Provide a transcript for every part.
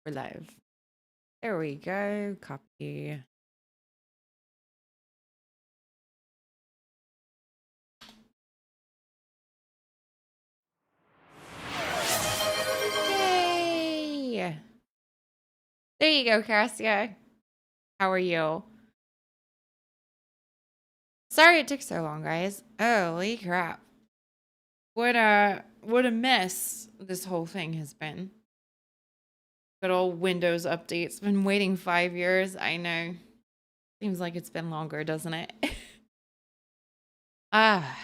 We're live. There we go. Copy. Yay! There you go, Cassia. How are you? Sorry it took so long, guys. Holy crap. What a mess this whole thing has been. Good old Windows updates. Been waiting 5 years. I know. Seems like it's been longer, doesn't it? Ah.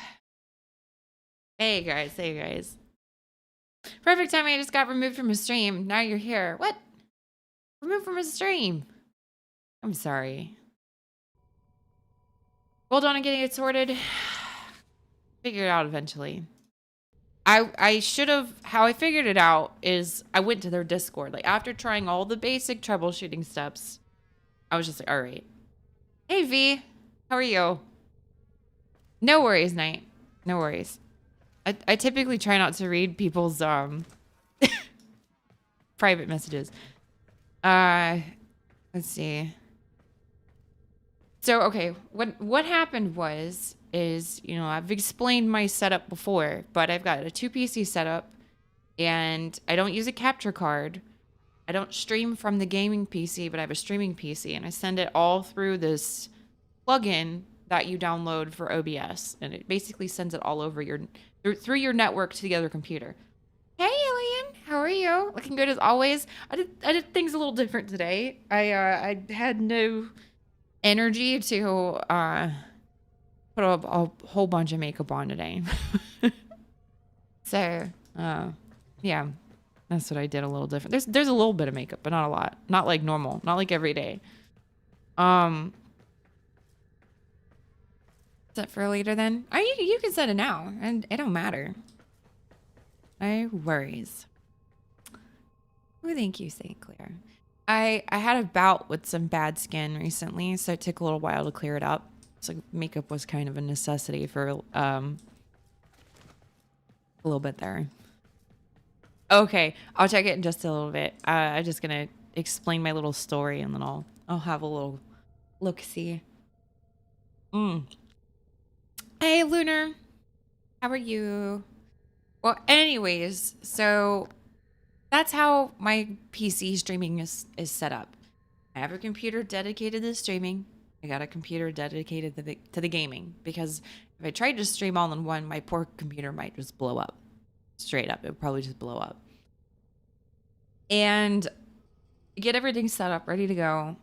Hey guys, hey guys. Perfect timing. I just got removed from a stream. Now you're here. What? Removed from a stream. I'm sorry. Hold on and getting it sorted. Figure it out eventually. I should have, how I figured it out is I went to their Discord. Like after trying all the basic troubleshooting steps, I was just like, all right. Hey V, how are you? No worries, Knight. No worries. I typically try not to read people's private messages. Let's see. So okay, what happened is, you know, I've explained my setup before, but I've got a 2 PC setup and I don't use a capture card. I don't stream from the gaming PC, but I have a streaming PC and I send it all through this plugin that you download for OBS, and it basically sends it all over your through your network to the other computer. Hey Alien, how are you? Looking good as always. I did things a little different today. I had no energy to put a whole bunch of makeup on today. So yeah, that's what I did a little different. There's a little bit of makeup, but not a lot. Not like normal, not like every day. Set for later then? Or you can set it now, and it don't matter. No worries. Oh, thank you, St. Clair. I had a bout with some bad skin recently, so it took a little while to clear it up. So makeup was kind of a necessity for a little bit there. Okay, I'll check it in just a little bit. I'm just gonna explain my little story, and then I'll have a little look-see. Hey, Lunar. How are you? Well, anyways, so that's how my PC streaming is set up. I have a computer dedicated to streaming. I got a computer dedicated to the gaming, because if I tried to stream all in one, my poor computer might just blow up. Straight up, it would probably just blow up. And get everything set up, ready to go,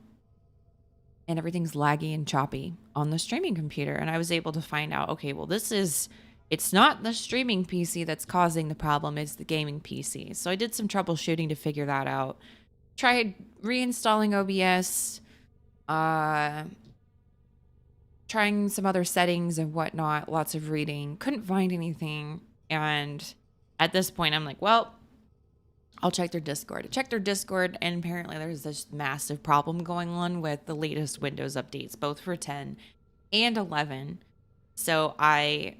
and everything's laggy and choppy on the streaming computer. And I was able to find out, okay, well, it's not the streaming PC that's causing the problem, it's the gaming PC. So I did some troubleshooting to figure that out. Tried reinstalling OBS, trying some other settings and whatnot, lots of reading. Couldn't find anything. And at this point, I'm like, well, I'll check their Discord. I checked their Discord, and apparently there's this massive problem going on with the latest Windows updates, both for 10 and 11. So I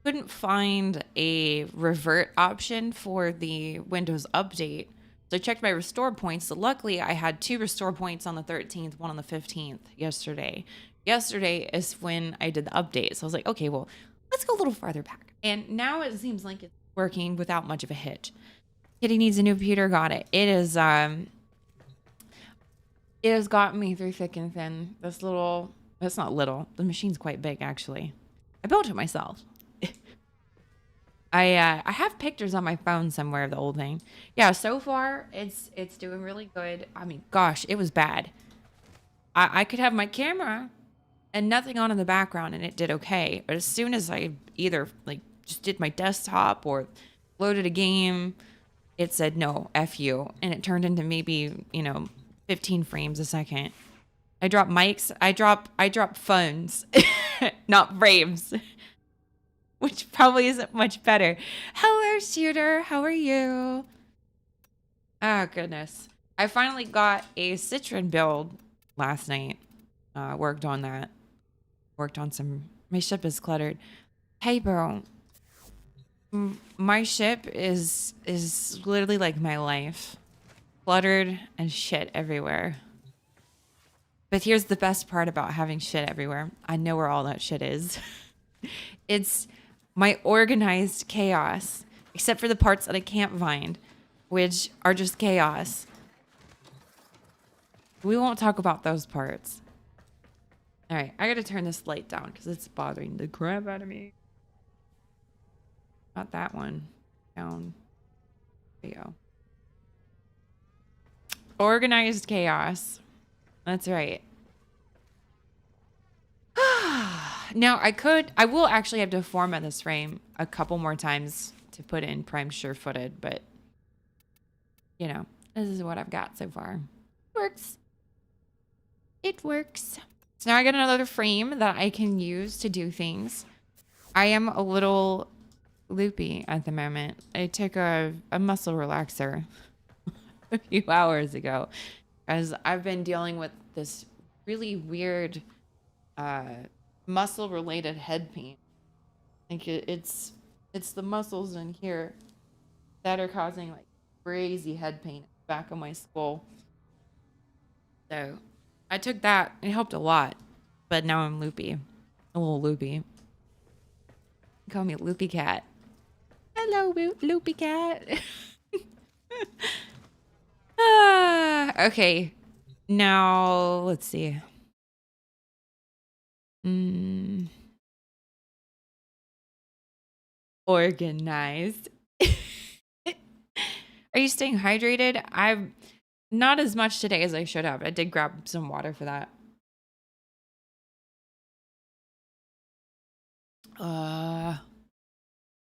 couldn't find a revert option for the Windows update. So I checked my restore points. So luckily, I had 2 restore points on the 13th, one on the 15th yesterday. Yesterday is when I did the update. So I was like, okay, well, let's go a little farther back. And now it seems like it's working without much of a hitch. Kitty needs a new computer. Got it. It has gotten me through thick and thin. This little, it's not little. The machine's quite big, actually. I built it myself. I have pictures on my phone somewhere of the old thing. Yeah, so far it's doing really good. I mean, gosh, it was bad. I could have my camera and nothing on in the background and it did okay. But as soon as I either like just did my desktop or loaded a game, it said no, F you, and it turned into maybe, 15 frames a second. I drop mics. I drop phones, not frames. Which probably isn't much better. Hello, Shooter. How are you? Oh, goodness. I finally got a Citron build last night. Worked on that. Worked on some... My ship is cluttered. Hey, bro. My ship is literally like my life. cluttered and shit everywhere. But here's the best part about having shit everywhere. I know where all that shit is. It's my organized chaos, except for the parts that I can't find, which are just chaos. We won't talk about those parts. All right, I gotta turn this light down because it's bothering the crap out of me. Not that one. Down. There you go. Organized chaos. That's right. Now I will actually have to format this frame a couple more times to put in primed sure-footed, but you know, this is what I've got so far. Works. It works. So now I got another frame that I can use to do things. I am a little loopy at the moment. I took a muscle relaxer a few hours ago as I've been dealing with this really weird muscle related head pain. Like it's the muscles in here that are causing like crazy head pain at the back of my skull. So I took that. It helped a lot, but now I'm loopy, a little loopy. Call me Loopy Cat. Hello, Loopy Cat. Okay. Now let's see. Organized. Are you staying hydrated? I'm not as much today as I should have. I did grab some water for that.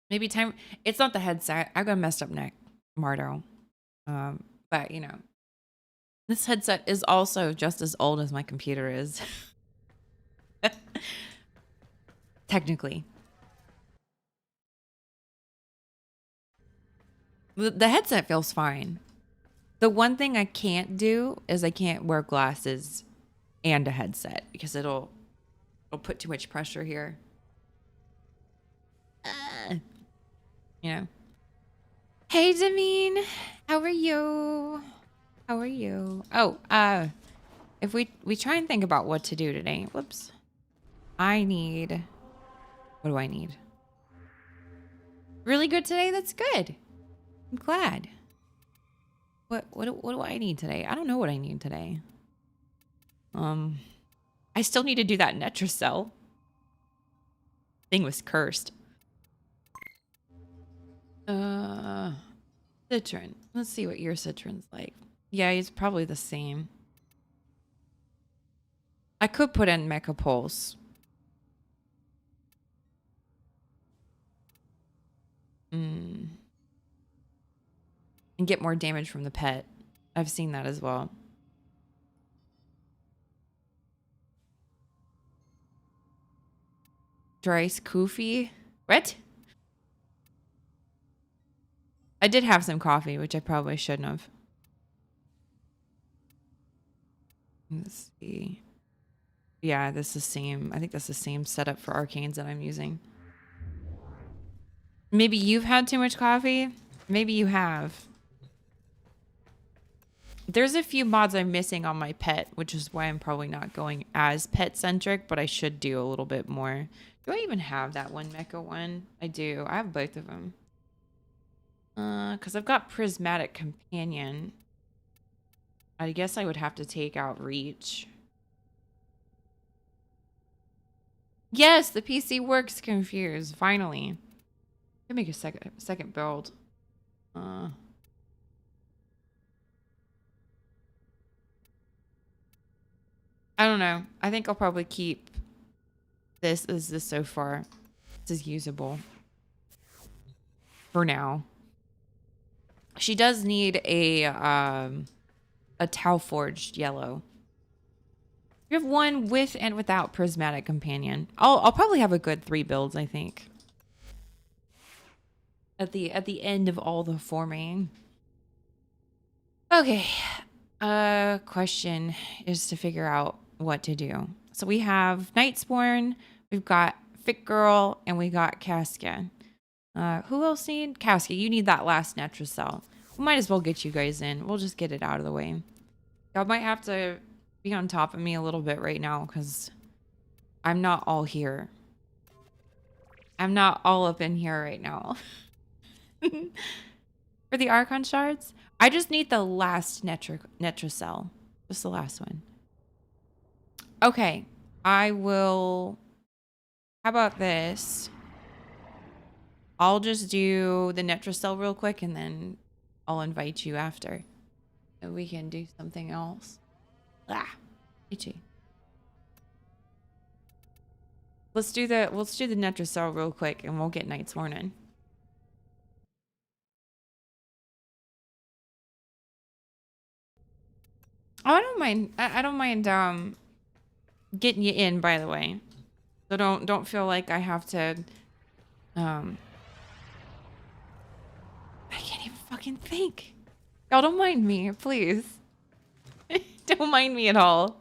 Maybe time. It's not the headset. I got a messed up neck, Mardo. But you know, this headset is also just as old as my computer is. Technically. The headset feels fine. The one thing I can't do is I can't wear glasses and a headset because it'll put too much pressure here. You know. Hey, Dameen. How are you? How are you? Oh, if we try and think about what to do today. Whoops. I need. What do I need? Really good today? That's good. I'm glad. What do I need today? I don't know what I need today. I still need to do that Netracell. Thing was cursed. Citron. Let's see what your citron's like. Yeah, it's probably the same. I could put in Mecha Pulse. And get more damage from the pet. I've seen that as well. Dryce Koofy? What? I did have some coffee, which I probably shouldn't have. Let's see. Yeah, this is the same. I think that's the same setup for arcanes that I'm using. Maybe you've had too much coffee? Maybe you have. There's a few mods I'm missing on my pet, which is why I'm probably not going as pet-centric, but I should do a little bit more. Do I even have that one mecha one? I do. I have both of them. Because I've got Prismatic Companion. I guess I would have to take out Reach. Yes, the PC works, Confused. Finally. Let me make a second build. I don't know. I think I'll probably keep this as this so far. This is usable. For now. She does need a Tau Forged yellow. You have one with and without Prismatic Companion. I'll probably have a good 3 builds, I think. At the end of all the forming. Okay. Question is to figure out what to do. So we have Nightspawn, we've got Fit Girl, and we got Casca. Who else need? Casca, you need that last Netracell. We might as well get you guys in. We'll just get it out of the way. Y'all might have to be on top of me a little bit right now because I'm not all here. I'm not all up in here right now. For the Archon shards, I just need the last Netracell. Just the last one. Okay. I will... How about this? I'll just do the Netracell real quick and then I'll invite you after. So we can do something else. Ah, itchy. Let's do the Netracell real quick and we'll get Night's Warning. Oh, I don't mind. I don't mind getting you in, by the way. So don't feel like I have to I can't even fucking think. Y'all don't mind me, please. Don't mind me at all.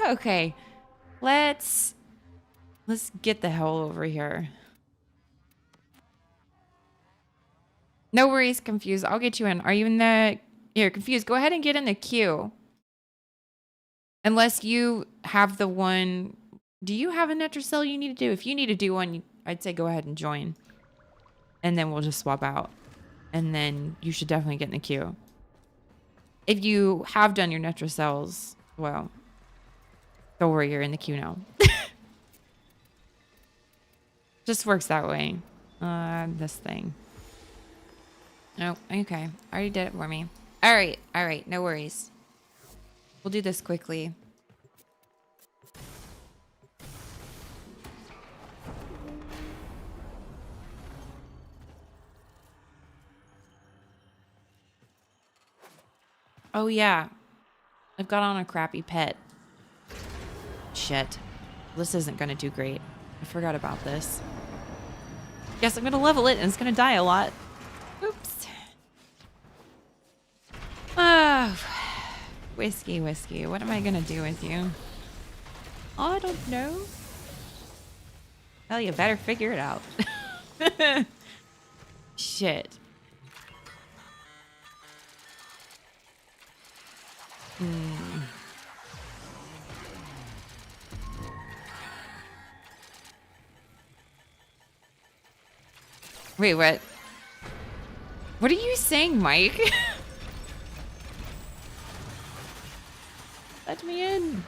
Okay. Let's get the hell over here. No worries, Confused. I'll get you in. Are you in the... Here, Confused, go ahead and get in the queue. Unless you have the one... Do you have a Netracell you need to do? If you need to do one, I'd say go ahead and join. And then we'll just swap out. And then you should definitely get in the queue. If you have done your Netracells, well, don't worry, you're in the queue now. Just works that way. This thing. Oh, okay. Already did it for me. All right. No worries. We'll do this quickly. Oh, yeah. I've got on a crappy pet. Shit. This isn't going to do great. I forgot about this. Guess I'm going to level it and it's going to die a lot. Oops. Ah, whiskey. What am I going to do with you? I don't know. Well, you better figure it out. Shit. Wait, what? What are you saying, Mike? Let me in.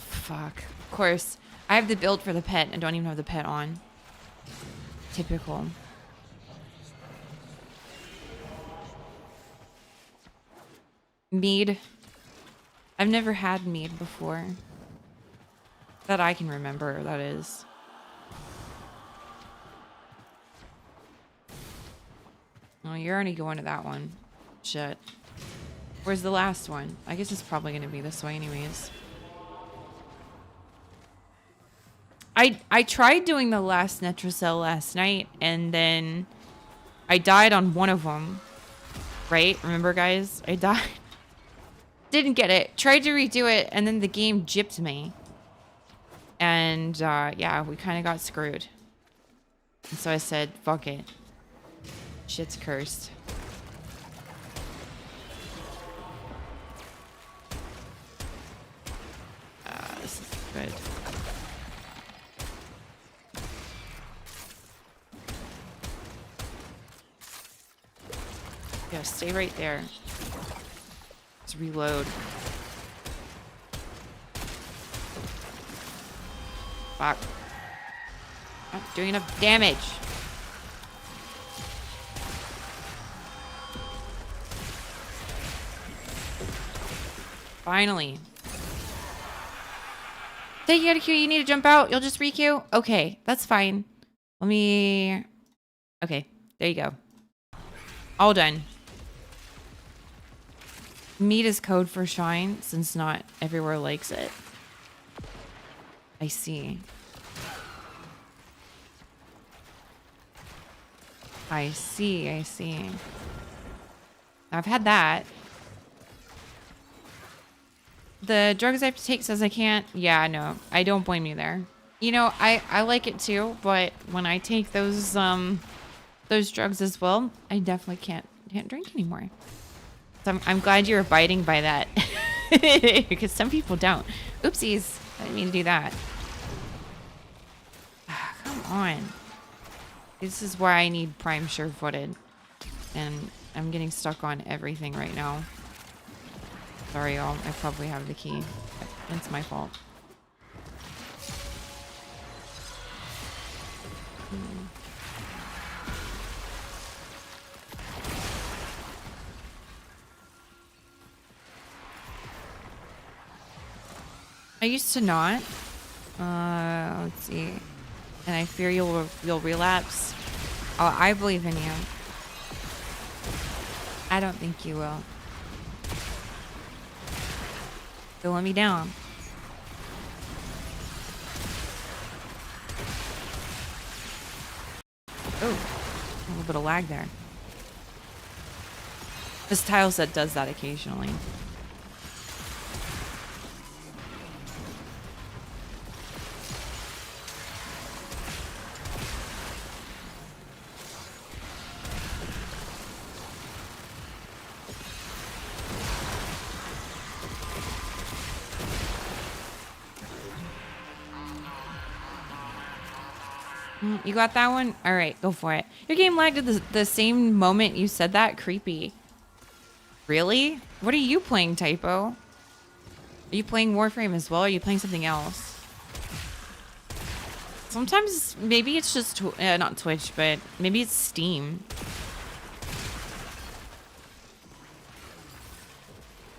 Fuck. Of course. I have the build for the pet and don't even have the pet on. Typical. Mead. I've never had mead before. That I can remember, that is. Oh, you're already going to that one. Shit. Where's the last one? I guess it's probably going to be this way anyways. I tried doing the last Netracell last night, and then I died on one of them. Right? Remember, guys? I died. Didn't get it. Tried to redo it, and then the game gypped me. And, yeah, we kind of got screwed. And so I said, fuck it. Shit's cursed. This is good. Yeah, stay right there. Let's reload. Fuck. Not doing enough damage. Finally. Take you out of queue. You need to jump out. You'll just re-queue. Okay, that's fine. Let me... Okay, there you go. All done. Meat is code for shine, since not everywhere likes it. I see. I see. I've had that. The drugs I have to take says I can't. Yeah, no, I don't blame you there. You know, I like it too, but when I take those drugs as well, I definitely can't drink anymore. So I'm glad you're abiding by that, because some people don't. Oopsies, I didn't mean to do that. Come on. This is why I need prime sure-footed, and I'm getting stuck on everything right now. Sorry, y'all. I probably have the key. It's my fault. I used to not. Let's see. And I fear you'll relapse. Oh, I believe in you. I don't think you will. Don't let me down. Oh, a little bit of lag there. This tile set does that occasionally. You got that one? All right, go for it. Your game lagged at the same moment you said that? Creepy. Really? What are you playing, Typo? Are you playing Warframe as well? Or are you playing something else? Sometimes, maybe it's just, not Twitch, but maybe it's Steam.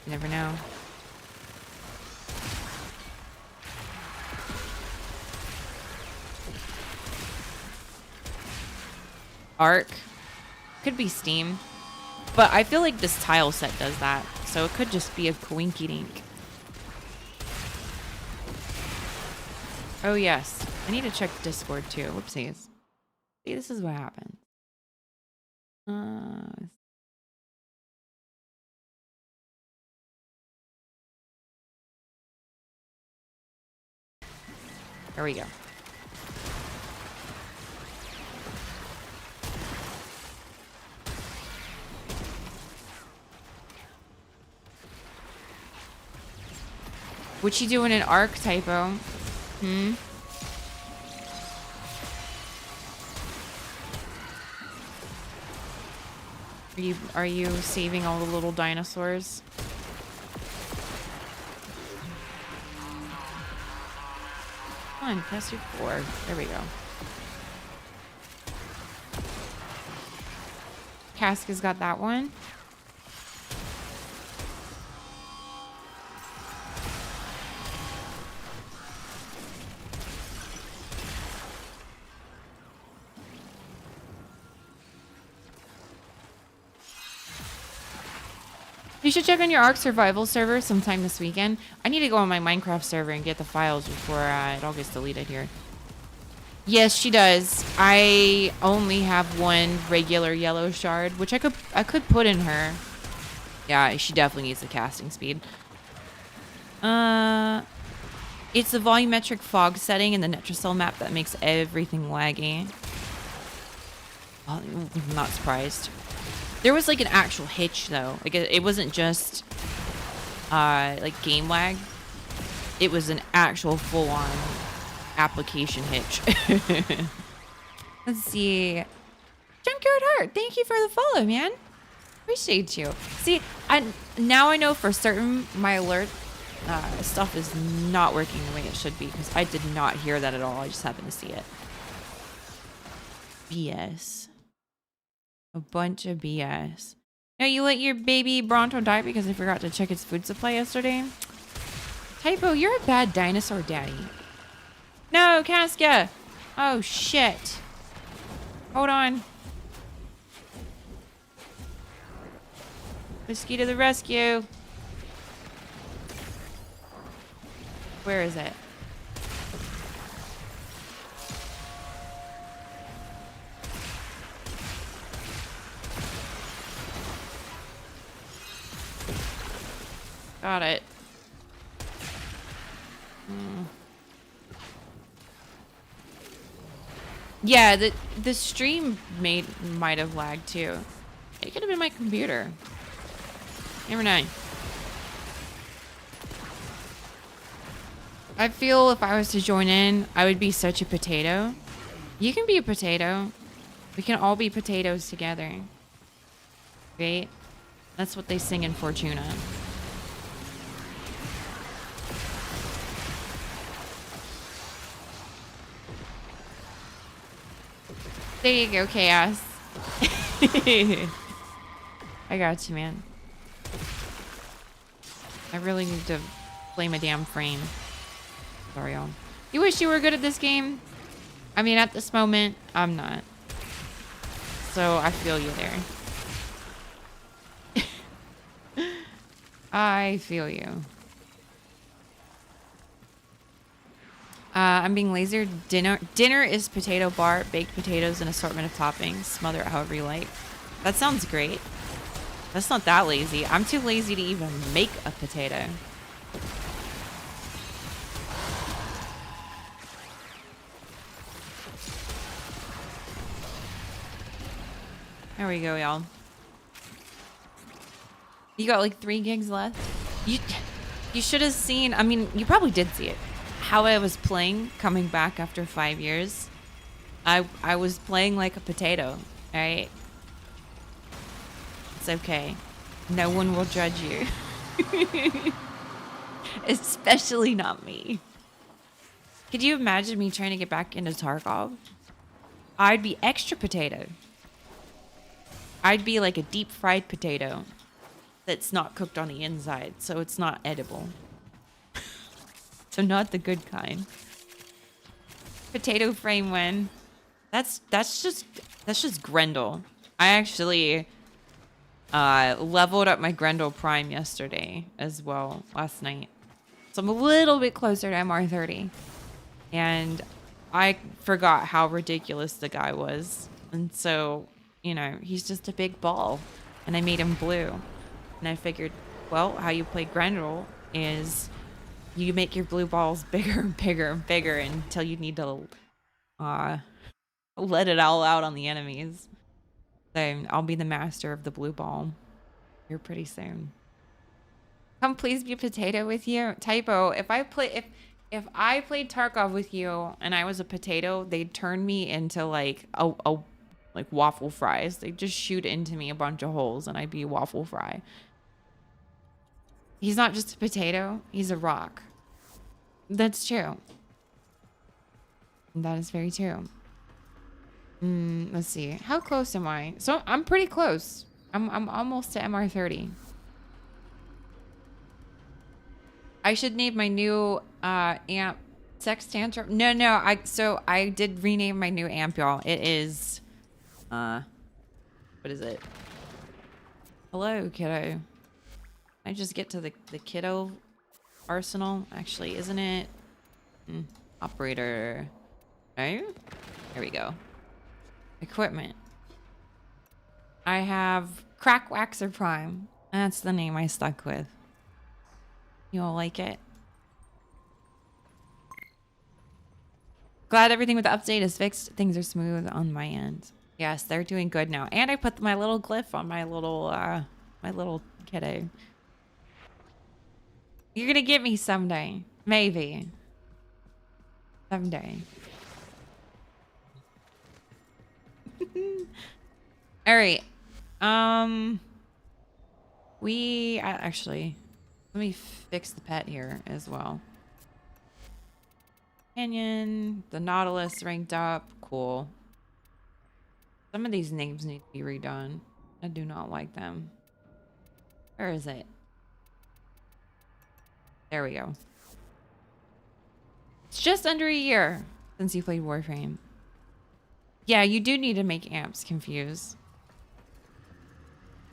You never know. Arc. Could be Steam. But I feel like this tile set does that. So it could just be a coinky dink. Oh yes. I need to check Discord too. Whoopsies. See, this is what happens. There we go. What you doing in Arc, Typo? Hmm? Are you saving all the little dinosaurs? Come on, press your 4. There we go. Casca's got that one. You should check on your Ark survival server sometime this weekend. I need to go on my Minecraft server and get the files before it all gets deleted here. Yes, she does. I only have one regular yellow shard, which I could put in her. Yeah, she definitely needs the casting speed. It's the volumetric fog setting in the Netracell map that makes everything laggy. Well, I'm not surprised. There was like an actual hitch though. Like it wasn't just like game lag. It was an actual full-on application hitch. Let's see. Junkyard Heart, thank you for the follow, man. Appreciate you. See, now I know for certain my alert stuff is not working the way it should be because I did not hear that at all. I just happened to see it. BS. A bunch of BS. Now you let your baby Bronto die because I forgot to check its food supply yesterday? Typo, you're a bad dinosaur daddy. No, Casca! Oh, shit. Hold on. Whiskey to the rescue. Where is it? Got it. Yeah, the stream might have lagged too. It could have been my computer. Never mind. I feel if I was to join in, I would be such a potato. You can be a potato. We can all be potatoes together. Right? That's what they sing in Fortuna. There you go, Chaos. I got you, man. I really need to play my damn frame. Sorry, y'all. You wish you were good at this game? I mean, at this moment, I'm not. So I feel you there. I feel you. I'm being lasered. Dinner is potato bar, baked potatoes, and assortment of toppings. Smother it however you like. That sounds great. That's not that lazy. I'm too lazy to even make a potato. There we go, y'all. You got like 3 gigs left. You should have seen. I mean, you probably did see it. How I was playing, coming back after 5 years. I was playing like a potato. All right. It's okay. No one will judge you. Especially not me. Could you imagine me trying to get back into Tarkov? I'd be extra potato. I'd be like a deep fried potato that's not cooked on the inside, so it's not edible. So not the good kind. Potato frame win. That's just Grendel. I actually leveled up my Grendel Prime yesterday as well, last night. So I'm a little bit closer to MR30. And I forgot how ridiculous the guy was. And so, you know, he's just a big ball. And I made him blue. And I figured, well, how you play Grendel is you make your blue balls bigger and bigger and bigger until you need to let it all out on the enemies. So I'll be the master of the blue ball here pretty soon. Come please be a potato with you. Typo. If I played Tarkov with you and I was a potato, they'd turn me into like like waffle fries. They'd just shoot into me a bunch of holes and I'd be a waffle fry. He's not just a potato, he's a rock. That's true. That is very true. Let's see. How close am I? So I'm pretty close. I'm almost to MR30. I should name my new amp Sex Tantrum. No, I did rename my new amp, y'all. It is what is it? Hello, kiddo. I just get to the kiddo arsenal. Actually, isn't it? Operator. No? There we go. Equipment. I have Crack Waxer Prime. That's the name I stuck with. You all like it? Glad everything with the update is fixed. Things are smooth on my end. Yes, they're doing good now. And I put my little glyph on my little kiddo. You're gonna get me someday. Maybe. Someday. All right. We actually, let me fix the pet here as well. Canyon, the Nautilus ranked up. Cool. Some of these names need to be redone. I do not like them. Where is it? There we go. It's just under a year since you played Warframe. Yeah, you do need to make amps confuse.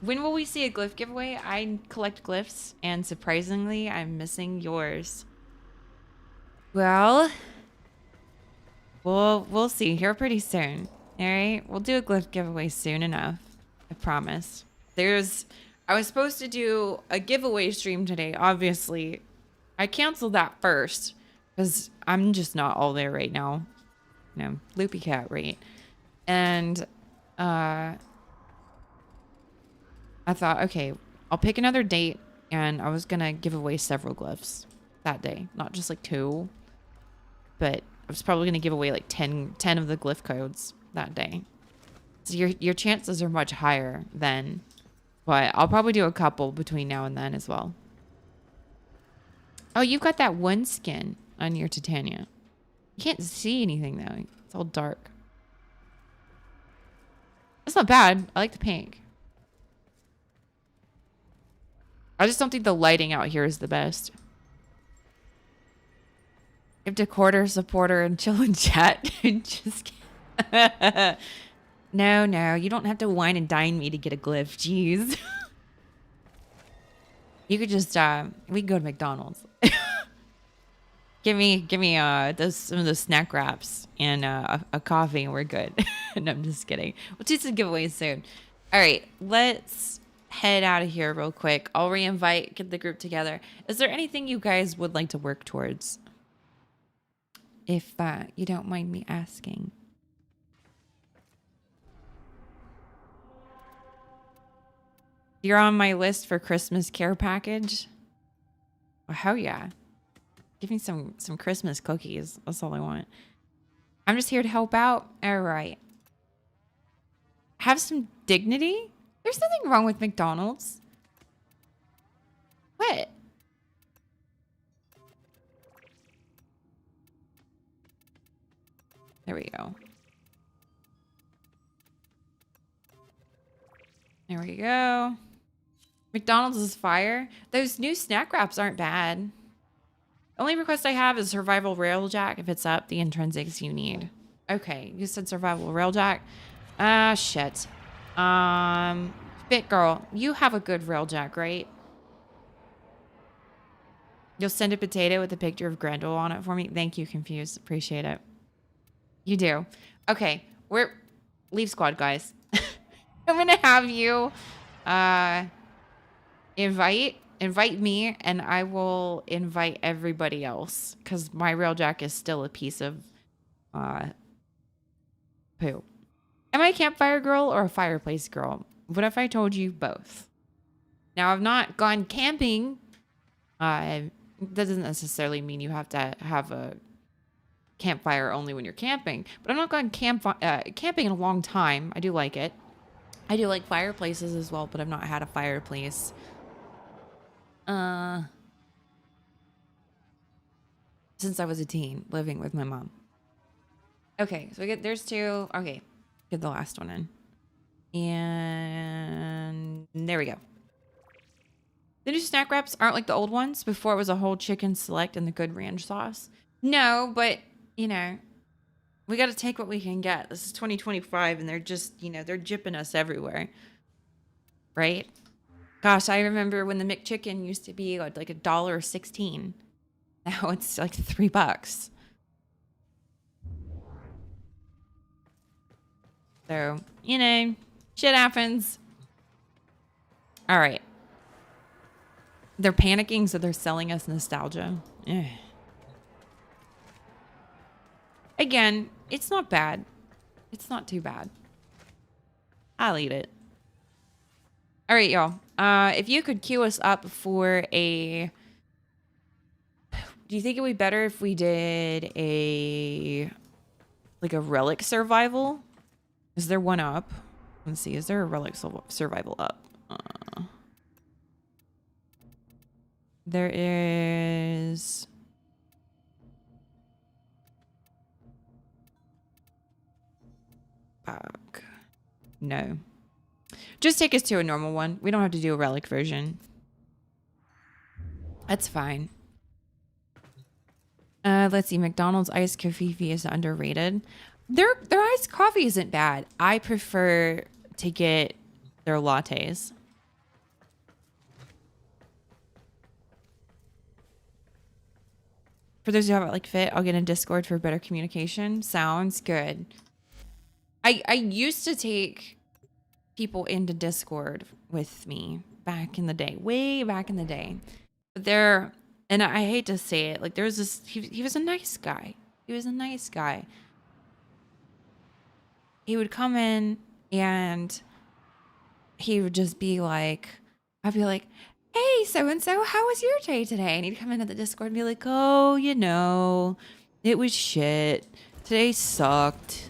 When will we see a glyph giveaway? I collect glyphs, and surprisingly, I'm missing yours. Well, we'll see here pretty soon. All right, we'll do a glyph giveaway soon enough. I promise. I was supposed to do a giveaway stream today, obviously. I canceled that first because I'm just not all there right now. loopy cat rate. And I thought, okay, I'll pick another date, and I was gonna give away several glyphs that day, not just like 2, but I was probably gonna give away like 10 of the glyph codes that day. So your chances are much higher then, but I'll probably do a couple between now and then as well. Oh, you've got that one skin on your Titania. You can't see anything though. It's all dark. That's not bad. I like the pink. I just don't think the lighting out here is the best. Give to quarter supporter and chill in chat. Just No, you don't have to wine and dine me to get a glyph. Jeez. You could just we could go to McDonald's. give me some of those snack wraps and a coffee and we're good. No, I'm just kidding. We'll do some giveaways soon. All right, let's head out of here real quick. I'll re-invite, get the group together. Is there anything you guys would like to work towards? If you don't mind me asking. You're on my list for Christmas care package. Oh, hell yeah. Give me some Christmas cookies. That's all I want. I'm just here to help out. All right. Have some dignity. There's nothing wrong with McDonald's. What? There we go. There we go. McDonald's is fire. Those new snack wraps aren't bad. Only request I have is survival railjack. If it's up, the intrinsics you need. Okay, you said survival railjack. Ah, shit. Fit girl, you have a good railjack, right? You'll send a potato with a picture of Grendel on it for me. Thank you, Confused. Appreciate it. You do. Okay, leave squad, guys. I'm gonna have you invite me, and I will invite everybody else because my railjack is still a piece of poo. Am I a campfire girl or a fireplace girl? What if I told you both? Now, I've not gone camping. That doesn't necessarily mean you have to have a campfire only when you're camping, but I've not gone camping in a long time. I do like it. I do like fireplaces as well, but I've not had a fireplace. Since I was a teen, living with my mom. Okay, so there's 2. Okay, get the last one in. And there we go. The new snack wraps aren't like the old ones. Before it was a whole chicken select and the good ranch sauce. No, but, you know, we got to take what we can get. This is 2025 and they're just, they're jipping us everywhere. Right? Gosh, I remember when the McChicken used to be like $1.16. Now it's like $3. So, shit happens. All right. They're panicking, so they're selling us nostalgia. Again, it's not bad. It's not too bad. I'll eat it. All right, y'all. If you could queue us up for a... Do you think it would be better if we did a relic survival? Is there one up? Let's see. Is there a relic survival up? There is... Fuck. No. Just take us to a normal one. We don't have to do a relic version. That's fine. Let's see. McDonald's iced coffee is underrated. Their iced coffee isn't bad. I prefer to get their lattes. For those who have it like fit, I'll get in Discord for better communication. Sounds good. I used to take people into Discord with me back in the day, way back in the day. But and I hate to say it, like there was this, he was a nice guy. He was a nice guy. he would come in and he would just be like, I'd be like, hey, so-and-so, how was your day today? And he'd come into the Discord and be like, oh, you know, it was shit. Today sucked.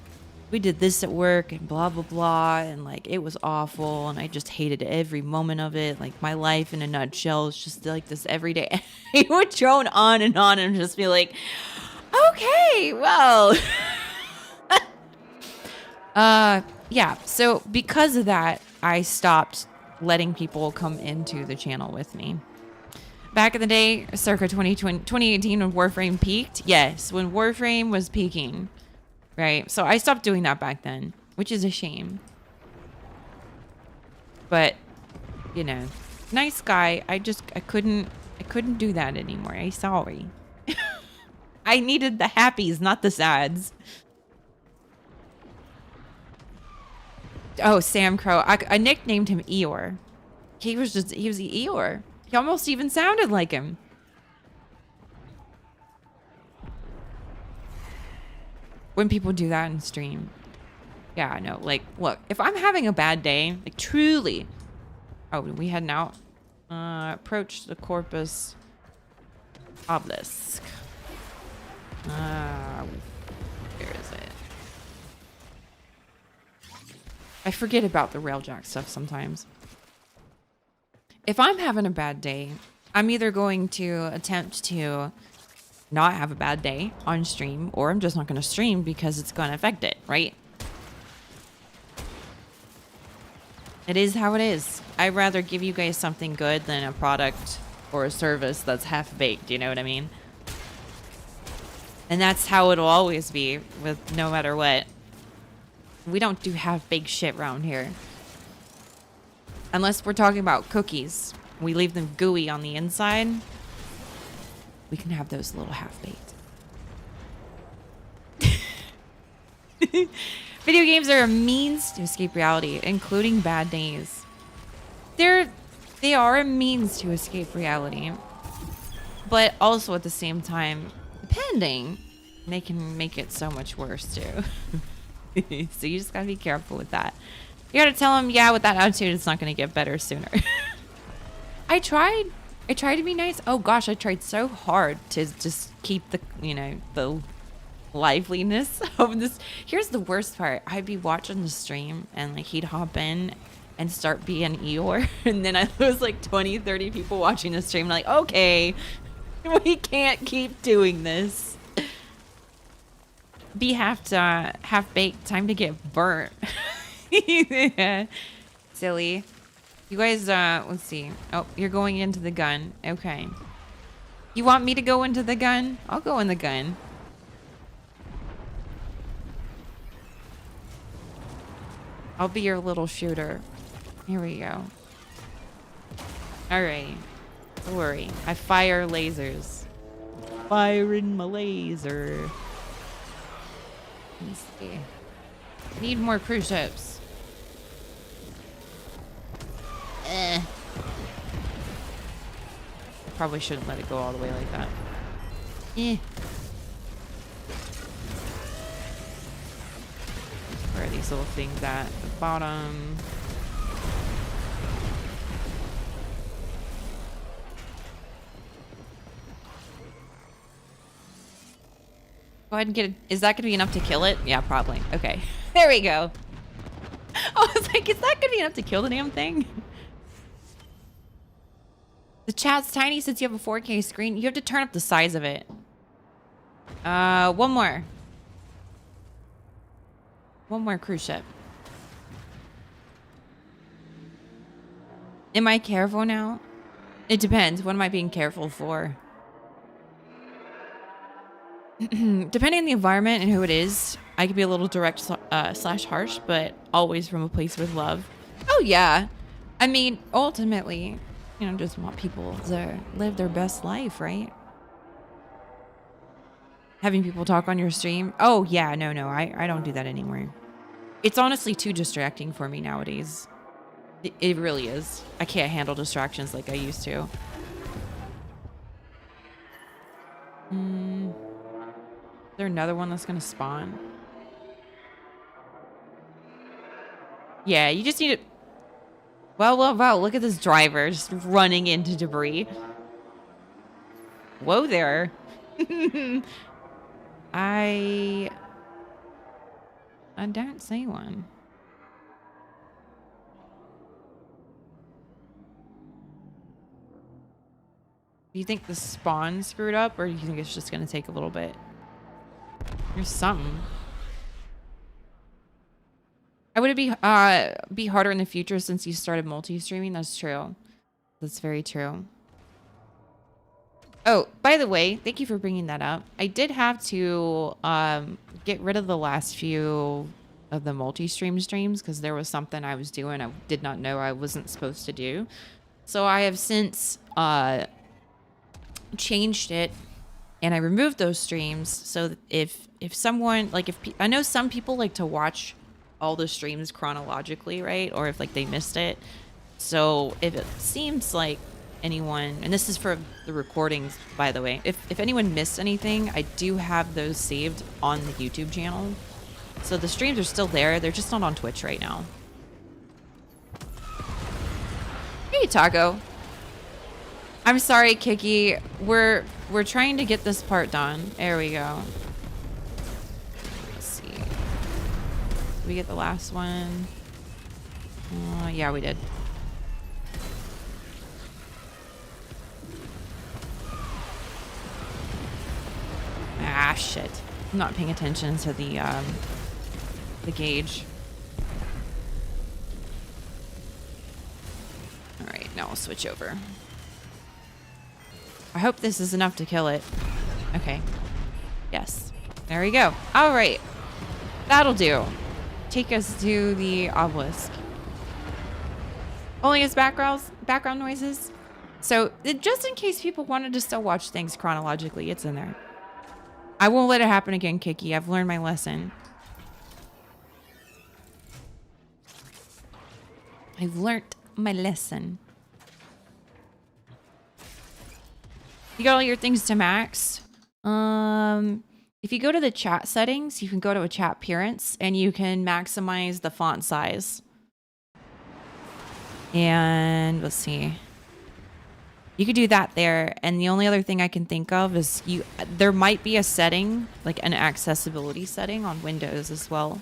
We did this at work and blah, blah, blah. And like, it was awful. And I just hated every moment of it. Like my life in a nutshell is just like this every day. He would drone on and just be like, okay, well, yeah. So because of that, I stopped letting people come into the channel with me. Back in the day, circa 2018 when Warframe peaked. Yes, when Warframe was peaking. Right. So I stopped doing that back then, which is a shame. But, you know, nice guy. I couldn't do that anymore. I'm sorry. I needed the happies, not the sads. Oh, Sam Crow. I nicknamed him Eeyore. He was Eeyore. He almost even sounded like him. When people do that in stream. Yeah, I know. Like, look, if I'm having a bad day, like truly. Oh, we heading out? Approach the Corpus Obelisk. Where is it? I forget about the railjack stuff sometimes. If I'm having a bad day, I'm either going to attempt to not have a bad day on stream, or I'm just not going to stream because it's going to affect it, right? It is how it is. I'd rather give you guys something good than a product or a service that's half-baked, you know what I mean? And that's how it'll always be with no matter what. We don't do half-baked shit around here. Unless we're talking about cookies. We leave them gooey on the inside. We can have those little half-baked. Video games are a means to escape reality, including bad days. They are a means to escape reality. But also at the same time, depending, they can make it so much worse too. So you just gotta be careful with that. You gotta tell them, yeah, with that attitude, it's not gonna get better sooner. I tried to be nice. Oh gosh, I tried so hard to just keep the, you know, the liveliness of this. Here's the worst part. I'd be watching the stream and like he'd hop in and start being Eeyore. And then I was like 20, 30 people watching the stream. Like, okay, we can't keep doing this. Be half baked. Time to get burnt. Yeah. Silly. You guys, let's see. Oh, you're going into the gun. Okay. You want me to go into the gun? I'll go in the gun. I'll be your little shooter. Here we go. Alright. Don't worry. I fire lasers. Firing my laser. Let's see. Need more cruise ships. Probably shouldn't let it go all the way like that. Where are these little things at the bottom? Go ahead and get it. Is that going to be enough to kill it? Yeah, probably. Okay. There we go. I was like, is that going to be enough to kill the damn thing? The chat's tiny since you have a 4K screen. You have to turn up the size of it. One more. One more cruise ship. Am I careful now? It depends. What am I being careful for? Depending on the environment and who it is, I could be a little direct slash harsh, but always from a place with love. Oh, yeah. I mean, ultimately, you know, just want people to live their best life, right? Having people talk on your stream. Oh, yeah. No, I don't do that anymore. It's honestly too distracting for me nowadays. It really is. I can't handle distractions like I used to. Is there another one that's gonna spawn? Yeah, you just need to... Well, look at this driver just running into debris. Whoa there. I don't see one. Do you think the spawn screwed up, or do you think it's just gonna take a little bit? There's something. Would it be harder in the future since you started multi-streaming? That's true. That's very true. Oh, by the way, thank you for bringing that up. I did have to get rid of the last few of the multi-stream streams because there was something I was doing I did not know I wasn't supposed to do. So I have since changed it, and I removed those streams so that if someone, like, I know some people like to watch all the streams chronologically, right? Or if like they missed it. So if it seems like anyone, and this is for the recordings, by the way, if anyone missed anything, I do have those saved on the YouTube channel. So the streams are still there. They're just not on Twitch right now. Hey, Taco. I'm sorry, Kiki. We're trying to get this part done. There we go. Let's see. Did we get the last one? Yeah, we did. Ah, shit. I'm not paying attention to the gauge. All right, now we'll switch over. I hope this is enough to kill it. Okay. Yes. There we go. All right. That'll do. Take us to the obelisk. Only as background noises. So just in case people wanted to still watch things chronologically, it's in there. I won't let it happen again, Kiki. I've learned my lesson. I've learned my lesson. You got all your things to max. If you go to the chat settings, you can go to a chat appearance and you can maximize the font size. And let's see. You could do that there. And the only other thing I can think of is there might be a setting, like an accessibility setting on Windows as well.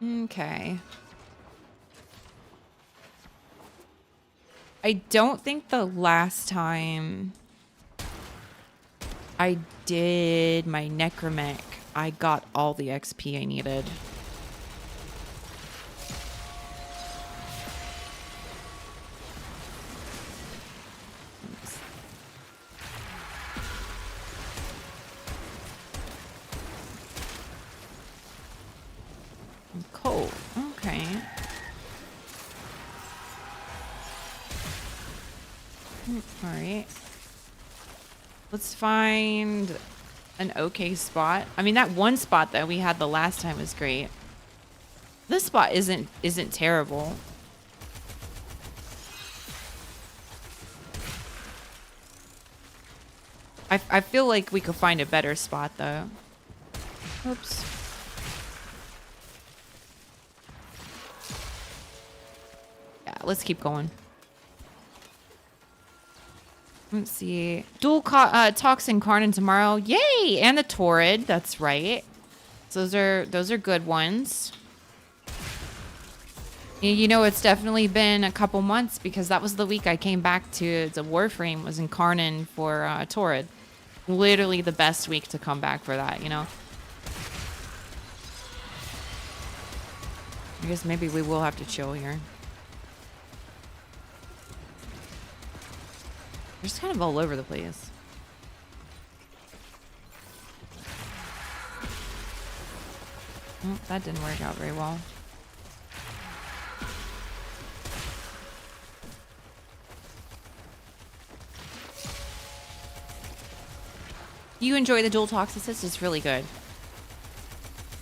Okay. I don't think the last time I did my necromech, I got all the XP I needed. Cool. Okay. All right. Let's find an okay spot. I mean, that one spot that we had the last time was great. This spot isn't terrible. I feel like we could find a better spot though. Oops. Yeah, let's keep going. Let's see. Dual Toxin Karnan tomorrow. Yay! And the Torrid. That's right. So those are good ones. You know, it's definitely been a couple months because that was the week I came back to the Warframe, was in Karnan for Torrid. Literally the best week to come back for that, you know? I guess maybe we will have to chill here. They're just kind of all over the place. Oh, that didn't work out very well. You enjoy the dual toxicist? It's really good.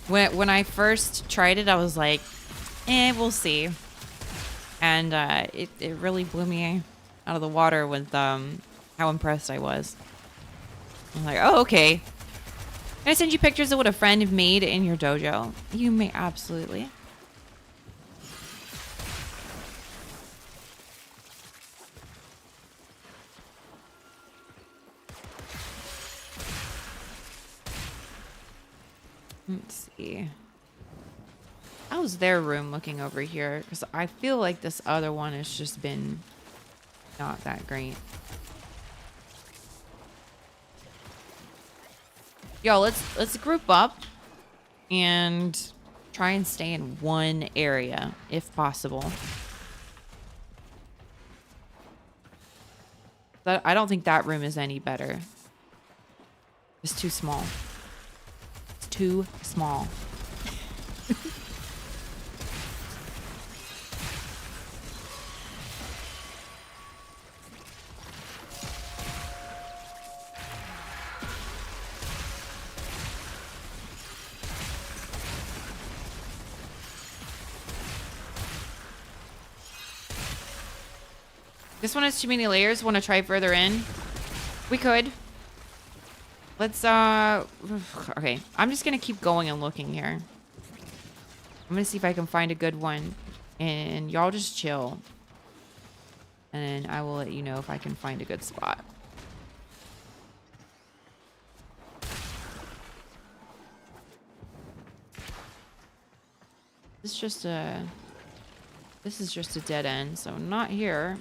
When I first tried it, I was like, we'll see. And it really blew me out of the water with how impressed I was. I'm like, oh, okay. Can I send you pictures of what a friend made in your dojo? You may absolutely. Let's see. How's their room looking over here? Because I feel like this other one has just been not that great. Yo, let's group up and try and stay in one area if possible. But I don't think that room is any better. It's too small. It's too small. This one has too many layers. Want to try further in? We could. Let's, okay. I'm just going to keep going and looking here. I'm going to see if I can find a good one. And y'all just chill. And I will let you know if I can find a good spot. This is just a dead end, so not here.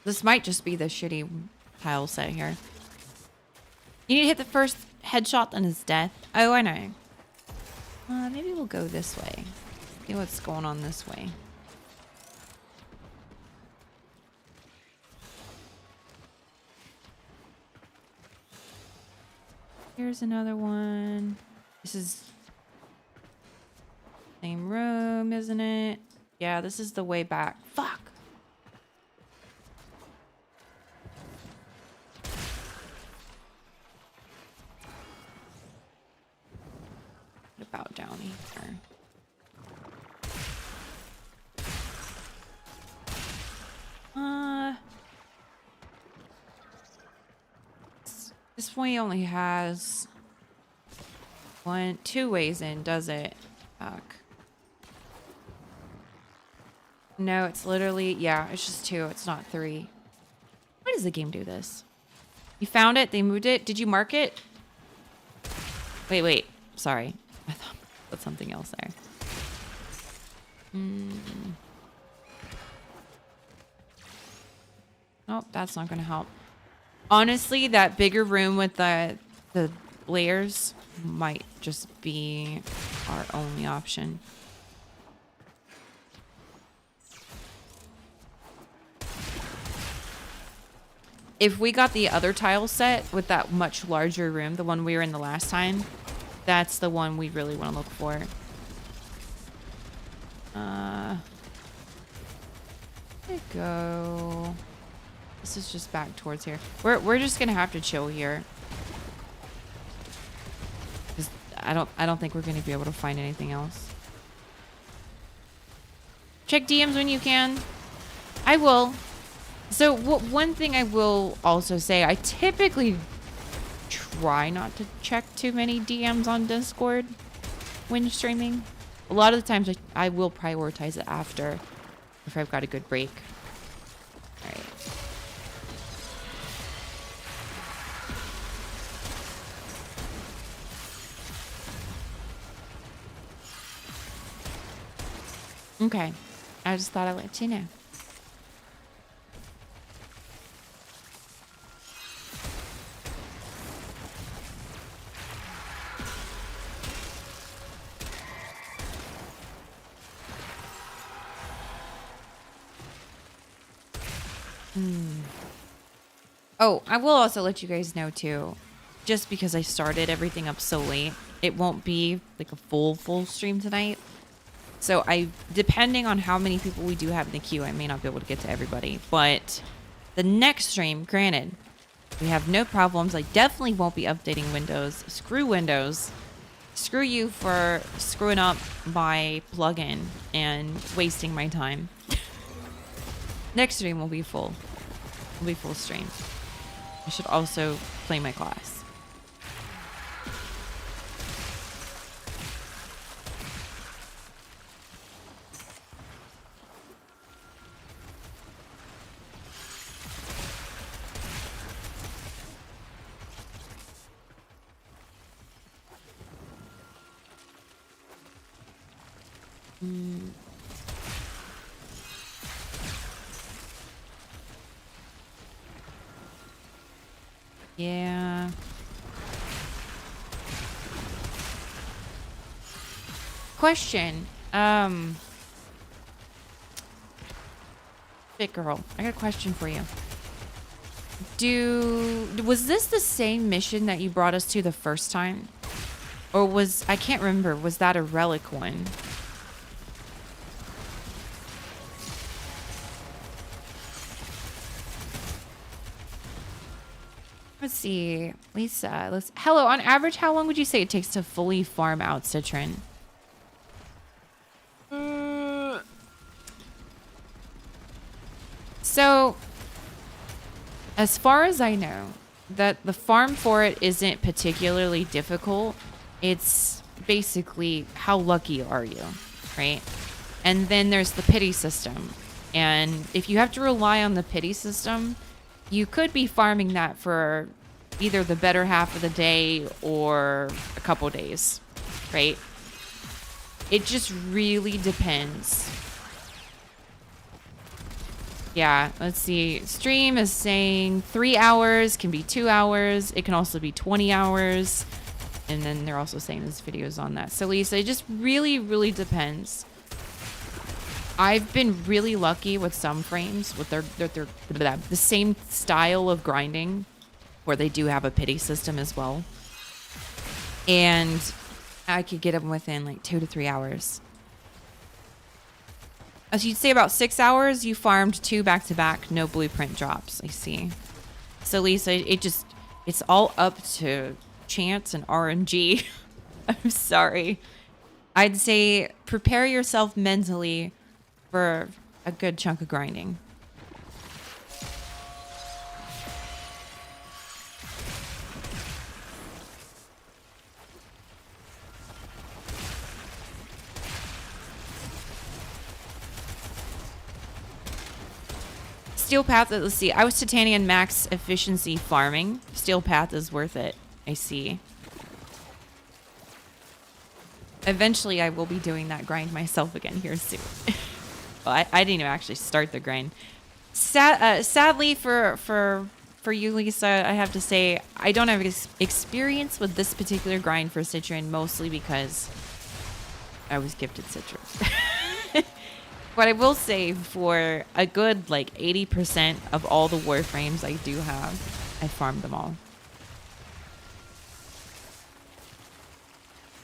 This might just be the shitty tile set here. You need to hit the first headshot, then it's death. Oh, I know. Maybe we'll go this way. See what's going on this way. Here's another one. This is same room, isn't it? Yeah, this is the way back. Fuck. What about down here? This way only has two ways in, does it? Fuck. No, it's literally, yeah, it's just two. It's not three. Why does the game do this? You found it? They moved it? Did you mark it? Wait. Sorry. I thought that's something else there. Nope, that's not going to help. Honestly, that bigger room with the layers might just be our only option. If we got the other tile set with that much larger room, the one we were in the last time, that's the one we really want to look for. There we go. This is just back towards here. We're just gonna have to chill here. Cause I don't think we're gonna be able to find anything else. Check DMs when you can. I will. So one thing I will also say, I typically try not to check too many DMs on Discord when streaming. A lot of the times I will prioritize it after if I've got a good break. All right. Okay. I just thought I'd let you know. Oh, I will also let you guys know too, just because I started everything up so late, it won't be like a full stream tonight. So depending on how many people we do have in the queue, I may not be able to get to everybody. But the next stream, granted, we have no problems. I definitely won't be updating Windows. Screw Windows. Screw you for screwing up my plugin and wasting my time. Next stream will be full. Will be full stream. I should also play my class. Yeah. Question. Fit girl, I got a question for you. Was this the same mission that you brought us to the first time? Or I can't remember, was that a relic one? Let's see, Lisa, hello, on average, how long would you say it takes to fully farm out Citron? So, as far as I know, that the farm for it isn't particularly difficult. It's basically how lucky are you, right? And then there's the pity system. And if you have to rely on the pity system, you could be farming that for either the better half of the day or a couple days, right? It just really depends. Yeah, let's see. Stream is saying 3 hours, can be 2 hours. It can also be 20 hours. And then they're also saying there's videos on that. So Lisa, it just really, really depends. I've been really lucky with some frames with the same style of grinding where they do have a pity system as well. And I could get them within like 2 to 3 hours. As you'd say about 6 hours, you farmed 2 back-to-back, no blueprint drops, I see. So Lisa, it's all up to chance and RNG. I'm sorry. I'd say prepare yourself mentally for a good chunk of grinding. Steel Path, let's see. I was Titanian max efficiency farming. Steel Path is worth it. I see. Eventually, I will be doing that grind myself again here soon. Well, I didn't even actually start the grind. Sadly for you, Lisa, I have to say I don't have experience with this particular grind for Citron, mostly because I was gifted Citron. But I will say for a good like 80% of all the Warframes I do have, I farmed them all.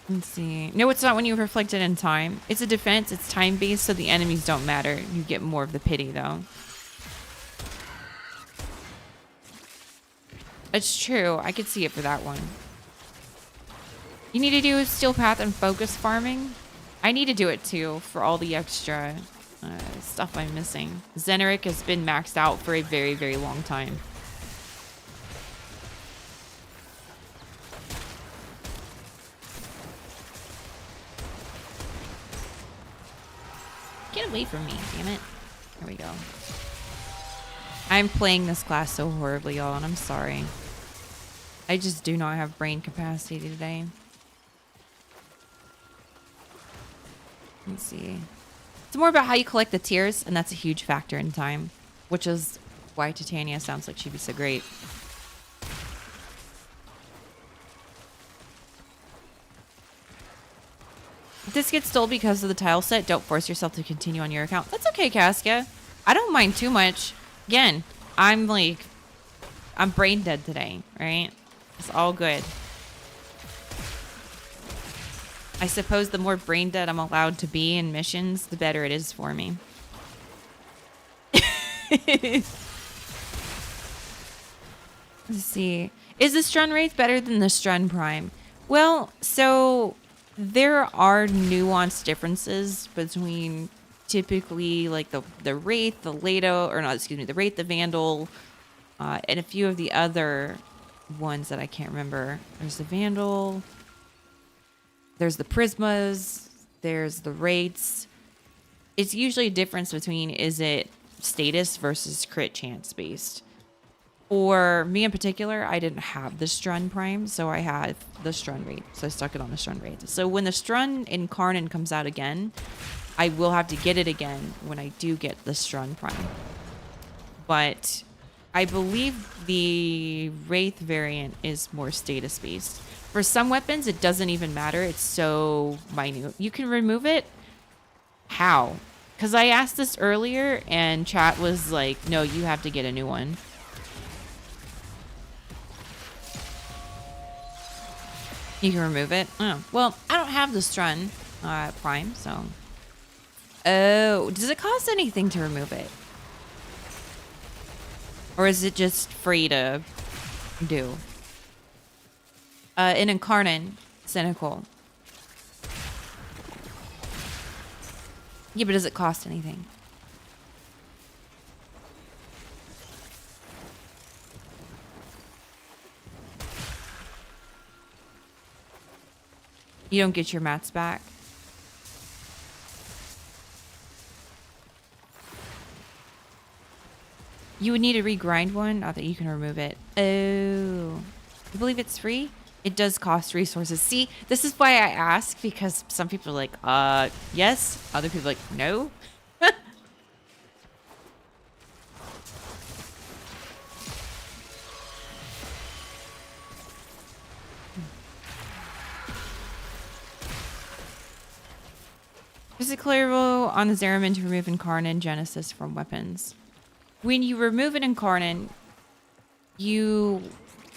Let's see. No, it's not when you reflect it in time. It's a defense. It's time-based, so the enemies don't matter. You get more of the pity, though. It's true. I could see it for that one. You need to do Steel Path and focus farming. I need to do it, too, for all the extra stuff I'm missing. Zeneric has been maxed out for a very, very long time. Get away from me, damn it. There we go. I'm playing this class so horribly, y'all, and I'm sorry. I just do not have brain capacity today. Let's see. It's more about how you collect the tiers, and that's a huge factor in time, which is why Titania sounds like she'd be so great. If this gets stole because of the tile set, don't force yourself to continue on your account. That's okay, Casca. I don't mind too much. Again, I'm brain dead today, right? It's all good. I suppose the more brain dead I'm allowed to be in missions, the better it is for me. Let's see. Is the Strun Wraith better than the Strun Prime? Well, so there are nuanced differences between typically like the Wraith, the Leto, or not, excuse me, the Wraith, the Vandal, and a few of the other ones that I can't remember. There's the Vandal, there's the Prismas, there's the Wraiths. It's usually a difference between is it status versus crit chance based. For me in particular, I didn't have the Strun Prime, so I had the Strun Wraith. So I stuck it on the Strun Wraith. So when the Strun Incarnate comes out again, I will have to get it again when I do get the Strun Prime. But I believe the Wraith variant is more status based. For some weapons, it doesn't even matter. It's so minute. You can remove it. How? Because I asked this earlier and chat was like, no, you have to get a new one. You can remove it? Oh, well, I don't have the Strun Prime, so. Oh, does it cost anything to remove it? Or is it just free to do? An Incarnate, Cynical. Yeah, but does it cost anything? You don't get your mats back? You would need to regrind one? Not that you can remove it. Oh. I believe it's free? It does cost resources. See, this is why I ask, because some people are like, yes. Other people are like, no. Is it clearable on the Zeramin to remove Incarnate Genesis from weapons? When you remove an Incarnate, you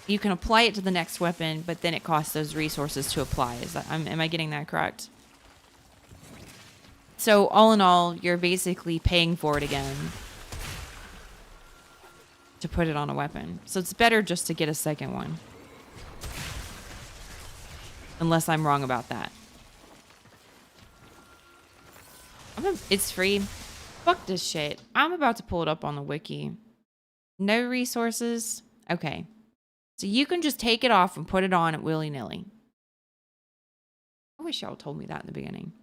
can apply it to the next weapon, but then it costs those resources to apply. Is that, am I getting that correct? So all in all, you're basically paying for it again to put it on a weapon. So it's better just to get a second one. Unless I'm wrong about that. It's free. Fuck this shit. I'm about to pull it up on the wiki. No resources. Okay. So you can just take it off and put it on at willy-nilly. I wish y'all told me that in the beginning.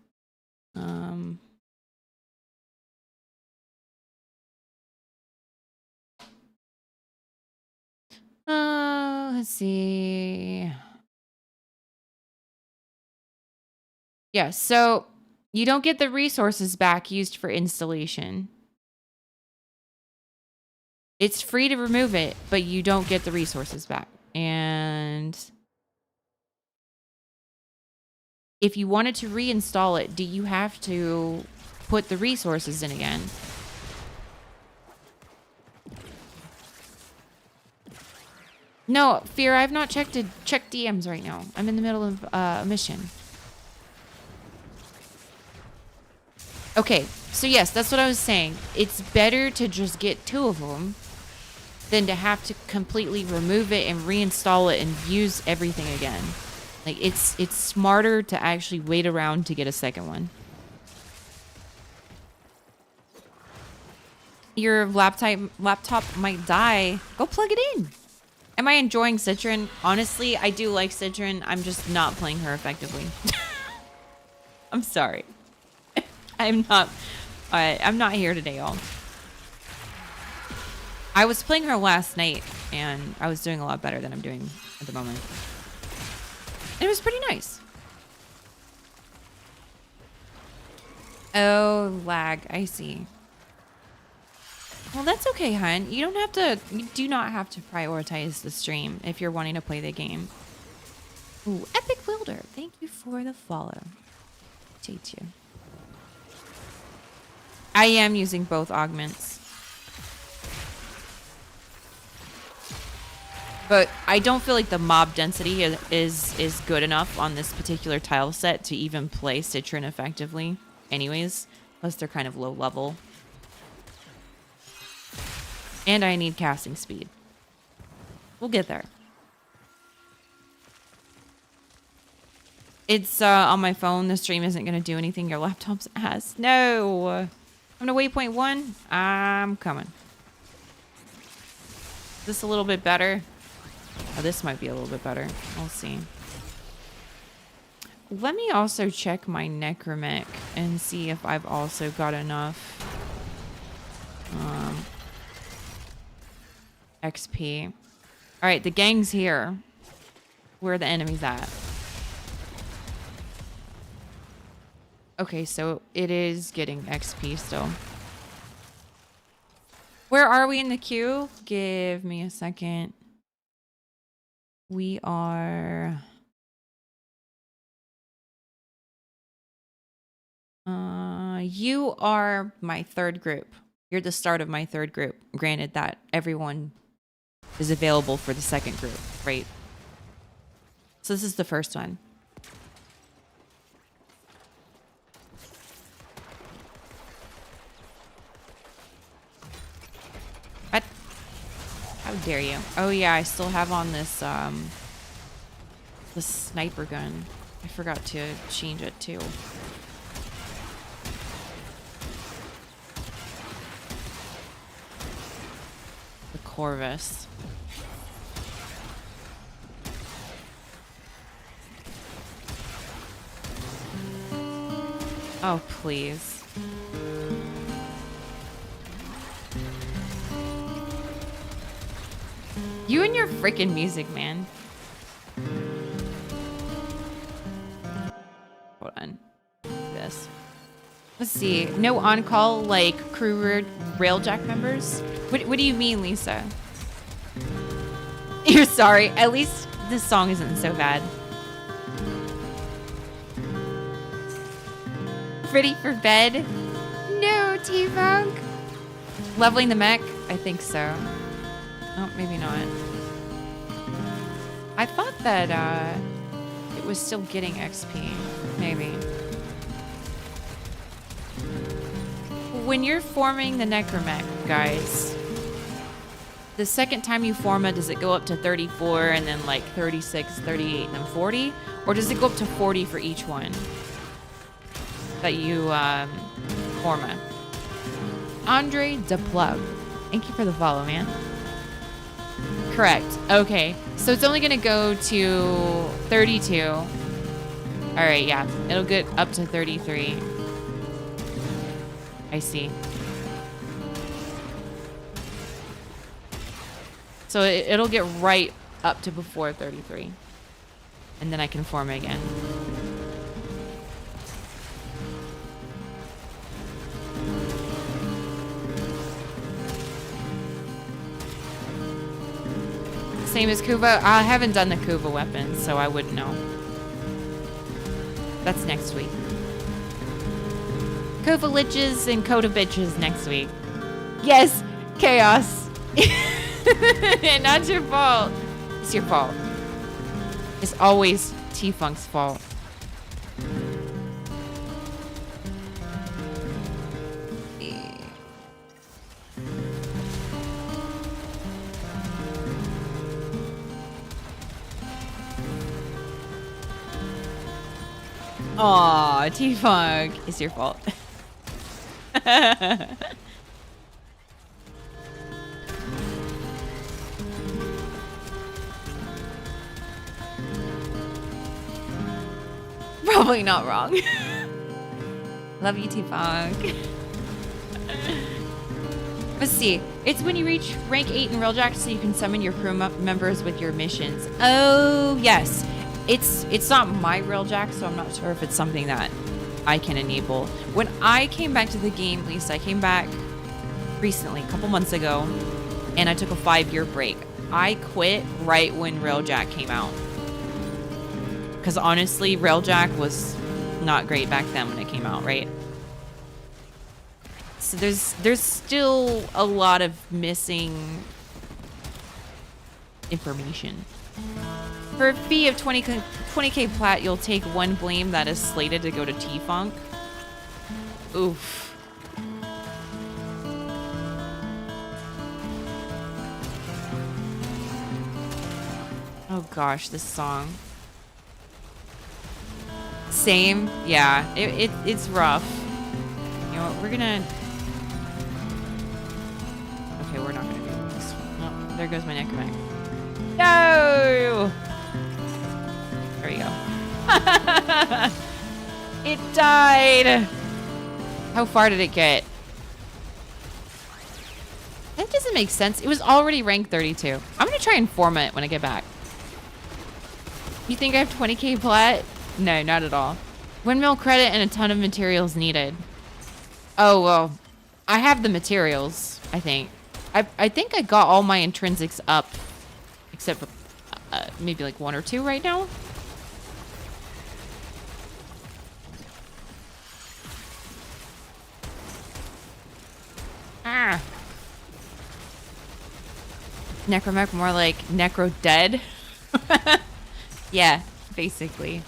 Let's see. Yeah, so you don't get the resources back used for installation. It's free to remove it, but you don't get the resources back. And if you wanted to reinstall it, do you have to put the resources in again? No, Fear, I've not checked DMs right now. I'm in the middle of a mission. Okay, so yes, that's what I was saying. It's better to just get 2 of them than to have to completely remove it and reinstall it and use everything again. Like, it's smarter to actually wait around to get a second one. Your laptop might die. Go plug it in. Am I enjoying Citron? Honestly, I do like Citron. I'm just not playing her effectively. I'm sorry. I'm not here today, y'all. I was playing her last night, and I was doing a lot better than I'm doing at the moment. And it was pretty nice. Oh, lag. I see. Well, that's okay, hun. You do not have to prioritize the stream if you're wanting to play the game. Ooh, Epic Wilder. Thank you for the follow. Appreciate you. I am using both augments. But I don't feel like the mob density is good enough on this particular tile set to even play Citron effectively. Anyways, plus they're kind of low level. And I need casting speed. We'll get there. It's on my phone. The stream isn't going to do anything your laptop's ass. No. I'm to waypoint 1. I'm coming. Is this a little bit better? Oh, this might be a little bit better. We'll see. Let me also check my necromech and see if I've also got enough XP. All right, the gang's here. Where are the enemies at? Okay, so it is getting XP still. Where are we in the queue? Give me a second. We are... you are my third group. You're the start of my third group. Granted that everyone is available for the second group, right? So this is the first one. What? How dare you? Oh yeah, I still have on this the sniper gun. I forgot to change it too. The Corvus. Oh, please. You and your freaking music, man. Hold on. This. Let's see. No on-call like crew railjack members? What do you mean, Lisa? You're sorry. At least this song isn't so bad. Ready for bed? No, T-Funk. Leveling the mech? I think so. Oh, maybe not. I thought that it was still getting XP. Maybe. When you're forming the necromech, guys, the second time you form it, does it go up to 34 and then like 36, 38, and then 40? Or does it go up to 40 for each one that you form it? Andre DePlug. Thank you for the follow, man. Correct. Okay. So it's only going to go to 32. All right, yeah. It'll get up to 33. I see. So it'll get right up to before 33. And then I can form it again. Same as Kuva. I haven't done the Kuva weapons, so I wouldn't know. That's next week. Kuva liches and Coda bitches next week. Yes, chaos. Not your fault. It's your fault. It's always T-Funk's fault. Aw, T-Funk. It's your fault. Probably not wrong. Love you, T-Funk. Let's see. It's when you reach rank 8 in Railjack so you can summon your crew members with your missions. Oh, yes. It's not my Railjack, so I'm not sure if it's something that I can enable. When I came back to the game, Lisa, I came back recently, a couple months ago, and I took a 5-year break. I quit right when Railjack came out. Because honestly, Railjack was not great back then when it came out, right? So there's still a lot of missing information. For a fee of 20k plat, you'll take one blame that is slated to go to T-Funk. Oof. Oh gosh, this song. Same. Yeah, it's rough. You know what? We're gonna... Okay, we're not gonna do this. Oh, there goes my necromancer. No! There we go. It died! How far did it get? That doesn't make sense. It was already rank 32. I'm gonna try and form it when I get back. You think I have 20k plat? No, not at all. Windmill credit and a ton of materials needed. Oh, well, I have the materials, I think. I think I got all my intrinsics up, except for maybe like 1 or 2 right now. Ah. Necromech, more like necro dead. Yeah, basically.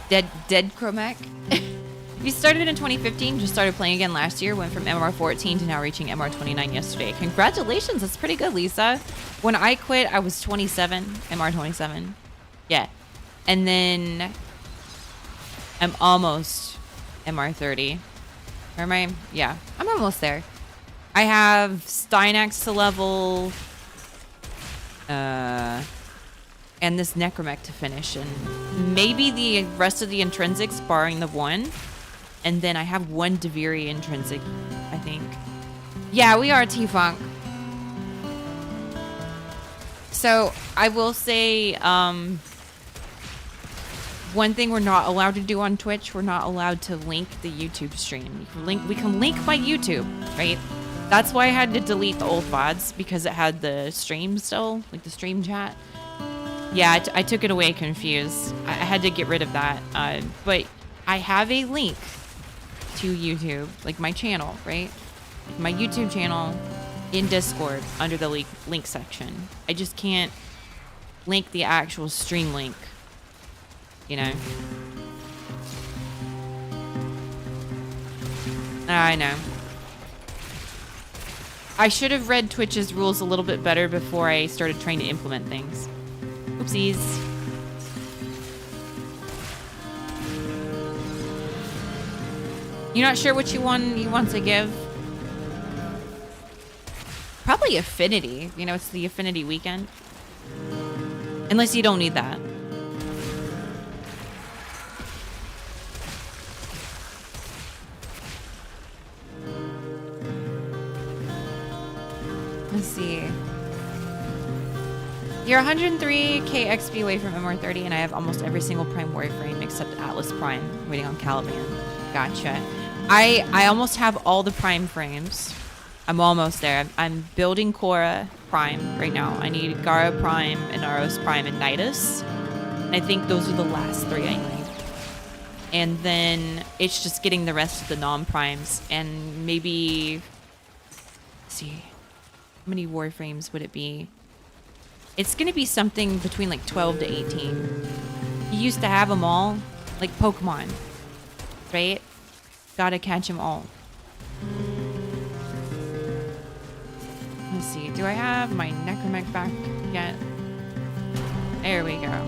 Dead Chromech. You started in 2015, just started playing again last year, went from MR14 to now reaching MR29 yesterday. Congratulations, that's pretty good, Lisa. When I quit, I was 27, MR27. Yeah. And then I'm almost MR30. Where am I? Yeah, I'm almost there. I have Stynax to level, and this Necromech to finish, and maybe the rest of the intrinsics, barring the one. And then I have 1 Deviri intrinsic, I think. Yeah, we are T-Funk. So I will say, one thing we're not allowed to do on Twitch, we're not allowed to link the YouTube stream. We can link my YouTube, right? That's why I had to delete the old VODs, because it had the stream still, like the stream chat. Yeah, I took it away confused. I had to get rid of that. But I have a link to YouTube, like my channel, right? My YouTube channel in Discord under the link section. I just can't link the actual stream link, you know? I know. I should have read Twitch's rules a little bit better before I started trying to implement things. Oopsies. You're not sure what you want to give? Probably Affinity. You know, it's the Affinity weekend. Unless you don't need that. Let's see. You're 103k XP away from MR30, and I have almost every single Prime Warframe except Atlas Prime, waiting on Caliban. Gotcha. I almost have all the Prime frames. I'm almost there. I'm building Korra Prime right now. I need Gara Prime, Inaros Prime, and Nidus. And I think those are the last 3 I need. And then it's just getting the rest of the non-primes, and maybe... Let's see. How many Warframes would it be? It's gonna be something between like 12 to 18. You used to have them all, like Pokemon, right? Gotta catch them all. Let's see, do I have my Necromech back yet? There we go.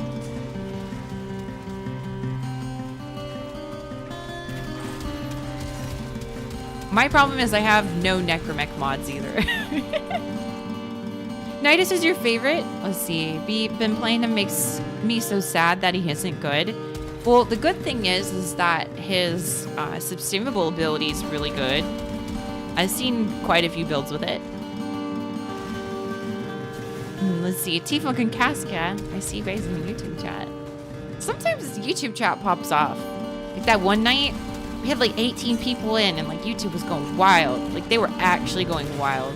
My problem is I have no Necromech mods either. Nidus is your favorite? Let's see. Been playing him makes me so sad that he isn't good. Well, the good thing is that his subsumable ability is really good. I've seen quite a few builds with it. Let's see. T-Funk and Casca. I see you guys in the YouTube chat. Sometimes the YouTube chat pops off. Like that one night, we had like 18 people in, and like YouTube was going wild. Like they were actually going wild.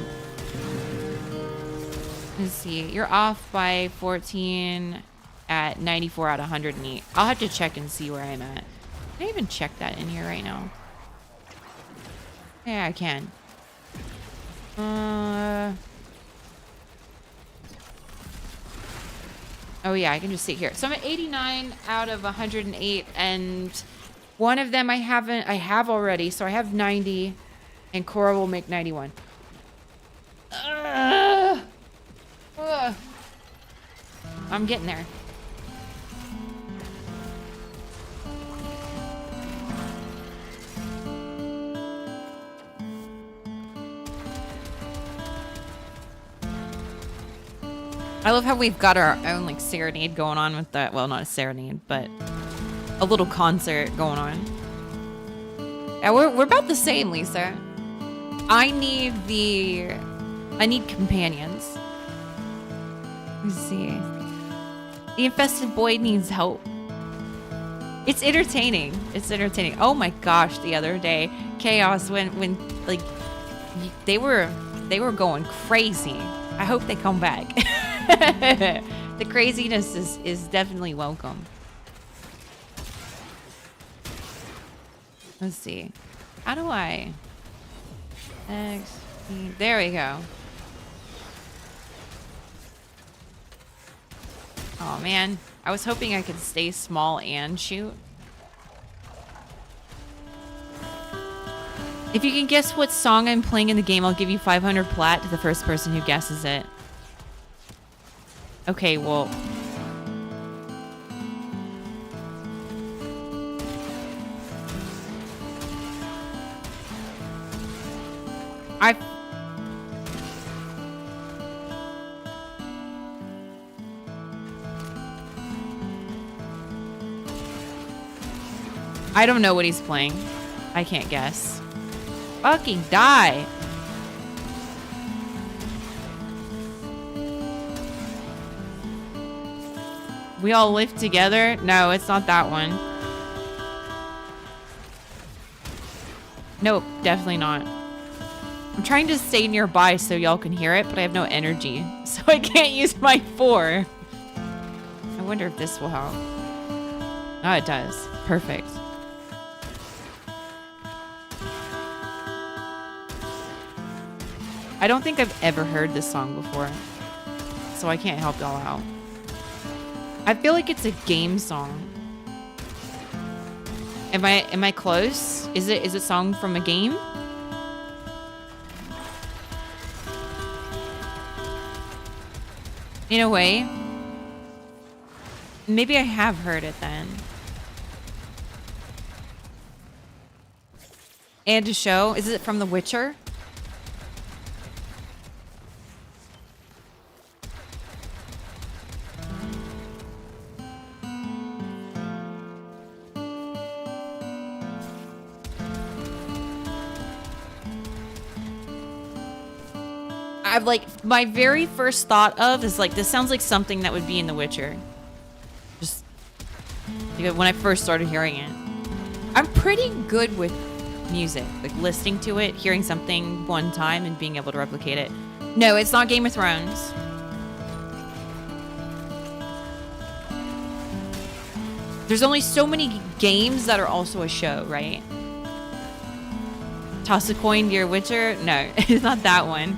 Let's see. You're off by 14 at 94 out of 108. I'll have to check and see where I'm at. Can I even check that in here right now? Yeah, I can. Oh yeah, I can just see here. So I'm at 89 out of 108, and One of them I have already, so I have 90, and Cora will make 91. Ugh. Ugh. I'm getting there. I love how we've got our own like serenade going on with that. Well, not a serenade, but a little concert going on. Yeah, we're about the same, Lisa. I need companions. Let's see. The infested boy needs help. It's entertaining. It's entertaining. Oh my gosh, the other day, Chaos when like they were going crazy. I hope they come back. The craziness is definitely welcome. Let's see. How do I? There we go. Oh man, I was hoping I could stay small and shoot. If you can guess what song I'm playing in the game, I'll give you 500 plat to the first person who guesses it. Okay, well. I don't know what he's playing. I can't guess. Fucking die. We all live together? No, it's not that one. Nope, definitely not. I'm trying to stay nearby so y'all can hear it, but I have no energy. So I can't use my 4. I wonder if this will help. Oh, it does. Perfect. I don't think I've ever heard this song before, so I can't help y'all out. I feel like it's a game song. Am I close? Is it a song from a game? In a way. Maybe I have heard it then. And a show? Is it from The Witcher? I've like, my very first thought of is like, this sounds like something that would be in The Witcher. Just when I first started hearing it. I'm pretty good with music, like listening to it, hearing something one time and being able to replicate it. No, it's not Game of Thrones. There's only so many games that are also a show, right? Toss a coin to your Witcher? No, it's not that one.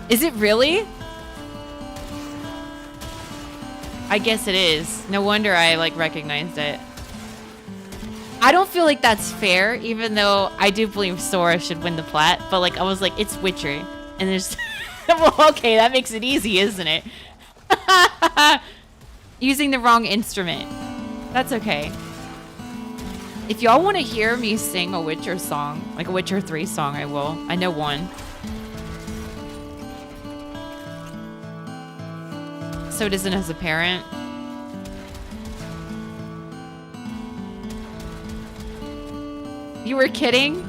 Is it really? I guess it is. No wonder I like recognized it. I don't feel like that's fair, even though I do believe Sora should win the plat. But like, I was like, it's Witcher, and there's. Well, okay, that makes it easy, isn't it? Using the wrong instrument. That's okay. If y'all want to hear me sing a Witcher song, like a Witcher 3 song, I will. I know one. So it isn't as a parent. You were kidding?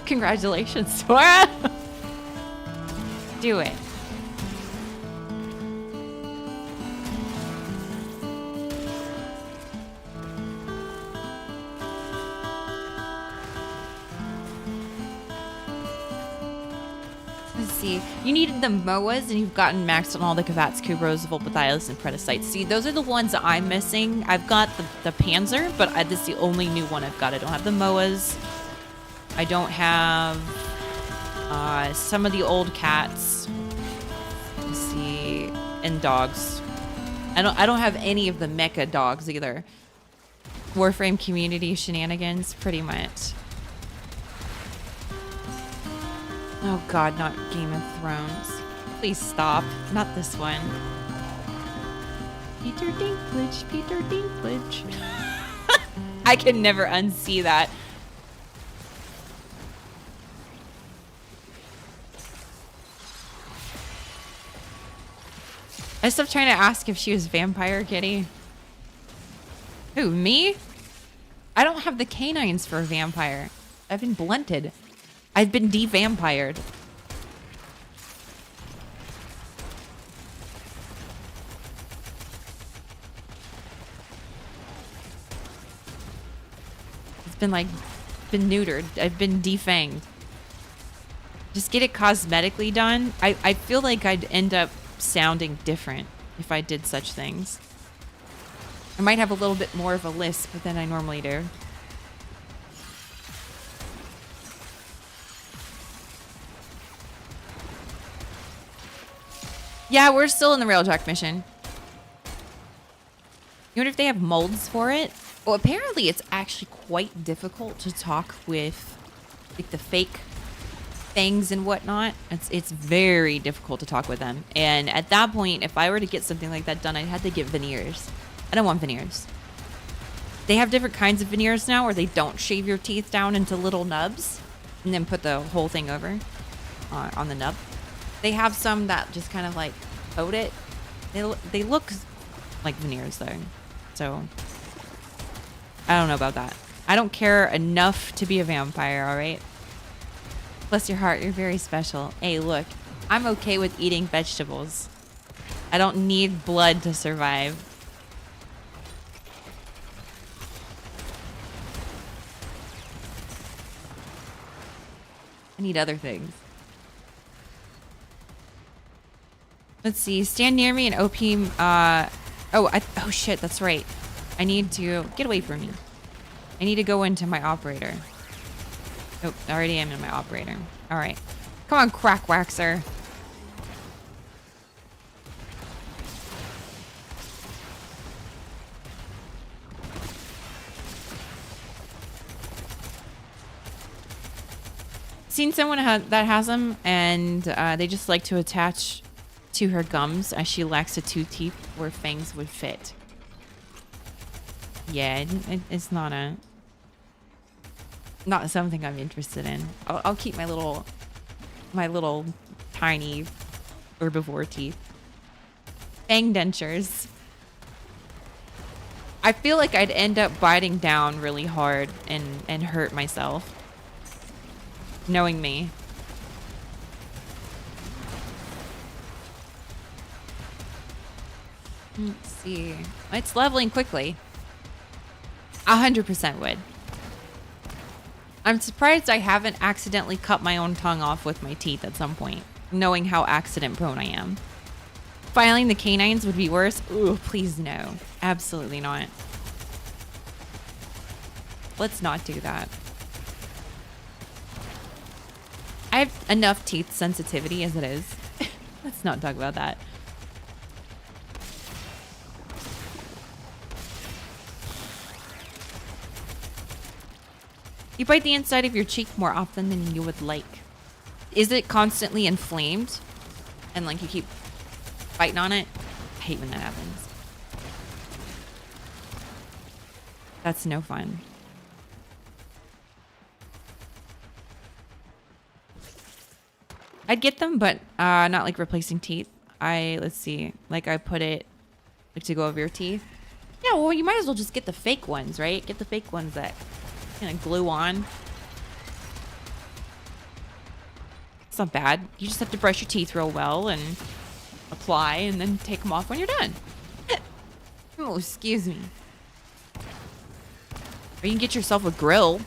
Congratulations, Sora. Do it. Let's see. You needed the MOAs, and you've gotten maxed on all the Kavatsuku, Roosevelt, Matthias, and Predicites. See, those are the ones that I'm missing. I've got the Panzer, but this is the only new one I've got. I don't have the MOAs. I don't have some of the old cats. Let's see. And dogs. I don't have any of the mecha dogs either. Warframe community shenanigans, pretty much. Oh god, not Game of Thrones. Please stop. Not this one. Peter Dinklage, Peter Dinklage. I can never unsee that. I stopped trying to ask if she was Vampire Kitty. Who, me? I don't have the canines for a vampire. I've been blunted. I've been de-vampired. It's been like, been neutered. I've been defanged. Just get it cosmetically done. I feel like I'd end up sounding different if I did such things. I might have a little bit more of a lisp than I normally do. Yeah, we're still in the Railjack mission. You wonder if they have molds for it? Well, apparently it's actually quite difficult to talk with like the fake things and whatnot. It's very difficult to talk with them. And at that point, if I were to get something like that done, I'd have to get veneers. I don't want veneers. They have different kinds of veneers now where they don't shave your teeth down into little nubs and then put the whole thing over on the nub. They have some that just kind of like coat it. They look like veneers though. So I don't know about that. I don't care enough to be a vampire, all right? Bless your heart, you're very special. Hey, look, I'm okay with eating vegetables. I don't need blood to survive. I need other things. Let's see. Stand near me and OP. Oh shit, that's right. I need to get away from me. I need to go into my operator. Oh, I already am in my operator. All right. Come on, crack waxer. Seen someone that has them, and they just like to attach to her gums as she lacks the 2 teeth where fangs would fit. Yeah, it's not something I'm interested in. I'll keep my little tiny herbivore teeth. Fang dentures. I feel like I'd end up biting down really hard and hurt myself. Knowing me. Let's see. It's leveling quickly. 100% would. I'm surprised I haven't accidentally cut my own tongue off with my teeth at some point, knowing how accident prone I am. Filing the canines would be worse. Ooh, please no. Absolutely not. Let's not do that. I have enough teeth sensitivity as it is. Let's not talk about that. You bite the inside of your cheek more often than you would like. Is it constantly inflamed? And like you keep biting on it? I hate when that happens. That's no fun. I'd get them, but not like replacing teeth. Let's see, like I put it like to go over your teeth. Yeah, well, you might as well just get the fake ones, right? Get the fake ones that kind of glue on. It's not bad. You just have to brush your teeth real well and apply and then take them off when you're done. Oh, excuse me. Or you can get yourself a grill.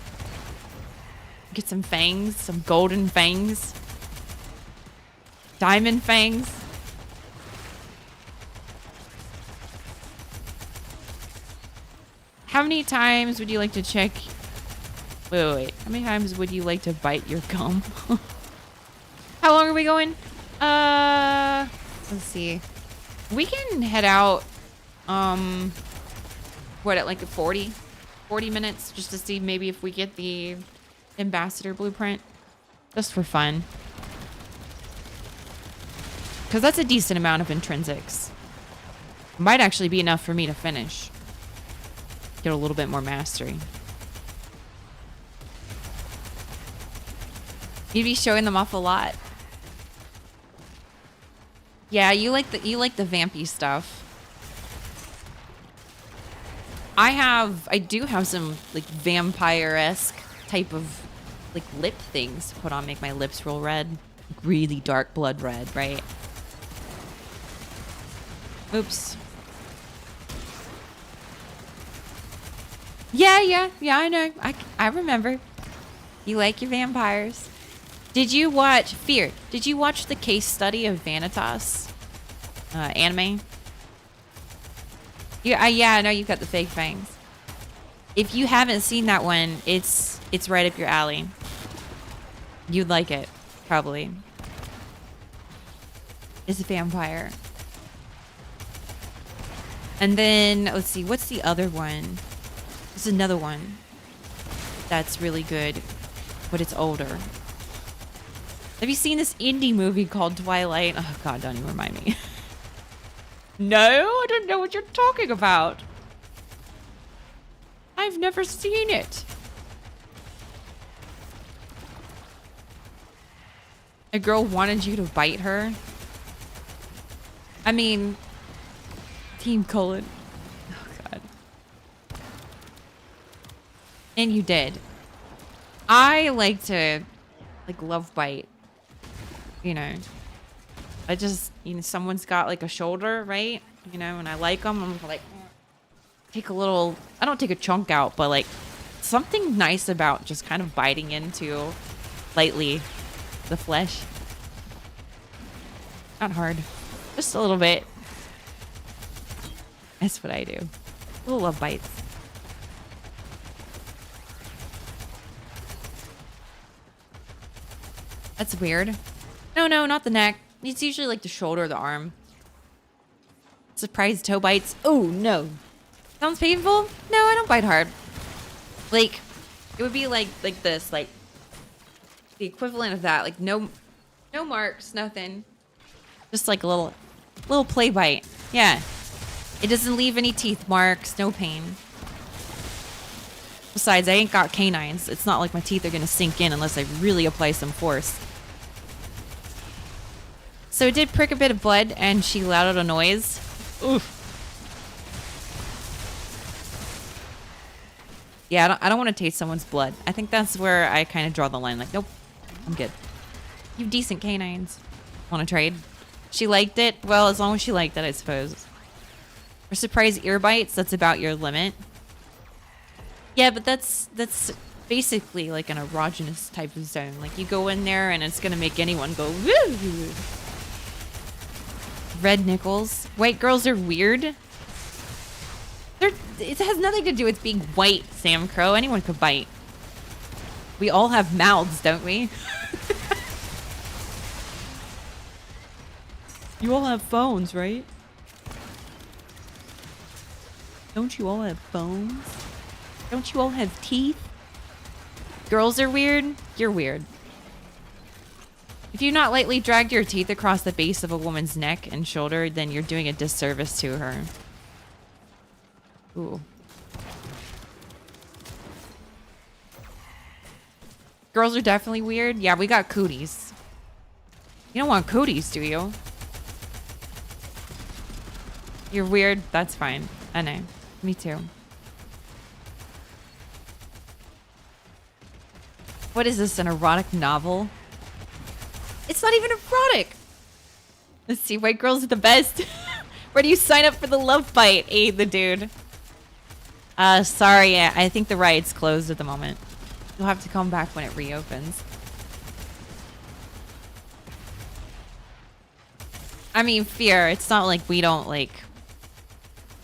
Get some fangs, some golden fangs. Diamond fangs. How many times would you like to check? Wait. How many times would you like to bite your gum? How long are we going? Let's see. We can head out, what, at like 40 minutes just to see maybe if we get the ambassador blueprint. Just for fun. Because that's a decent amount of intrinsics. Might actually be enough for me to finish. Get a little bit more mastery. You'd be showing them off a lot. Yeah, you like the vampy stuff. I do have some like vampire-esque type of like lip things to put on, make my lips roll red. Really dark blood red, right? Oops. Yeah, I know. I remember. You like your vampires. Did you watch Fear? Did you watch the case study of Vanitas anime? Yeah, I know you've got the fake fangs. If you haven't seen that one, it's right up your alley. You'd like it, probably. It's a vampire. And then, let's see, what's the other one? There's another one that's really good, but it's older. Have you seen this indie movie called Twilight? Oh, God, don't even remind me. No, I don't know what you're talking about. I've never seen it. A girl wanted you to bite her? I mean, Team Cullen. Oh, God. And you did. I like to, like, love bite. You know. I just, you know, someone's got, like, a shoulder, right? You know, and I like them. I'm like, take a little, I don't take a chunk out, but, like, something nice about just kind of biting into, lightly, the flesh. Not hard. Just a little bit. That's what I do. Little love bites. That's weird. No, not the neck. It's usually like the shoulder or the arm. Surprise toe bites. Oh, no. Sounds painful? No, I don't bite hard. Like, it would be like this, like the equivalent of that. Like no marks, nothing. Just like a little play bite. Yeah. It doesn't leave any teeth marks, no pain. Besides, I ain't got canines. It's not like my teeth are gonna sink in unless I really apply some force. So it did prick a bit of blood, and she let out a noise. Oof. Yeah, I don't want to taste someone's blood. I think that's where I kind of draw the line. Like, nope, I'm good. You have decent canines. Want to trade? She liked it? Well, as long as she liked it, I suppose. For surprise ear bites, that's about your limit. Yeah, but that's basically like an erogenous type of zone. Like, you go in there, and it's going to make anyone go, woo! Red nickels. White girls are weird. It has nothing to do with being white, Sam Crow. Anyone could bite. We all have mouths, don't we? You all have phones, right? Don't you all have phones? Don't you all have teeth? Girls are weird? You're weird. If you've not lightly dragged your teeth across the base of a woman's neck and shoulder, then you're doing a disservice to her. Ooh. Girls are definitely weird. Yeah, we got cooties. You don't want cooties, do you? You're weird. That's fine. I know. Me too. What is this, an erotic novel? It's not even erotic. Let's see. White girls are the best. Where do you sign up for the love bite? Hey, the dude. Sorry. I think the ride's closed at the moment. You'll have to come back when it reopens. I mean, Fear, it's not like we don't, like,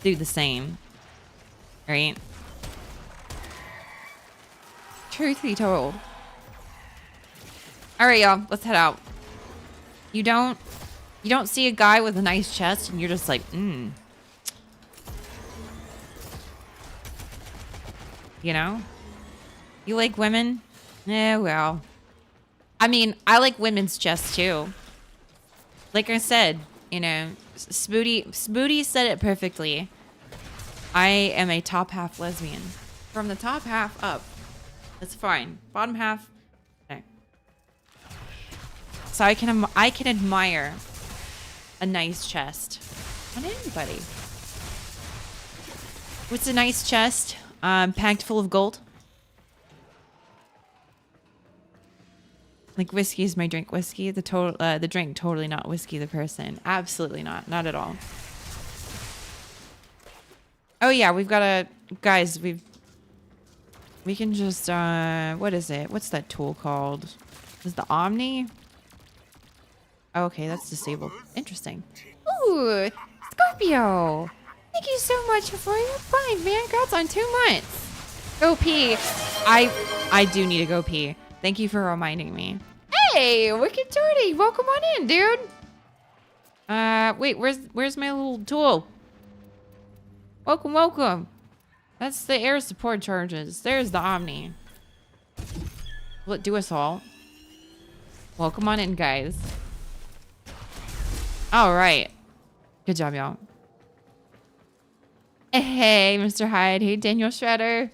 do the same. Right? Truth be told. Alright, y'all. Let's head out. You don't see a guy with a nice chest and you're just like, You know? You like women? Eh, well. I mean, I like women's chests too. Like I said, you know, Spooty said it perfectly. I am a top half lesbian. From the top half up. That's fine. Bottom half. Okay. So I can admire a nice chest on anybody. What's a nice chest? Packed full of gold. Like whiskey is my drink. Whiskey, the drink, totally not whiskey. The person, absolutely not at all. Oh yeah, we've got a guys. We can just what is it? What's that tool called? Is the Omni? Oh, okay, that's disabled. Interesting. Ooh, Scorpio. Thank you so much for your find, man. Congrats on 2 months. Go pee. I do need to go pee. Thank you for reminding me. Hey, Wicked Jordy, welcome on in, dude. Wait, where's my little tool? Welcome. That's the air support charges. There's the Omni. Will it do us all? Welcome on in, guys. All right. Good job, y'all. Hey, Mr. Hyde. Hey, Daniel Shredder.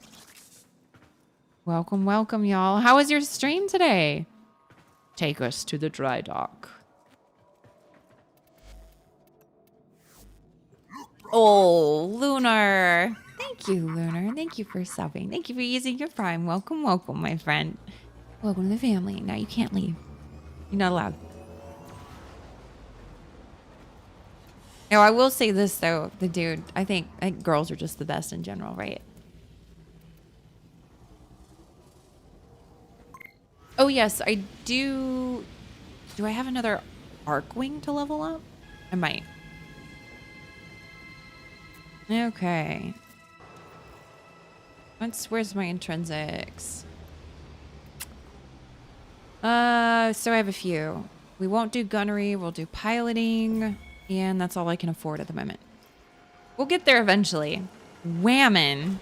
Welcome, y'all. How was your stream today? Take us to the dry dock. Oh, Lunar. Thank you, Lunar. Thank you for subbing. Thank you for using your Prime. Welcome, my friend. Welcome to the family. Now you can't leave. You're not allowed. Now, I will say this, though. The dude, I think girls are just the best in general, right? Oh, yes, I do. Do I have another arc wing to level up? I might. Okay. Where's my intrinsics? So I have a few. We won't do gunnery. We'll do piloting. And that's all I can afford at the moment. We'll get there eventually. Whammin'.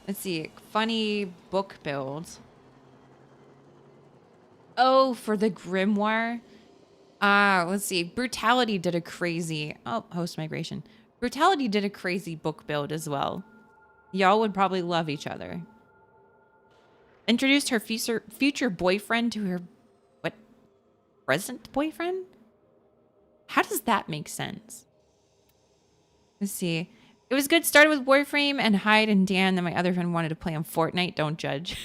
Let's see. Funny book build. Oh, for the grimoire. Let's see. Brutality did a crazy... Oh, host migration. Brutality did a crazy book build as well. Y'all would probably love each other. Introduced her future boyfriend to her... What? Present boyfriend? How does that make sense? Let's see. It was good. Started with Warframe and Hyde and Dan. Then my other friend wanted to play on Fortnite. Don't judge.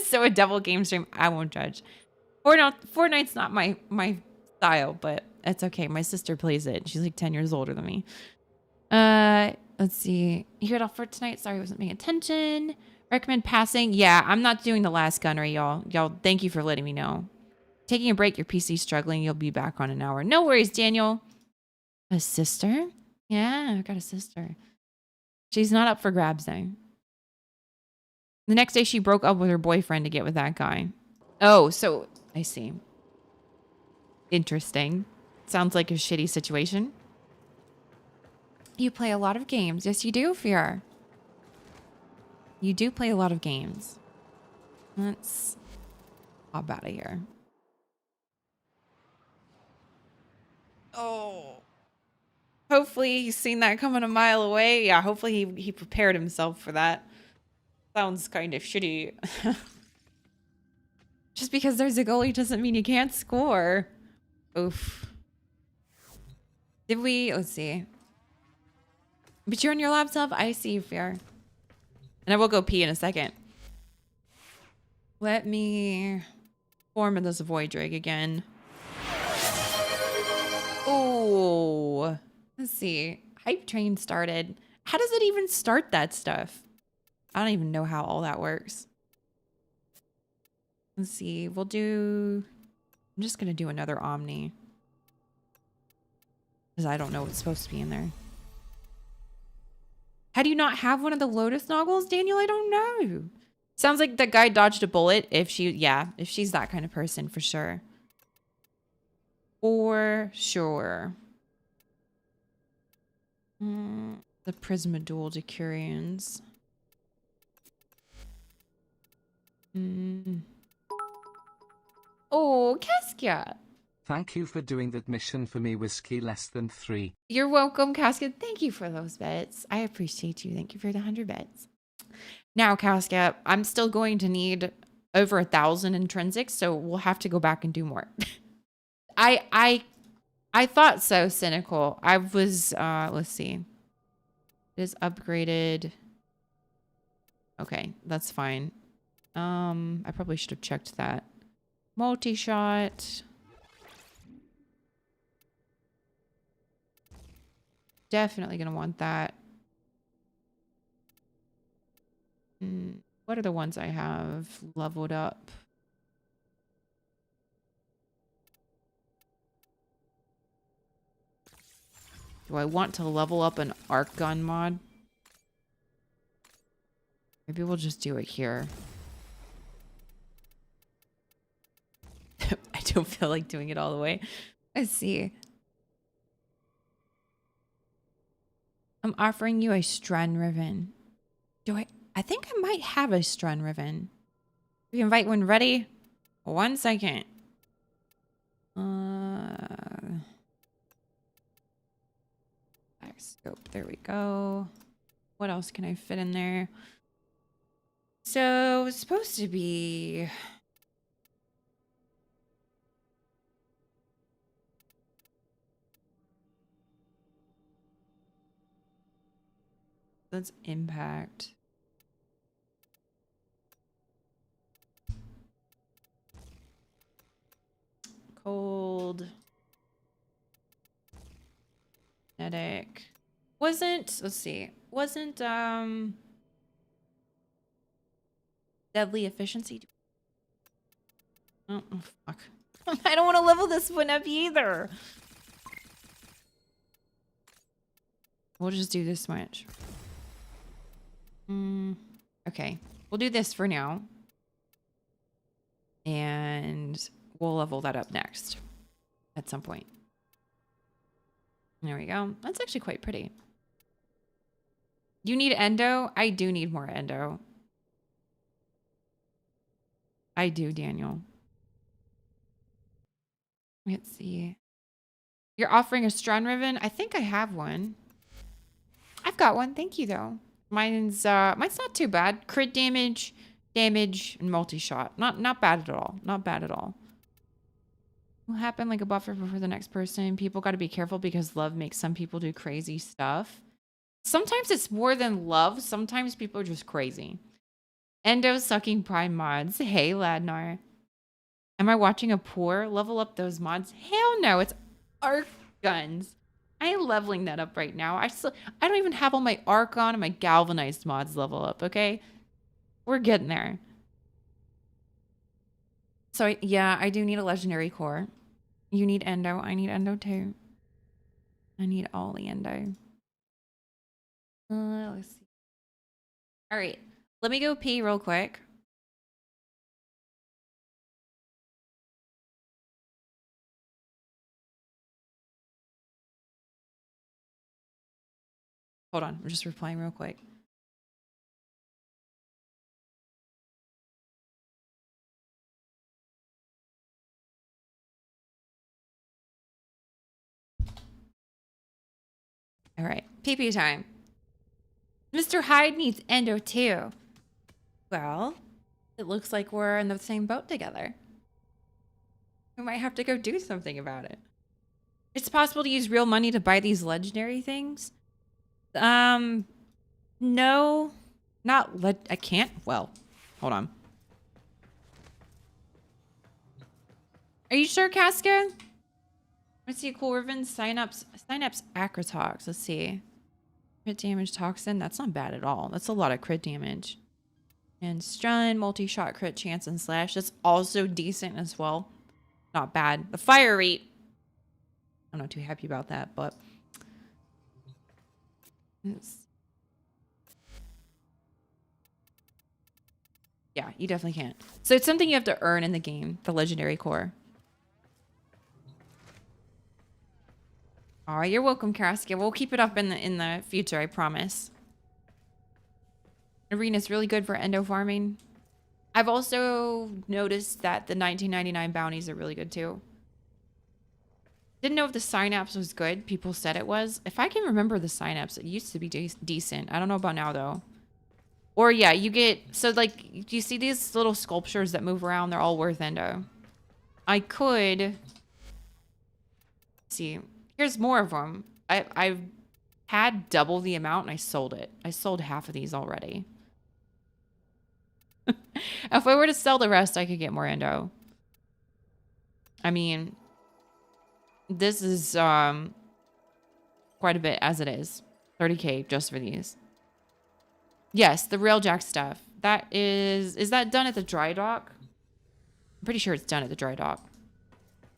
So a double game stream. I won't judge. Fortnite's not my style, but it's okay. My sister plays it. She's like 10 years older than me. Let's see. You heard off for tonight. Sorry, I wasn't paying attention. Recommend passing. Yeah, I'm not doing the last gunnery, y'all. Y'all, thank you for letting me know. Taking a break. Your PC's struggling. You'll be back on an hour. No worries, Daniel. A sister? Yeah, I've got a sister. She's not up for grabs, though. The next day, she broke up with her boyfriend to get with that guy. Oh, so I see. Interesting. Sounds like a shitty situation. You play a lot of games. Yes, you do, Fear. You do play a lot of games. Let's hop out of here. Oh. Hopefully he's seen that coming a mile away. Yeah, hopefully he prepared himself for that. Sounds kind of shitty. Just because there's a goalie doesn't mean you can't score. Oof. Did we? Let's see. But you're on your laptop? I see you, Fear. And I will go pee in a second. Let me form in this void drake again. Oh. Let's see. Hype train started. How does it even start that stuff? I don't even know how all that works. Let's see. We'll do... I'm just going to do another Omni. Because I don't know what's supposed to be in there. How do you not have one of the Lotus Noggles, Daniel? I don't know. Sounds like the guy dodged a bullet. If she's that kind of person, for sure. For sure. The Prismadual Decurions. Oh, Casca. Thank you for doing that mission for me, Whiskey Less Than 3. You're welcome, Casca. Thank you for those bets. I appreciate you. Thank you for the 100 bets. Now, Casca, I'm still going to need over 1,000 intrinsics, so we'll have to go back and do more. I thought so, cynical. I was let's see. It is upgraded. Okay, that's fine. I probably should have checked that. Multi-shot. Definitely gonna want that. What are the ones I have leveled up? Do I want to level up an arc gun mod? Maybe we'll just do it here. I don't feel like doing it all the way. Let's see. I'm offering you a Strun Riven. I think I might have a Strun Riven. We invite when ready. 1 second. Back scope. There we go. What else can I fit in there? So it's supposed to be... That's impact. Cold. Kinetic. Wasn't, let's see. Wasn't, deadly efficiency. Oh, fuck. I don't want to level this one up either. We'll just do this much. Okay. We'll do this for now. And we'll level that up next. At some point. There we go. That's actually quite pretty. You need endo? I do need more endo. I do, Daniel. Let's see. You're offering a Strun Riven? I think I have one. I've got one. Thank you, though. Mine's not too bad. Crit damage, and multi-shot. Not bad at all. Not bad at all. Will happen like a buffer for the next person. People got to be careful because love makes some people do crazy stuff. Sometimes it's more than love. Sometimes people are just crazy. Endo sucking prime mods. Hey, Ladnar. Am I watching a poor level up those mods? Hell no. It's arc guns. I am leveling that up right now. I don't even have all my arc on and my galvanized mods level up, okay? We're getting there. So, yeah, I do need a legendary core. You need endo. I need endo too. I need all the endo. Let's see. All right. Let me go pee real quick. Hold on. I'm just replying real quick. All right. PP time. Mr. Hyde needs endo too. Well, it looks like we're in the same boat together. We might have to go do something about it. It's possible to use real money to buy these legendary things. No, I can't. Well, hold on. Are you sure, Casca? Let's see, cool Riven, Synapse Acrotox. Let's see. Crit damage toxin. That's not bad at all. That's a lot of crit damage. And stun, multi-shot crit chance and slash. That's also decent as well. Not bad. The fire rate. I'm not too happy about that, but yeah, you definitely can't. So it's something you have to earn in the game, the legendary core. Oh, you're welcome, Karaskia. We'll keep it up in the future, I promise. Arena's really good for endo farming. I've also noticed that the 1999 bounties are really good too. Didn't know if the synapse was good. People said it was. If I can remember the synapse, it used to be decent. I don't know about now though. Or yeah, you get, so like, do you see these little sculptures that move around? They're all worth endo. I could, see, here's more of them. I've had double the amount and I sold it. I sold half of these already. If I were to sell the rest, I could get more endo. I mean, this is quite a bit as it is. 30K just for these. Yes, the railjack stuff. That is that done at the dry dock? I'm pretty sure it's done at the dry dock.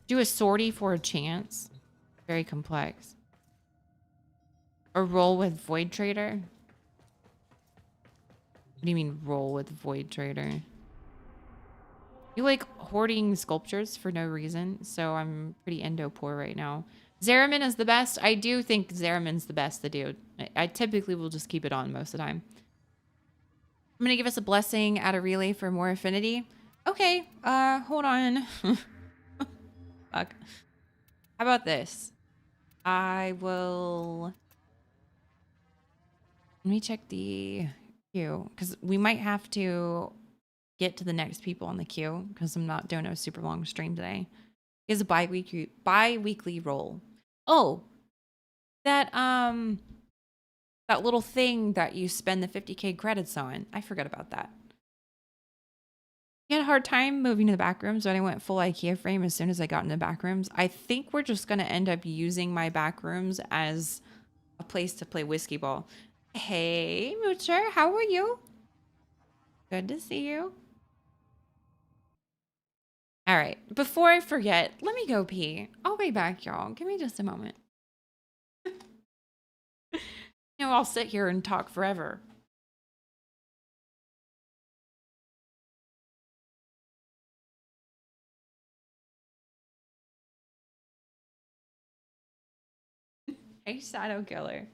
Do a sortie for a chance. Very complex. Or roll with Void Trader? What do you mean roll with Void Trader? You like hoarding sculptures for no reason, so I'm pretty endo poor right now. Zeramin is the best. I do think Zeramin's the best to do. I typically will just keep it on most of the time. I'm gonna give us a blessing at a relay for more affinity. Okay, hold on. Fuck. How about this? I will... Let me check the queue, because we might have to get to the next people on the queue, because I'm not doing a super long stream today. It's a bi-weekly roll. Oh, that little thing that you spend the 50K credits on. I forgot about that. I had a hard time moving to the back rooms, but I went full IKEA frame as soon as I got in the back rooms. I think we're just going to end up using my back rooms as a place to play whiskey ball. Hey, Moocher, how are you? Good to see you. All right, before I forget, let me go pee. I'll be back, y'all. Give me just a moment. You know, I'll sit here and talk forever. Hey, Shadow Killer.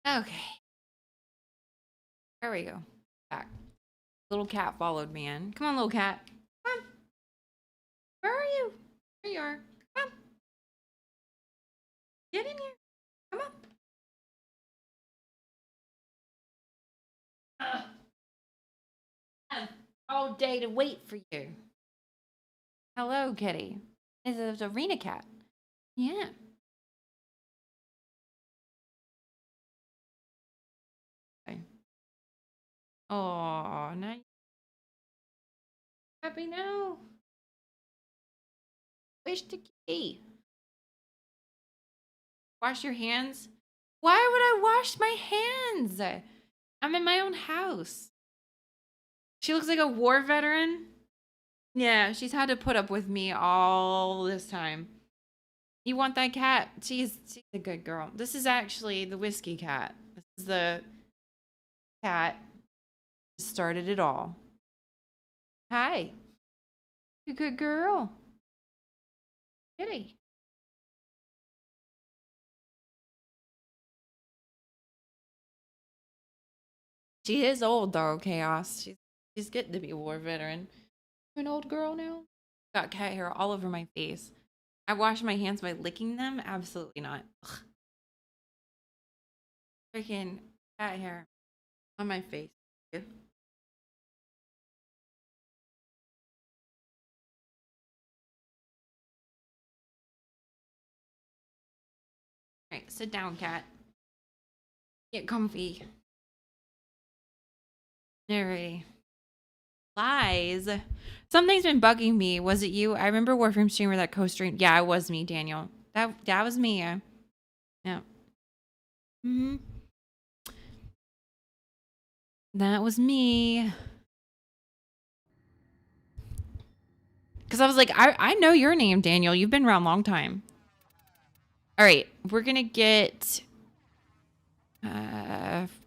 Okay. There we go. Back. Little cat followed me in. Come on, little cat. Come on. Where are you? There you are. Come on. Get in here. Come on. All day to wait for you. Hello, kitty. It's an arena cat. Yeah. Okay. Oh, now you happy now? Wish the kitty. Wash your hands. Why would I wash my hands? I'm in my own house. She looks like a war veteran. Yeah, she's had to put up with me all this time. You want that cat? She's a good girl. This is actually the whiskey cat. This is the cat that started it all. Hi. You good girl. Kitty. She is old though, Chaos. She's getting to be a war veteran. You're an old girl now? Got cat hair all over my face. I wash my hands by licking them? Absolutely not. Ugh. Freaking cat hair on my face. Alright, sit down, cat. Get comfy. Alrighty. Lies. Something's been bugging me. Was it you? I remember Warframe streamer that co-streamed. Yeah, it was me, Daniel. That was me. Yeah. Mm-hmm. That was me. Because I was like, I know your name, Daniel. You've been around a long time. All right, we're gonna get.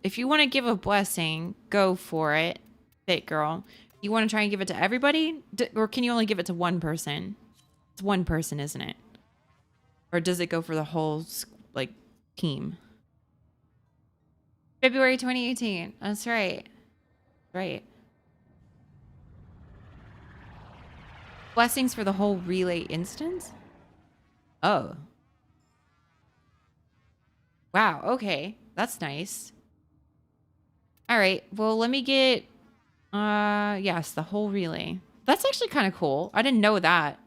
If you want to give a blessing, go for it, fit girl. You want to try and give it to everybody, or can you only give it to one person? It's one person, isn't it? Or does it go for the whole like team? February 2018. That's right. Right. Blessings for the whole relay instance? Oh. Wow, okay. That's nice. All right. Well, let me get yes, the whole relay. That's actually kind of cool. I didn't know that.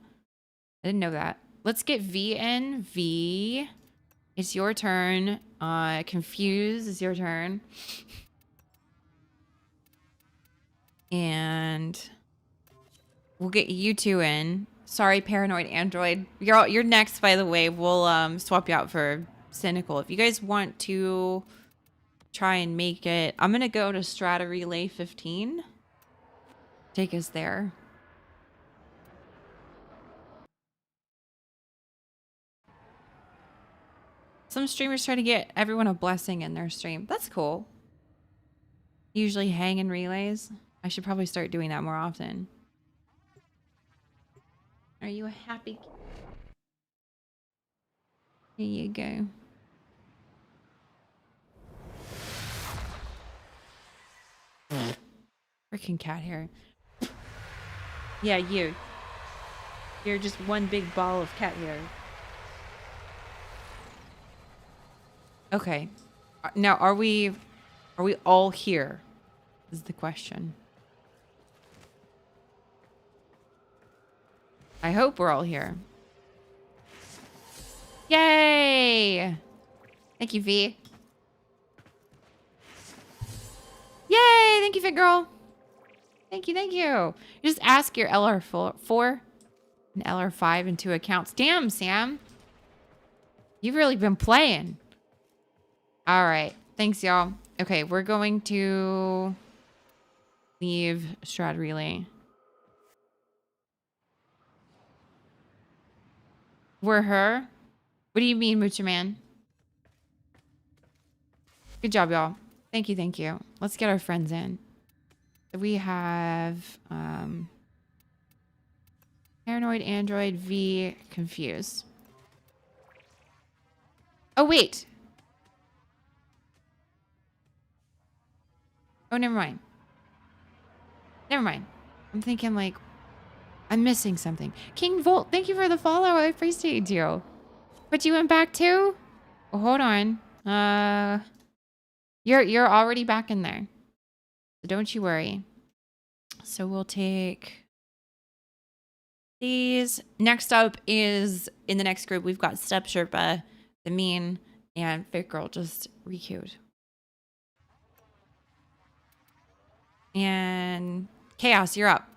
I didn't know that. Let's get V in. V. It's your turn. Confuse is your turn. And we'll get you two in. Sorry, paranoid android. You're next, by the way. We'll swap you out for cynical. If you guys want to try and make it, I'm gonna go to Strata Relay 15. Take us there. Some streamers try to get everyone a blessing in their stream. That's cool. Usually hang in relays. I should probably start doing that more often. Are you a happy? Here you go. Freaking cat hair. Yeah, you. You're just one big ball of cat hair. Okay. Now, are we all here? Is the question. I hope we're all here. Yay! Thank you, V. Yay! Thank you, Fit Girl. Thank you, thank you. Just ask your LR4 and LR5 into accounts. Damn, Sam. You've really been playing. All right. Thanks, y'all. Okay, we're going to leave Strad Relay. We're her? What do you mean, Moocher Man? Good job, y'all. Thank you, thank you. Let's get our friends in. We have Paranoid Android V Confuse. Oh, wait. Oh, never mind. Never mind. I'm thinking like I'm missing something. King Volt, thank you for the follow. I appreciate you. But you went back too? Oh, hold on. You're already back in there. So don't you worry. So we'll take these. Next up is in the next group, we've got Step Sherpa, the Mean, and Fit Girl just requeued. And Chaos, you're up.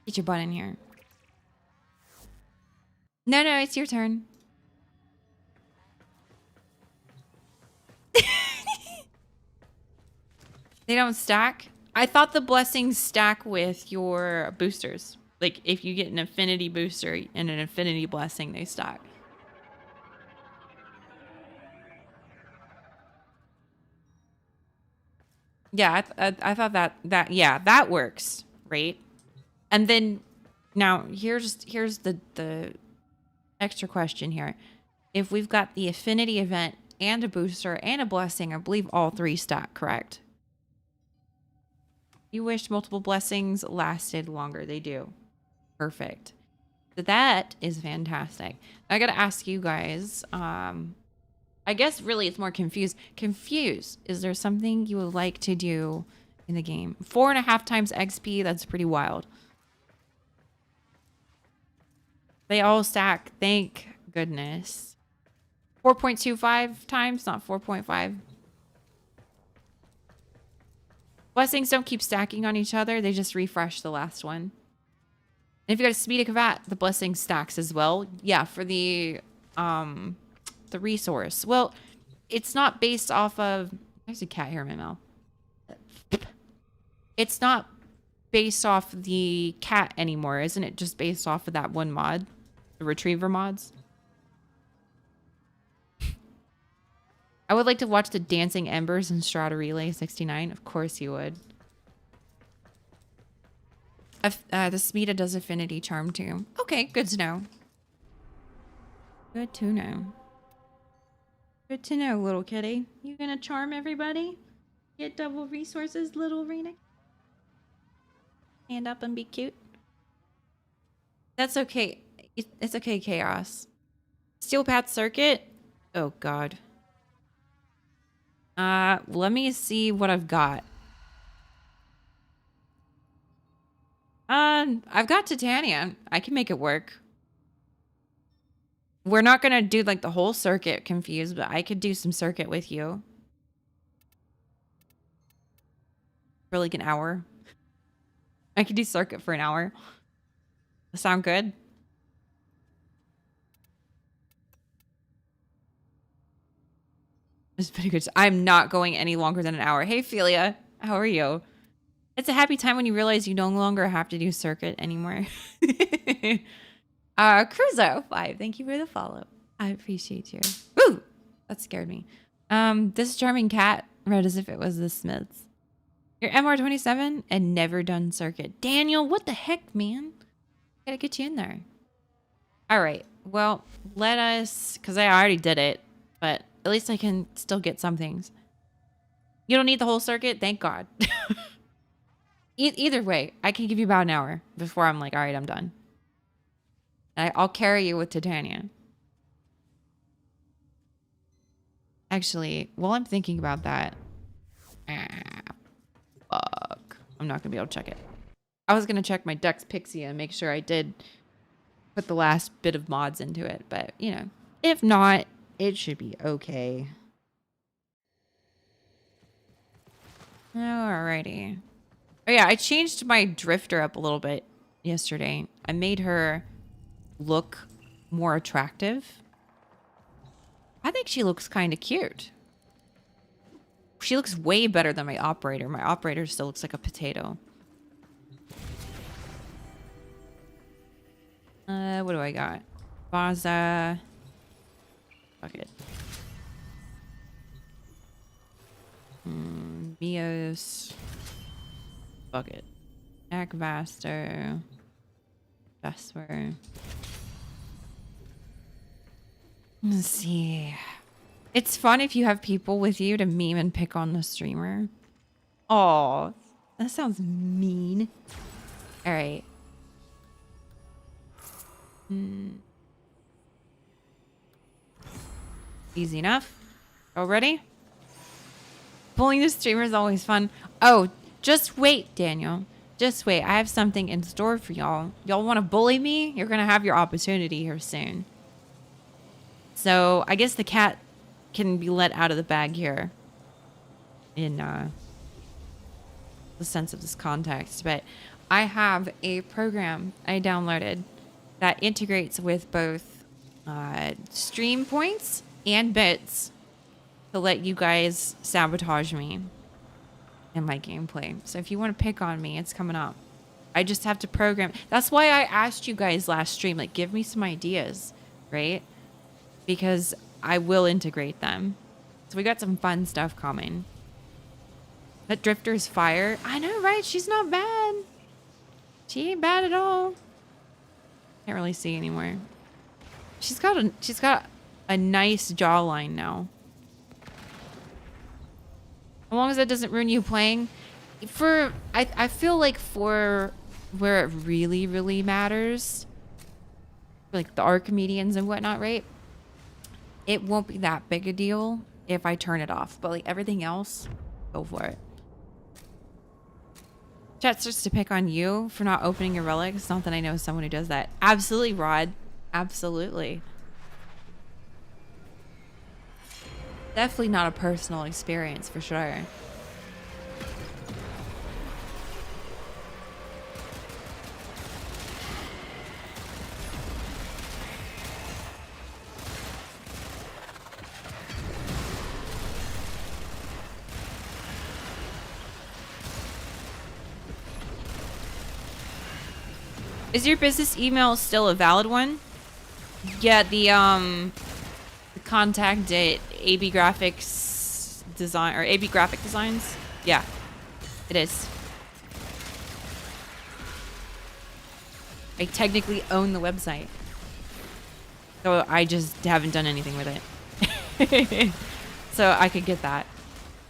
Get your butt in here. No, it's your turn. They don't stack? I thought the blessings stack with your boosters. Like, if you get an affinity booster and an affinity blessing, they stack. Yeah, I thought that yeah, that works, right? And then now here's the extra question here. If we've got the affinity event and a booster and a blessing, I believe all three stack, correct? You wish multiple blessings lasted longer. They do. Perfect. So that is fantastic. I gotta ask you guys, I guess really it's more confused. Confused. Is there something you would like to do in the game? 4.5 times XP, that's pretty wild. They all stack, thank goodness. 4.25 times, not 4.5. Blessings don't keep stacking on each other. They just refresh the last one. And if you got a speed of combat, the blessing stacks as well. Yeah, for the resource. Well, it's not based off of... There's a cat here in my mouth. It's not based off the cat anymore, isn't it? Just based off of that one mod, the retriever mods. I would like to watch the Dancing Embers and Strata Relay 69. Of course you would. The Smita does Affinity Charm too. Okay, good to know. Good to know. Good to know, little kitty. You gonna charm everybody? Get double resources, little Rena? Stand up and be cute? That's okay. It's okay, Chaos. Steel Path Circuit? Oh, God. Let me see what I've got. I've got Titania. I can make it work. We're not gonna do like the whole circuit, Confused, but I could do some circuit with you. For like an hour. I could do circuit for an hour. Sound good? It's pretty good. I'm not going any longer than an hour. Hey, Philia. How are you? It's a happy time when you realize you no longer have to do circuit anymore. Cruzo 5. Thank you for the follow. I appreciate you. Woo! That scared me. This charming cat read as if it was the Smiths. You're MR27 and never done circuit. Daniel, what the heck, man? Gotta get you in there. All right. Well, let us, because I already did it, but at least I can still get some things. You don't need the whole circuit? Thank God. Either way, I can give you about an hour before I'm like, all right, I'm done. I'll carry you with Titania. Actually, while I'm thinking about that, fuck. I'm not gonna be able to check it. I was gonna check my Dex Pixie and make sure I did put the last bit of mods into it, but you know, if not, it should be okay. Alrighty. Oh yeah, I changed my drifter up a little bit yesterday. I made her look more attractive. I think she looks kind of cute. She looks way better than my operator. My operator still looks like a potato. What do I got? Vaza. Fuck it. Bios. Fuck it. Akvaster. Vesper. Let's see. It's fun if you have people with you to meme and pick on the streamer. Oh, that sounds mean. All right. Easy enough. Oh, ready? Bullying the streamer is always fun. Oh, just wait, Daniel. Just wait. I have something in store for y'all. Y'all want to bully me? You're going to have your opportunity here soon. So I guess the cat can be let out of the bag here in the sense of this context, but I have a program I downloaded that integrates with both stream points and bits to let you guys sabotage me in my gameplay. So if you want to pick on me, it's coming up. I just have to program. That's why I asked you guys last stream, like, give me some ideas, right? Because I will integrate them. So we got some fun stuff coming. That Drifter's fire. I know, right? She's not bad. She ain't bad at all. Can't really see anymore. She's got a nice jawline now. As long as that doesn't ruin you playing. I feel like for where it really, really matters, like the Archimedeans and whatnot, right? It won't be that big a deal if I turn it off. But like everything else, go for it. Chat starts to pick on you for not opening your relics. Not that I know someone who does that. Absolutely, Rod. Absolutely. Definitely not a personal experience for sure. Is your business email still a valid one? Yeah, the contact at AB Graphics Design or AB Graphic Designs. Yeah, it is. I technically own the website, so I just haven't done anything with it. So I could get that.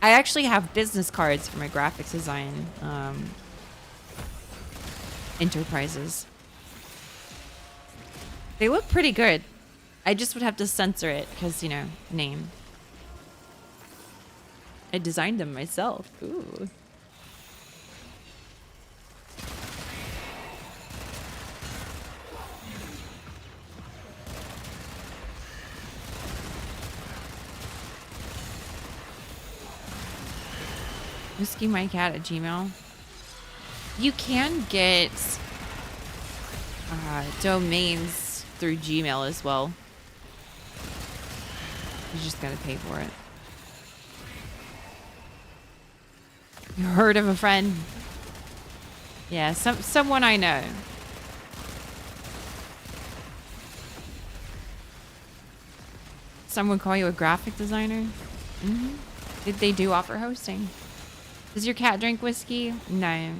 I actually have business cards for my graphics design enterprises. They look pretty good. I just would have to censor it because, you know, name. I designed them myself. Ooh. Whiskey my cat at Gmail. You can get domains through Gmail as well. You just gotta pay for it. You heard of a friend? Yeah, someone I know. Someone call you a graphic designer? Mm-hmm. Did they do offer hosting? Does your cat drink whiskey? No.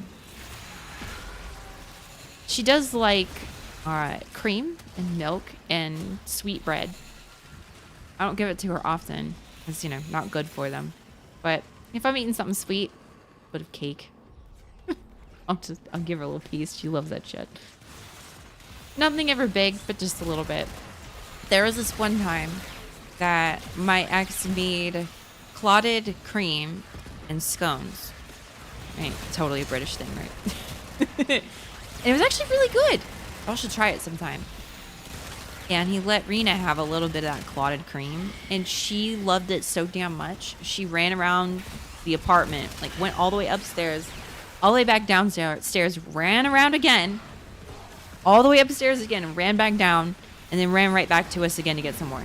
She does like cream and milk and sweet bread. I don't give it to her often because, you know, not good for them. But if I'm eating something sweet, a bit of cake, I'll give her a little piece. She loves that shit. Nothing ever big, but just a little bit. There was this one time that my ex made clotted cream and scones. Right, totally a British thing, right? And it was actually really good. I should try it sometime. And he let Rena have a little bit of that clotted cream, and she loved it so damn much. She ran around the apartment, like went all the way upstairs, all the way back downstairs, ran around again, all the way upstairs again, and ran back down, and then ran right back to us again to get some more.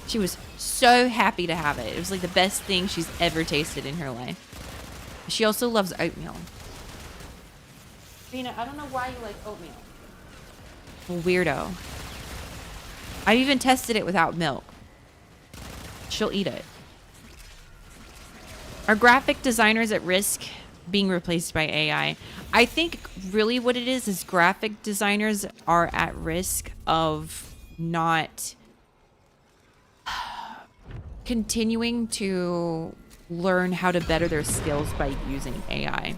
She was so happy to have it. It was like the best thing she's ever tasted in her life. She also loves oatmeal. Rena, I don't know why you like oatmeal. Weirdo. I've even tested it without milk. She'll eat it. Are graphic designers at risk being replaced by AI? I think really what it is graphic designers are at risk of not continuing to learn how to better their skills by using AI.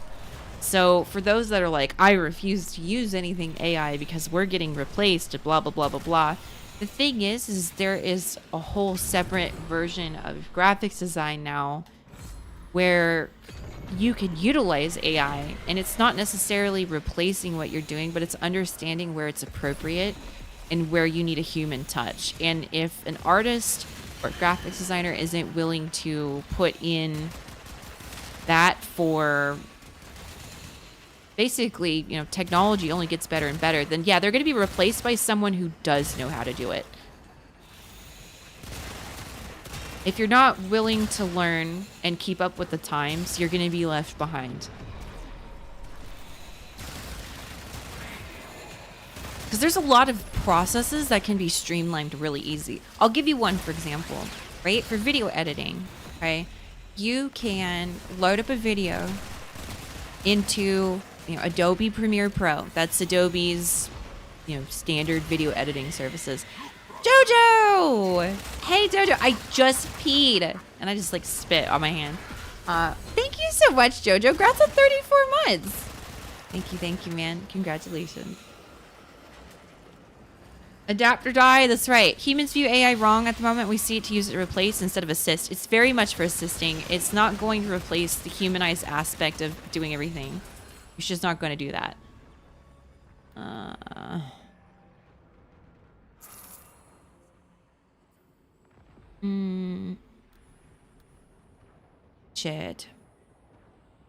So for those that are like, I refuse to use anything AI because we're getting replaced, blah, blah, blah, blah, blah. The thing is there is a whole separate version of graphics design now where you can utilize AI, and it's not necessarily replacing what you're doing, but it's understanding where it's appropriate and where you need a human touch. And if an artist or graphics designer isn't willing to put in that for basically, you know, technology only gets better and better, then yeah, they're going to be replaced by someone who does know how to do it. If you're not willing to learn and keep up with the times, you're going to be left behind. Because there's a lot of processes that can be streamlined really easy. I'll give you one, for example, right? For video editing, okay? You can load up a video into, you know, Adobe Premiere Pro. That's Adobe's, you know, standard video editing services. Jojo! Hey, Jojo, I just peed. And I just, like, spit on my hand. Thank you so much, Jojo. Congrats on 34 months. Thank you, man. Congratulations. Adapt or die, that's right. Humans view AI wrong at the moment. We see it to use it to replace instead of assist. It's very much for assisting. It's not going to replace the humanized aspect of doing everything. It's just not going to do that. Shit.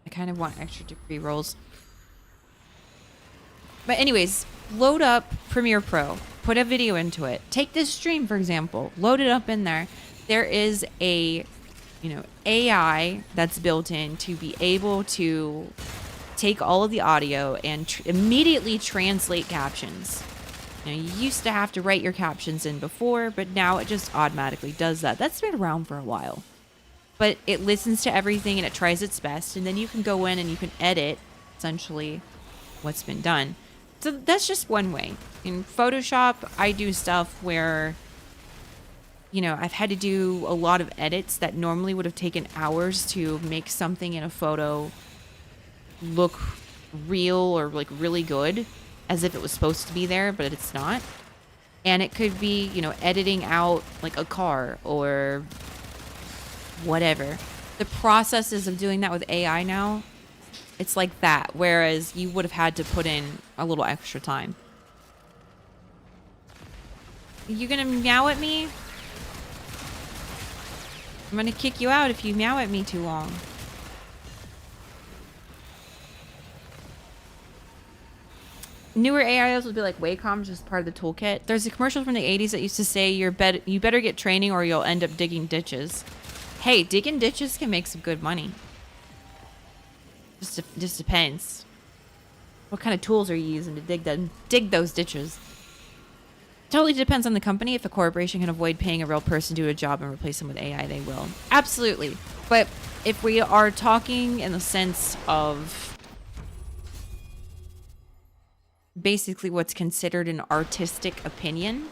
I kind of want extra degree rolls. But anyways, load up Premiere Pro. Put a video into it. Take this stream, for example. Load it up in there. There is a, you know, AI that's built in to be able to take all of the audio and immediately translate captions. You know, you used to have to write your captions in before, but now it just automatically does that. That's been around for a while. But it listens to everything and it tries its best, and then you can go in and you can edit, essentially, what's been done. So that's just one way. In Photoshop, I do stuff where, you know, I've had to do a lot of edits that normally would have taken hours to make something in a photo look real or like really good, as if it was supposed to be there, but it's not. And it could be, you know, editing out like a car or whatever. The processes of doing that with AI now, it's like that, whereas you would have had to put in a little extra time. You gonna meow at me? I'm gonna kick you out if you meow at me too long. Newer AIs would be like Wacom, just part of the toolkit. There's a commercial from the 80s that used to say you better get training or you'll end up digging ditches. Hey, digging ditches can make some good money. Just depends. What kind of tools are you using to dig those ditches? Totally depends on the company. If a corporation can avoid paying a real person to do a job and replace them with AI, they will. Absolutely. But if we are talking in the sense of basically what's considered an artistic opinion,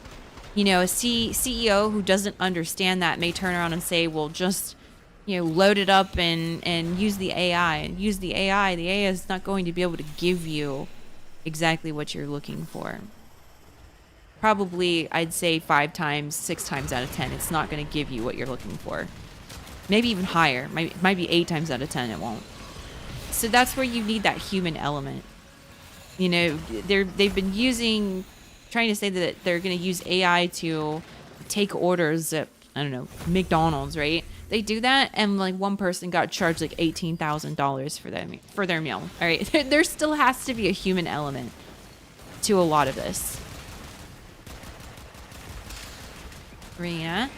you know, a CEO who doesn't understand that may turn around and say, well, just, you know, load it up and use the AI. And use the AI. The AI is not going to be able to give you exactly what you're looking for. Probably, I'd say 5 times, 6 times out of 10, it's not going to give you what you're looking for. Maybe even higher. Might be 8 times out of 10 it won't. So that's where you need that human element. You know, they've been trying to say that they're going to use AI to take orders at, I don't know, McDonald's, right? They do that, and like one person got charged like $18,000 for their meal. All right, there still has to be a human element to a lot of this. Rena.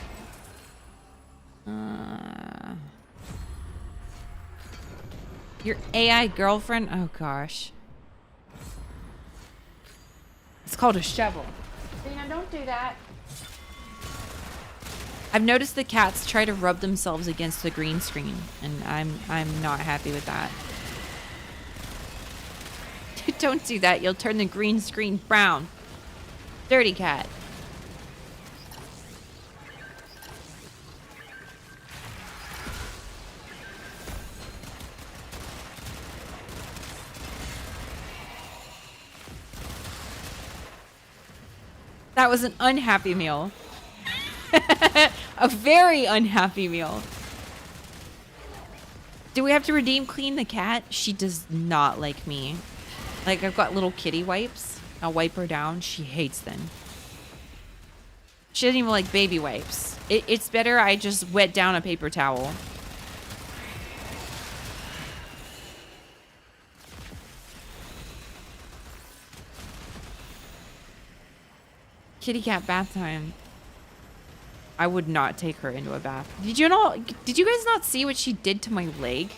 Your AI girlfriend? Oh gosh. It's called a shovel. Rena, don't do that. I've noticed the cats try to rub themselves against the green screen, and I'm not happy with that. Don't do that. You'll turn the green screen brown. Dirty cat. That was an unhappy meal. A very unhappy meal. Do we have to redeem Clean the cat? She does not like me. Like, I've got little kitty wipes. I'll wipe her down. She hates them. She doesn't even like baby wipes. It's better I just wet down a paper towel. Kitty cat bath time. I would not take her into a bath. Did you guys not see what she did to my leg?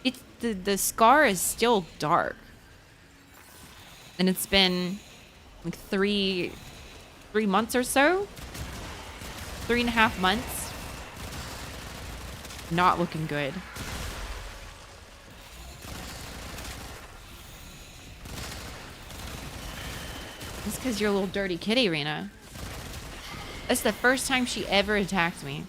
It's the scar is still dark. And it's been like three months or so. 3.5 months. Not looking good. It's because you're a little dirty kitty, Rena. That's the first time she ever attacked me.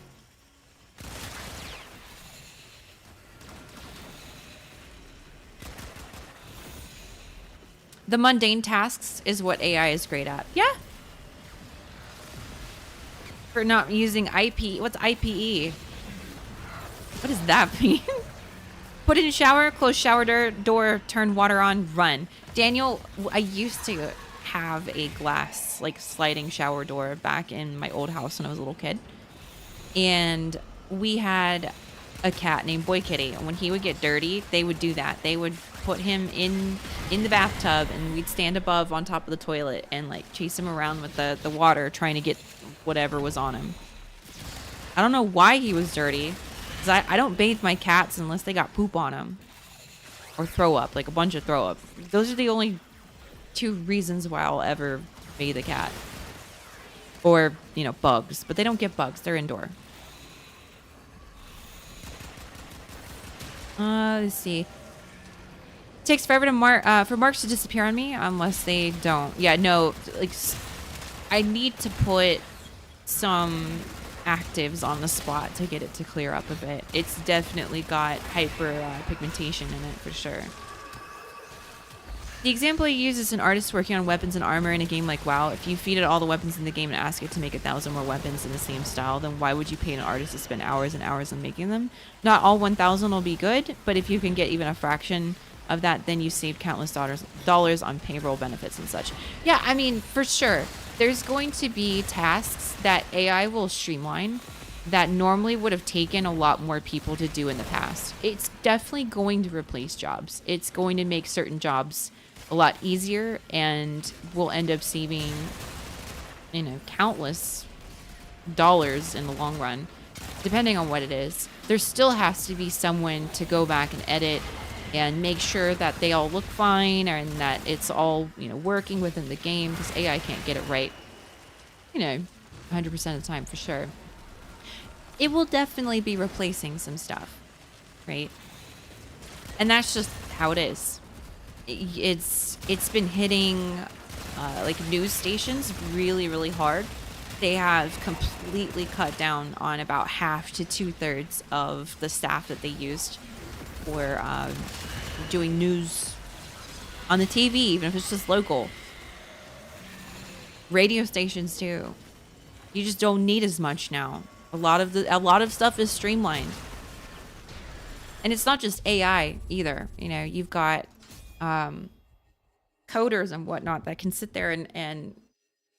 The mundane tasks is what AI is great at. Yeah. For not using IP. What's IPE? What does that mean? Put in shower, close shower door, turn water on, run. Daniel, I used to have a glass, like, sliding shower door back in my old house when I was a little kid. And we had a cat named Boy Kitty. And when he would get dirty, they would do that. They would put him in the bathtub, and we'd stand above on top of the toilet and, like, chase him around with the water, trying to get whatever was on him. I don't know why he was dirty. Because I don't bathe my cats unless they got poop on them. Or throw up, like a bunch of throw up. Those are the only 2 reasons why I'll ever bathe a cat. Or, you know, bugs. But they don't get bugs. They're indoor. Let's see. It takes forever to for marks to disappear on me unless they don't. Yeah, no. Like, I need to put some actives on the spot to get it to clear up a bit. It's definitely got hyper pigmentation in it for sure. The example I use is an artist working on weapons and armor in a game like WoW. If you feed it all the weapons in the game and ask it to make 1,000 more weapons in the same style, then why would you pay an artist to spend hours and hours on making them? Not all 1,000 will be good, but if you can get even a fraction of that, then you saved countless dollars on payroll benefits and such. Yeah, I mean, for sure. There's going to be tasks that AI will streamline that normally would have taken a lot more people to do in the past. It's definitely going to replace jobs. It's going to make certain jobs a lot easier, and we'll end up saving, you know, countless dollars in the long run, depending on what it is. There still has to be someone to go back and edit and make sure that they all look fine and that it's all, you know, working within the game, because AI can't get it right, you know, 100% of the time for sure. It will definitely be replacing some stuff, right? And that's just how it is. It's been hitting like news stations really hard. They have completely cut down on about half to 2/3 of the staff that they used for doing news on the TV, even if it's just local. Radio stations too. You just don't need as much now. A lot of stuff is streamlined. And it's not just AI either. You know, you've got coders and whatnot that can sit there and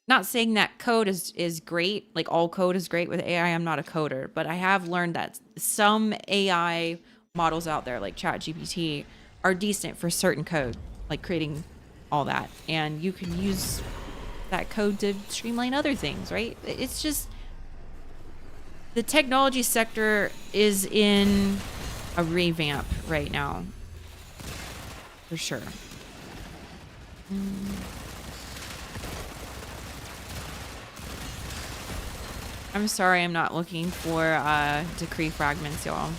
not saying that code is great, like all code is great with AI. I'm not a coder, but I have learned that some AI models out there like ChatGPT are decent for certain code, like creating all that. And you can use that code to streamline other things, right? It's just, the technology sector is in a revamp right now. For sure. I'm sorry I'm not looking for decree fragments, y'all.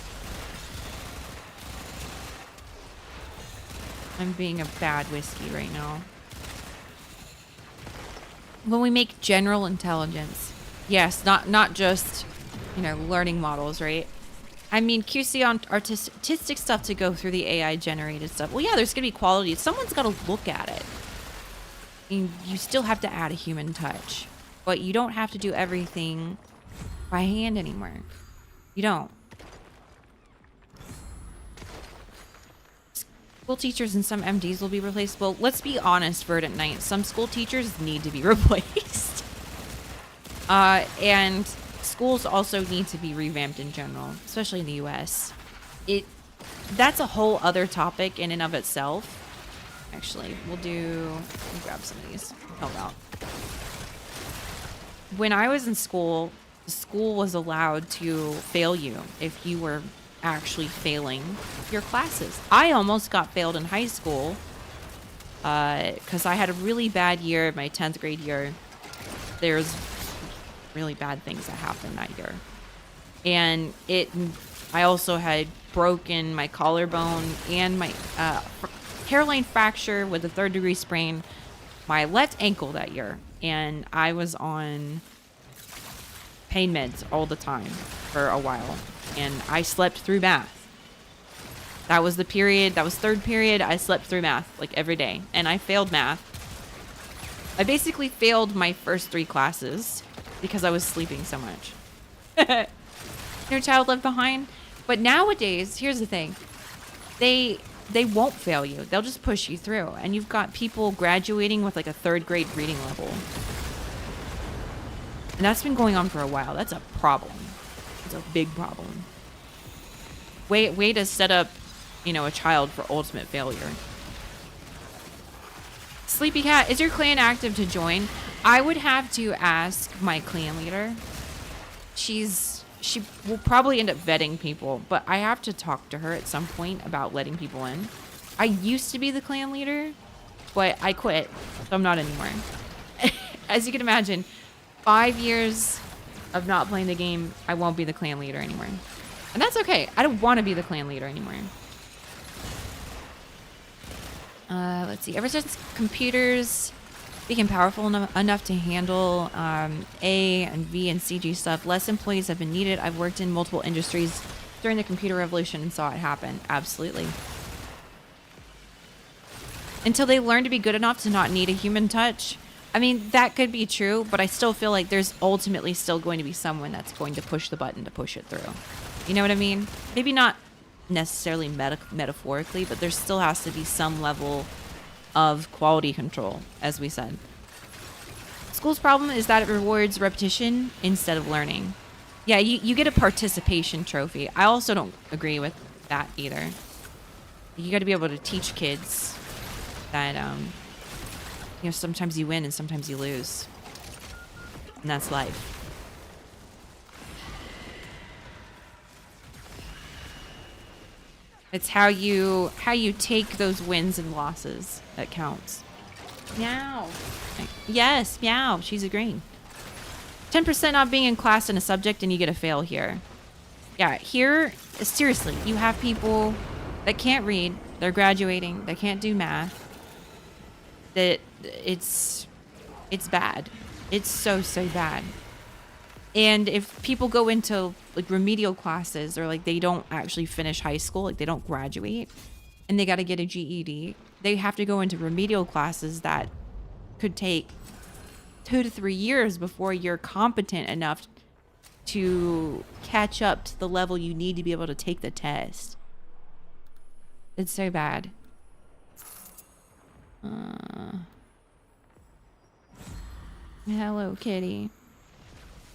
I'm being a bad whiskey right now. When we make general intelligence, yes, not just, you know, learning models, right? I mean, QC on artistic stuff to go through the AI generated stuff. Well, yeah, there's gonna be quality. Someone's got to look at it. I mean, you still have to add a human touch, but you don't have to do everything by hand anymore. You don't. School teachers and some MDs will be replaced. Well, let's be honest, Verdant Knight. Some school teachers need to be replaced. And schools also need to be revamped in general, especially in the US. That's a whole other topic in and of itself. Actually, let me grab some of these. Help out. when I was in school, the school was allowed to fail you if you were actually failing your classes. I almost got failed in high school because I had a really bad year, my 10th grade year. There's really bad things that happened that year. And I also had broken my collarbone and my hairline fracture with a 3rd-degree sprain, my left ankle that year. And I was on pain meds all the time for a while. And I slept through math. That was the period, that was 3rd period, I slept through math like every day. And I failed math. I basically failed my first 3 classes because I was sleeping so much. No child left behind. But nowadays, here's the thing. They won't fail you. They'll just push you through. And you've got people graduating with like a 3rd grade reading level. And that's been going on for a while. That's a problem. It's a big problem. Way to set up, you know, a child for ultimate failure. Sleepy Cat, is your clan active to join? I would have to ask my clan leader. She will probably end up vetting people, but I have to talk to her at some point about letting people in. I used to be the clan leader, but I quit, so I'm not anymore. As you can imagine, 5 years of not playing the game, I won't be the clan leader anymore. And that's okay. I don't want to be the clan leader anymore. Let's see. Ever since computers became powerful enough to handle A and V and CG stuff, less employees have been needed. I've worked in multiple industries during the computer revolution and saw it happen. Absolutely. Until they learn to be good enough to not need a human touch. I mean, that could be true, but I still feel like there's ultimately still going to be someone that's going to push the button to push it through. You know what I mean? Maybe not necessarily metaphorically, but there still has to be some level of quality control, as we said. School's problem is that it rewards repetition instead of learning. Yeah, you get a participation trophy. I also don't agree with that either. You got to be able to teach kids that, you know, sometimes you win and sometimes you lose. And that's life. It's how you take those wins and losses that counts. Meow. Yes, meow. She's agreeing. 10% not being in class in a subject and you get a fail here. Yeah, here, seriously, you have people that can't read, they're graduating, they can't do math. That it's bad. It's so bad. And if people go into like remedial classes or like they don't actually finish high school, like they don't graduate and they got to get a GED, they have to go into remedial classes that could take 2 to 3 years before you're competent enough to catch up to the level you need to be able to take the test. It's so bad. Hello, kitty.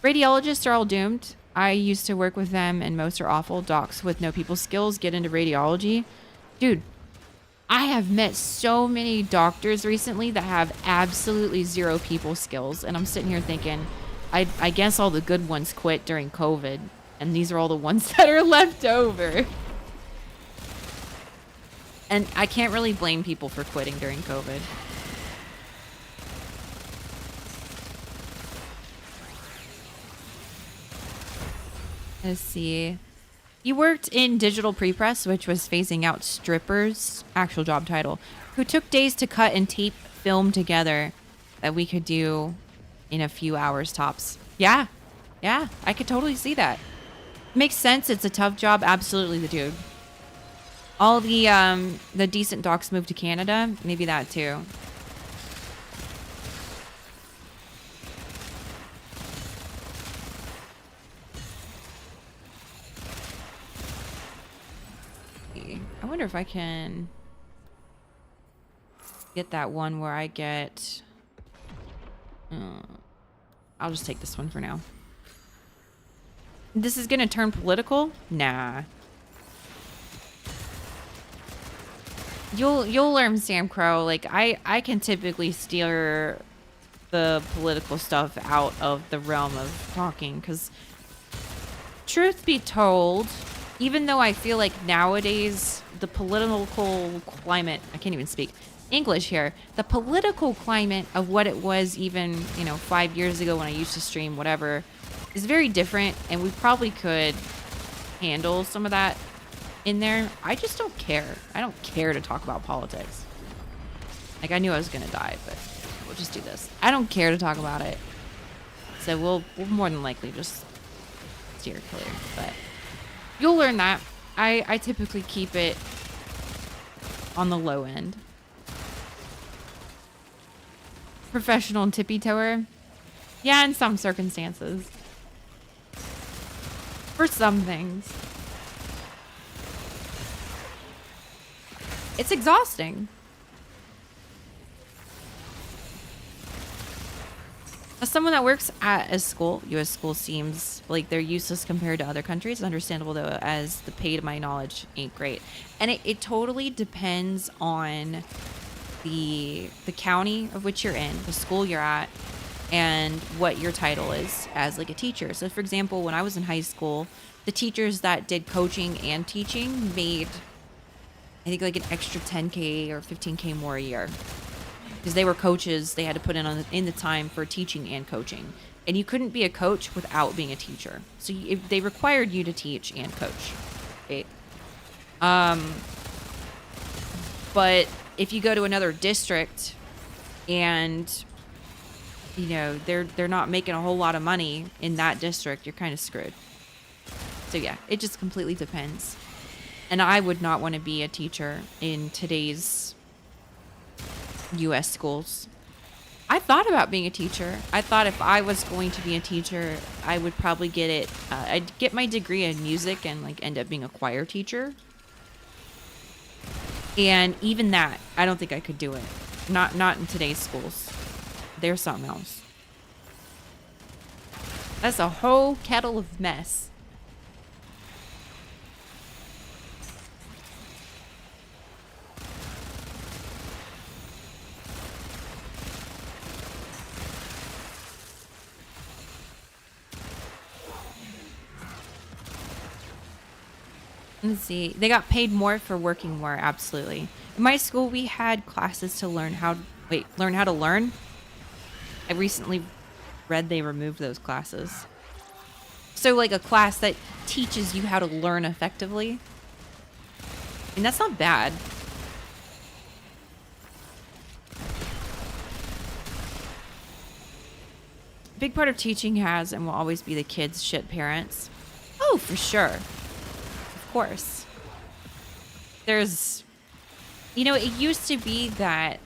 Radiologists are all doomed. I used to work with them and most are awful. Docs with no people skills get into radiology. Dude, I have met so many doctors recently that have absolutely 0 people skills. And I'm sitting here thinking, I guess all the good ones quit during COVID. And these are all the ones that are left over. And I can't really blame people for quitting during COVID. Let's see. You worked in digital prepress, which was phasing out strippers, actual job title, who took days to cut and tape film together that we could do in a few hours tops. Yeah, I could totally see that. Makes sense. It's a tough job. Absolutely, the dude. All the decent docs moved to Canada. Maybe that too. I wonder if I can get that one where I get... I'll just take this one for now. This is gonna turn political? Nah. You'll learn, Sam Crow. Like, I can typically steer the political stuff out of the realm of talking, because truth be told, even though I feel like nowadays the political climate, I can't even speak English here, the political climate of what it was even, 5 years ago when I used to stream, whatever, is very different, and we probably could handle some of that in there. I just don't care. I don't care to talk about politics. Like, I knew I was gonna die, but we'll just do this. I don't care to talk about it. So we'll more than likely just steer clear, but you'll learn that. I typically keep it on the low end. Professional and tippy-toer. Yeah, in some circumstances. For some things. It's exhausting. As someone that works at a school, U.S. school seems like they're useless compared to other countries. Understandable, though, as the pay, to my knowledge, ain't great. And it totally depends on the county of which you're in, the school you're at, and what your title is as like a teacher. So, for example, when I was in high school, the teachers that did coaching and teaching made, I think, like an extra 10K or 15K more a year. Because they were coaches, they had to put in the time for teaching and coaching. And you couldn't be a coach without being a teacher. So they required you to teach and coach. Right? But if you go to another district and, they're not making a whole lot of money in that district, you're kind of screwed. So yeah, it just completely depends. And I would not want to be a teacher in today's U.S. schools. I thought about being a teacher. I thought if I was going to be a teacher, I would probably get it. I'd get my degree in music and like end up being a choir teacher. And even that, I don't think I could do it. Not in today's schools. There's something else. That's a whole kettle of mess. Let's see. They got paid more for working more. Absolutely. In my school, we had classes to learn how to learn. I recently read they removed those classes. So like a class that teaches you how to learn effectively. And that's not bad. A big part of teaching has and will always be the kids' shit parents. Oh, for sure. Course. There's, it used to be that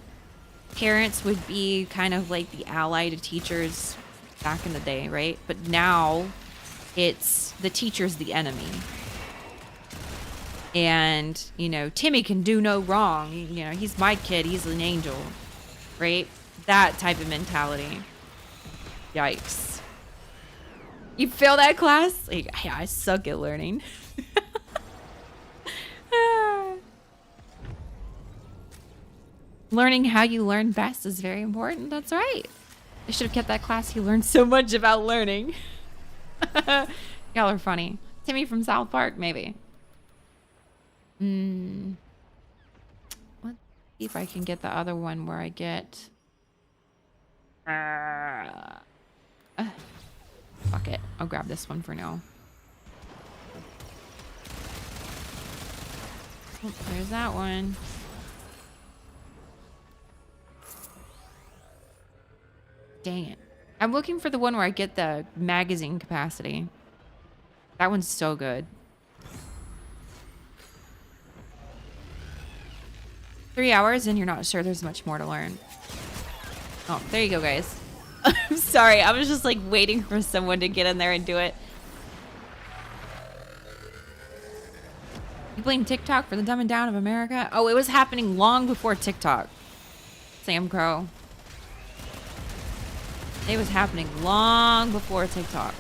parents would be kind of like the ally to teachers back in the day, right? But now it's the teacher's the enemy. And, Timmy can do no wrong. He's my kid. He's an angel, right? That type of mentality. Yikes. You fail that class? Like, yeah, I suck at learning. Learning how you learn best is very important. That's right. I should have kept that class. He learned so much about learning. Y'all are funny. Timmy from South Park, maybe. Let's see if I can get the other one where I get... fuck it. I'll grab this one for now. Oh, there's that one. Dang it. I'm looking for the one where I get the magazine capacity. That one's so good. 3 hours and you're not sure there's much more to learn. Oh, there you go, guys. I'm sorry. I was just like waiting for someone to get in there and do it. You blame TikTok for the dumbing down of America? Oh, it was happening long before TikTok. Sam Crow. It was happening long before TikTok.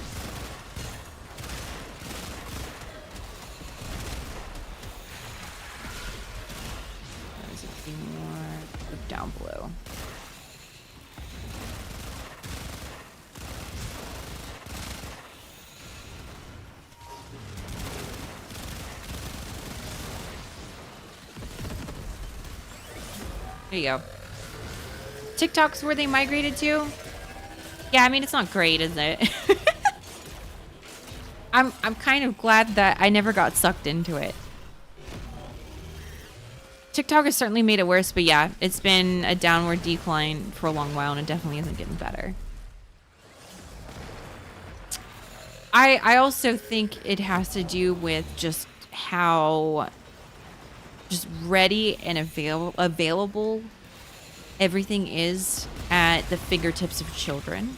There's a few more down below. There you go. TikTok's where they migrated to? Yeah, I mean, it's not great, is it? I'm kind of glad that I never got sucked into it. TikTok has certainly made it worse, but yeah, it's been a downward decline for a long while, and it definitely isn't getting better. I also think it has to do with just how just ready and available everything is at the fingertips of children.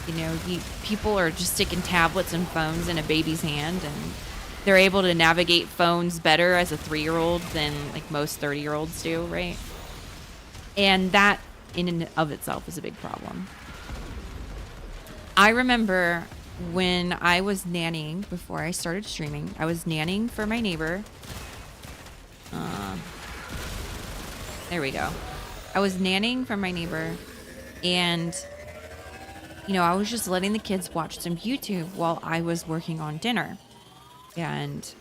You know, people are just sticking tablets and phones in a baby's hand, and they're able to navigate phones better as a 3-year-old than like most 30-year-olds do, right? And that in and of itself is a big problem. I remember when I was nannying before I started streaming, I was nannying for my neighbor. There we go. I was nannying for my neighbor, and you know, I was just letting the kids watch some YouTube while I was working on dinner. And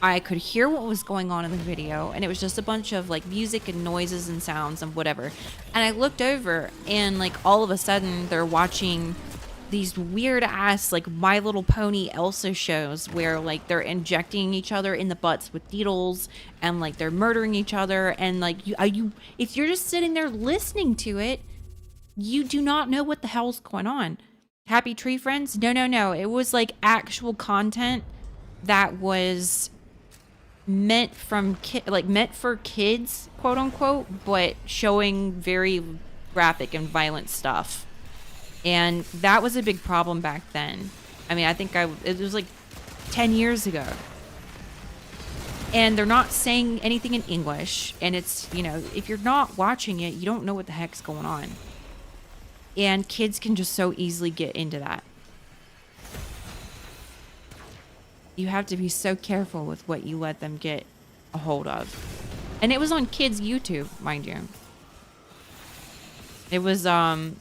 I could hear what was going on in the video, and it was just a bunch of like music and noises and sounds and whatever. And I looked over, and like all of a sudden they're watching these weird ass like My Little Pony Elsa shows where like they're injecting each other in the butts with needles, and like they're murdering each other. And like if you're just sitting there listening to it, you do not know what the hell's going on. Happy Tree Friends? No. It was like actual content that was meant for kids, quote unquote, but showing very graphic and violent stuff. And that was a big problem back then. I mean, I think it was like 10 years ago. And they're not saying anything in English. And it's, you know, if you're not watching it, you don't know what the heck's going on. And kids can just so easily get into that. You have to be so careful with what you let them get a hold of. And it was on kids' YouTube, mind you. It was, back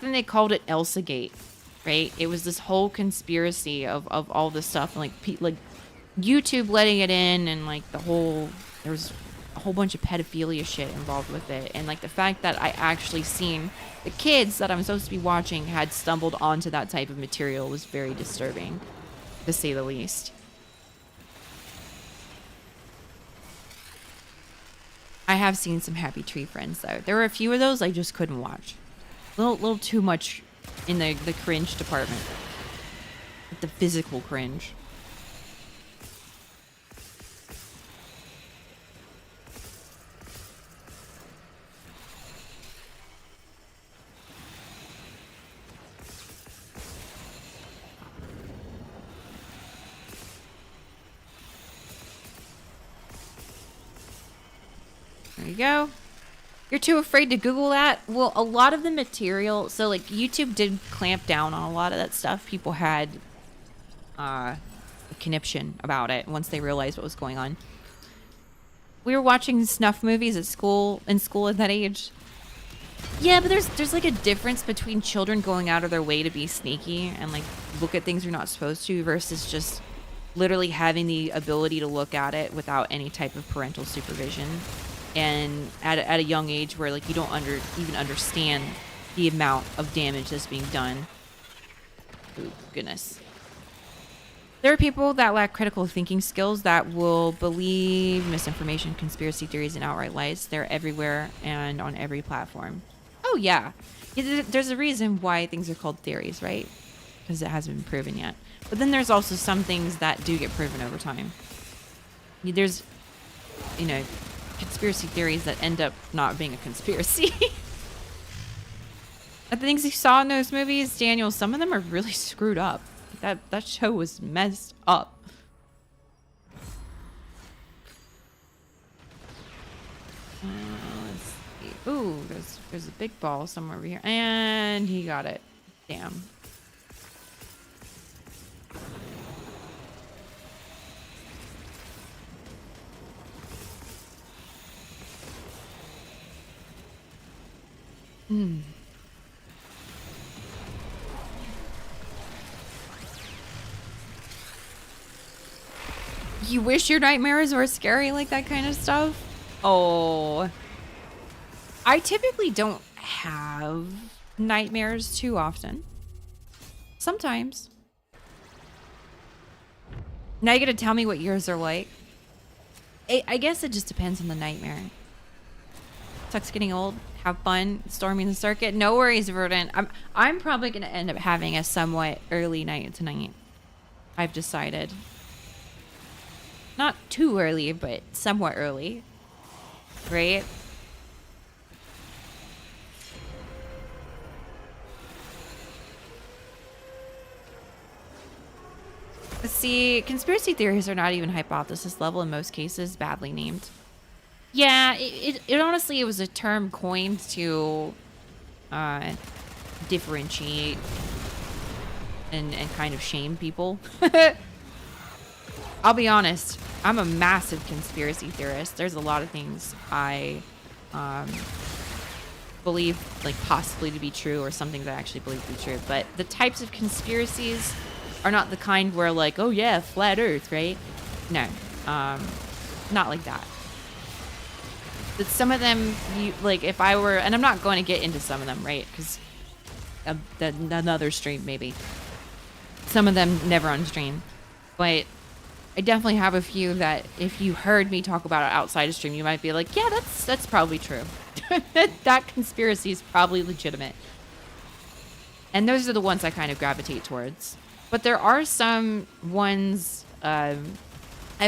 then they called it Elsagate, right? It was this whole conspiracy of all this stuff. And like YouTube letting it in, and like there was a whole bunch of pedophilia shit involved with it. And like the fact that I actually seen the kids that I'm supposed to be watching had stumbled onto that type of material was very disturbing, to say the least. I have seen some Happy Tree Friends though. There were a few of those I just couldn't watch. Little too much in the cringe department. Like the physical cringe. There you go. You're too afraid to Google that? Well, a lot of the material, so like YouTube did clamp down on a lot of that stuff. People had a conniption about it once they realized what was going on. We were watching snuff movies in school at that age. Yeah, but there's like a difference between children going out of their way to be sneaky and like look at things you're not supposed to versus just literally having the ability to look at it without any type of parental supervision. And at a young age where like you don't even understand the amount of damage that's being done. Oh, goodness. There are people that lack critical thinking skills that will believe misinformation, conspiracy theories, and outright lies. They're everywhere and on every platform. Oh, yeah. There's a reason why things are called theories, right? Because it hasn't been proven yet. But then there's also some things that do get proven over time. There's, you know, conspiracy theories that end up not being a conspiracy. The things you saw in those movies, Daniel, some of them are really screwed up. That show was messed up. Let's see. Ooh, there's a big ball somewhere over here. And he got it. Damn. You wish your nightmares were scary like that kind of stuff? Oh. I typically don't have nightmares too often. Sometimes. Now you gotta tell me what yours are like. I guess it just depends on the nightmare. Sucks getting old. Have fun storming the circuit. No worries, Verdant. I'm probably gonna end up having a somewhat early night tonight. I've decided. Not too early, but somewhat early. Right? See, conspiracy theories are not even hypothesis level in most cases, badly named. Yeah, it honestly, it was a term coined to differentiate and kind of shame people. I'll be honest, I'm a massive conspiracy theorist. There's a lot of things I believe like possibly to be true or something that I actually believe to be true. But the types of conspiracies are not the kind where like, oh yeah, flat earth, right? No, not like that. But some of them, you like, if I were, and I'm not going to get into some of them, right? Because another stream maybe. Some of them never on stream, but I definitely have a few that if you heard me talk about it outside of stream, you might be like, yeah, that's probably true. That conspiracy is probably legitimate. And those are the ones I kind of gravitate towards. But there are some ones I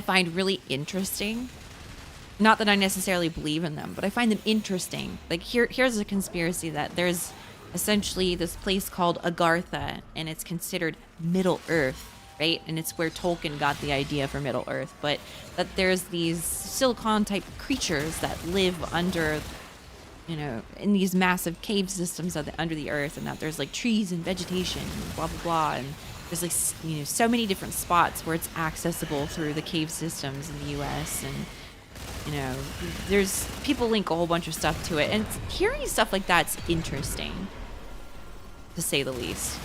find really interesting. Not that I necessarily believe in them, but I find them interesting. Like here's a conspiracy that there's essentially this place called Agartha, and it's considered Middle Earth, right? And it's where Tolkien got the idea for Middle Earth. But that there's these silicon type creatures that live under, you know, in these massive cave systems under the earth, and that there's like trees and vegetation and blah blah blah, and there's like, you know, so many different spots where it's accessible through the cave systems in the US, and you know, there's people link a whole bunch of stuff to it, and hearing stuff like that's interesting, to say the least.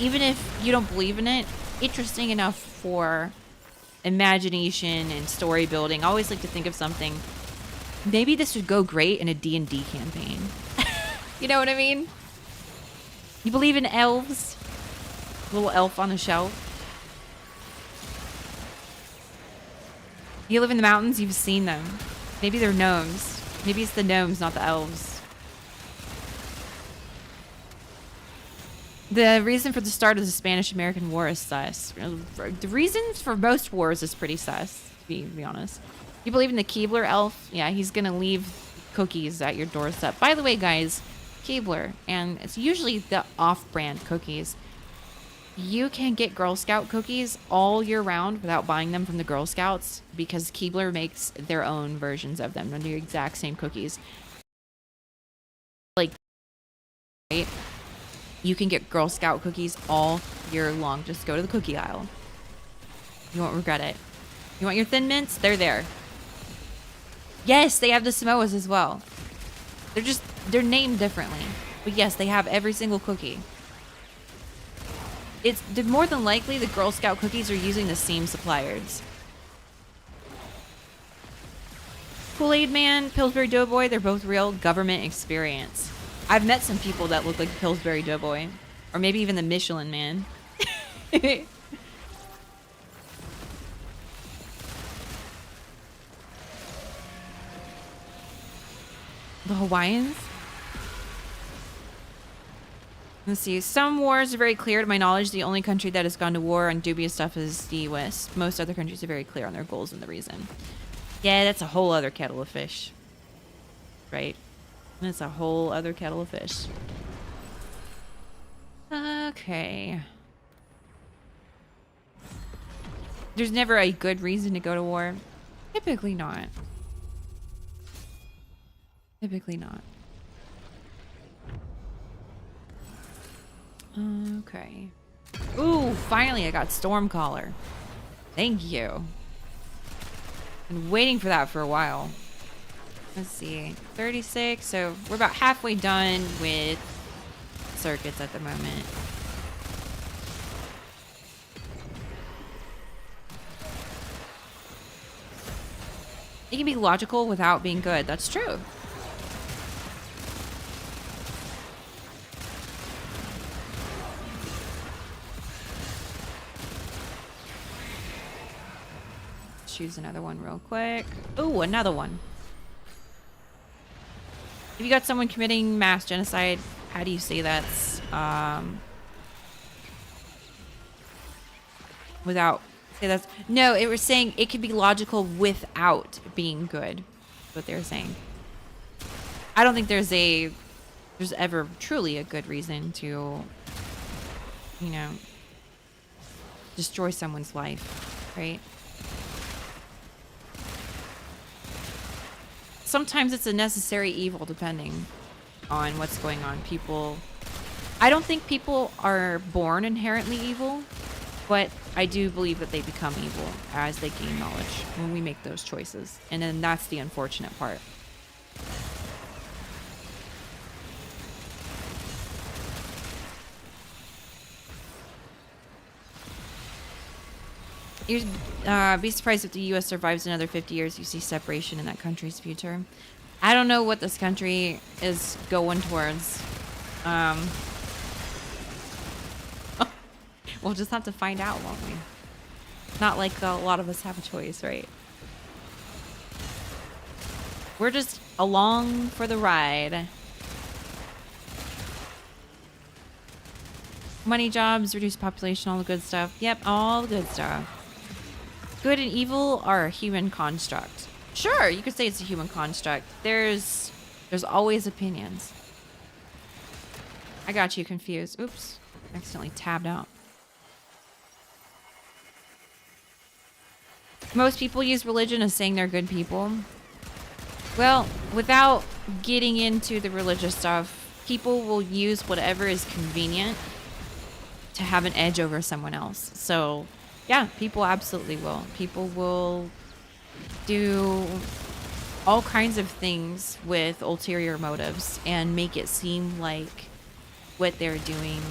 Even if you don't believe in it, interesting enough for imagination and story building. I always like to think of something. Maybe this would go great in a D&D campaign. You know what I mean? You believe in elves? Little elf on the shelf. You live in the mountains, you've seen them. Maybe they're gnomes. Maybe it's the gnomes, not the elves. The reason for the start of the Spanish-American War is sus. The reasons for most wars is pretty sus, to be honest. You believe in the Keebler elf? Yeah, he's gonna leave cookies at your doorstep. By the way, guys, Keebler, and it's usually the off-brand cookies. You can get Girl Scout cookies all year round without buying them from the Girl Scouts because Keebler makes their own versions of them. They're the exact same cookies. Like, right? You can get Girl Scout cookies all year long. Just go to the cookie aisle. You won't regret it. You want your Thin Mints? They're there. Yes, they have the Samoas as well. They're named differently. But yes, they have every single cookie. They're more than likely the Girl Scout cookies are using the same suppliers. Kool-Aid Man, Pillsbury Doughboy, they're both real government experience. I've met some people that look like Pillsbury Doughboy. Or maybe even the Michelin Man. The Hawaiians? Let's see. Some wars are very clear. To my knowledge, the only country that has gone to war on dubious stuff is the West. Most other countries are very clear on their goals and the reason. Yeah, that's a whole other kettle of fish. Right? That's a whole other kettle of fish. Okay. There's never a good reason to go to war. Typically not. Typically not. Okay. Ooh, finally I got Stormcaller. Thank you. Been waiting for that for a while. Let's see. 36, so we're about halfway done with circuits at the moment. It can be logical without being good. That's true. Choose another one real quick. Ooh, another one. If you got someone committing mass genocide, how do you say that's without say that's no, it was saying it could be logical without being good. That's what they're saying. I don't think there's ever truly a good reason to, you know, destroy someone's life, right? Sometimes it's a necessary evil depending on what's going on. I don't think people are born inherently evil, but I do believe that they become evil as they gain knowledge when we make those choices. And then that's the unfortunate part. You'd be surprised if the U.S. survives another 50 years. You see separation in that country's future. I don't know what this country is going towards. We'll just have to find out, won't we? Not like a lot of us have a choice, right? We're just along for the ride. Money, jobs, reduced population, all the good stuff. Yep, all the good stuff. Good and evil are a human construct. Sure, you could say it's a human construct. There's always opinions. I got you confused. Oops, accidentally tabbed out. Most people use religion as saying they're good people. Well, without getting into the religious stuff, people will use whatever is convenient to have an edge over someone else. So, yeah, people absolutely will. People will do all kinds of things with ulterior motives and make it seem like what they're doing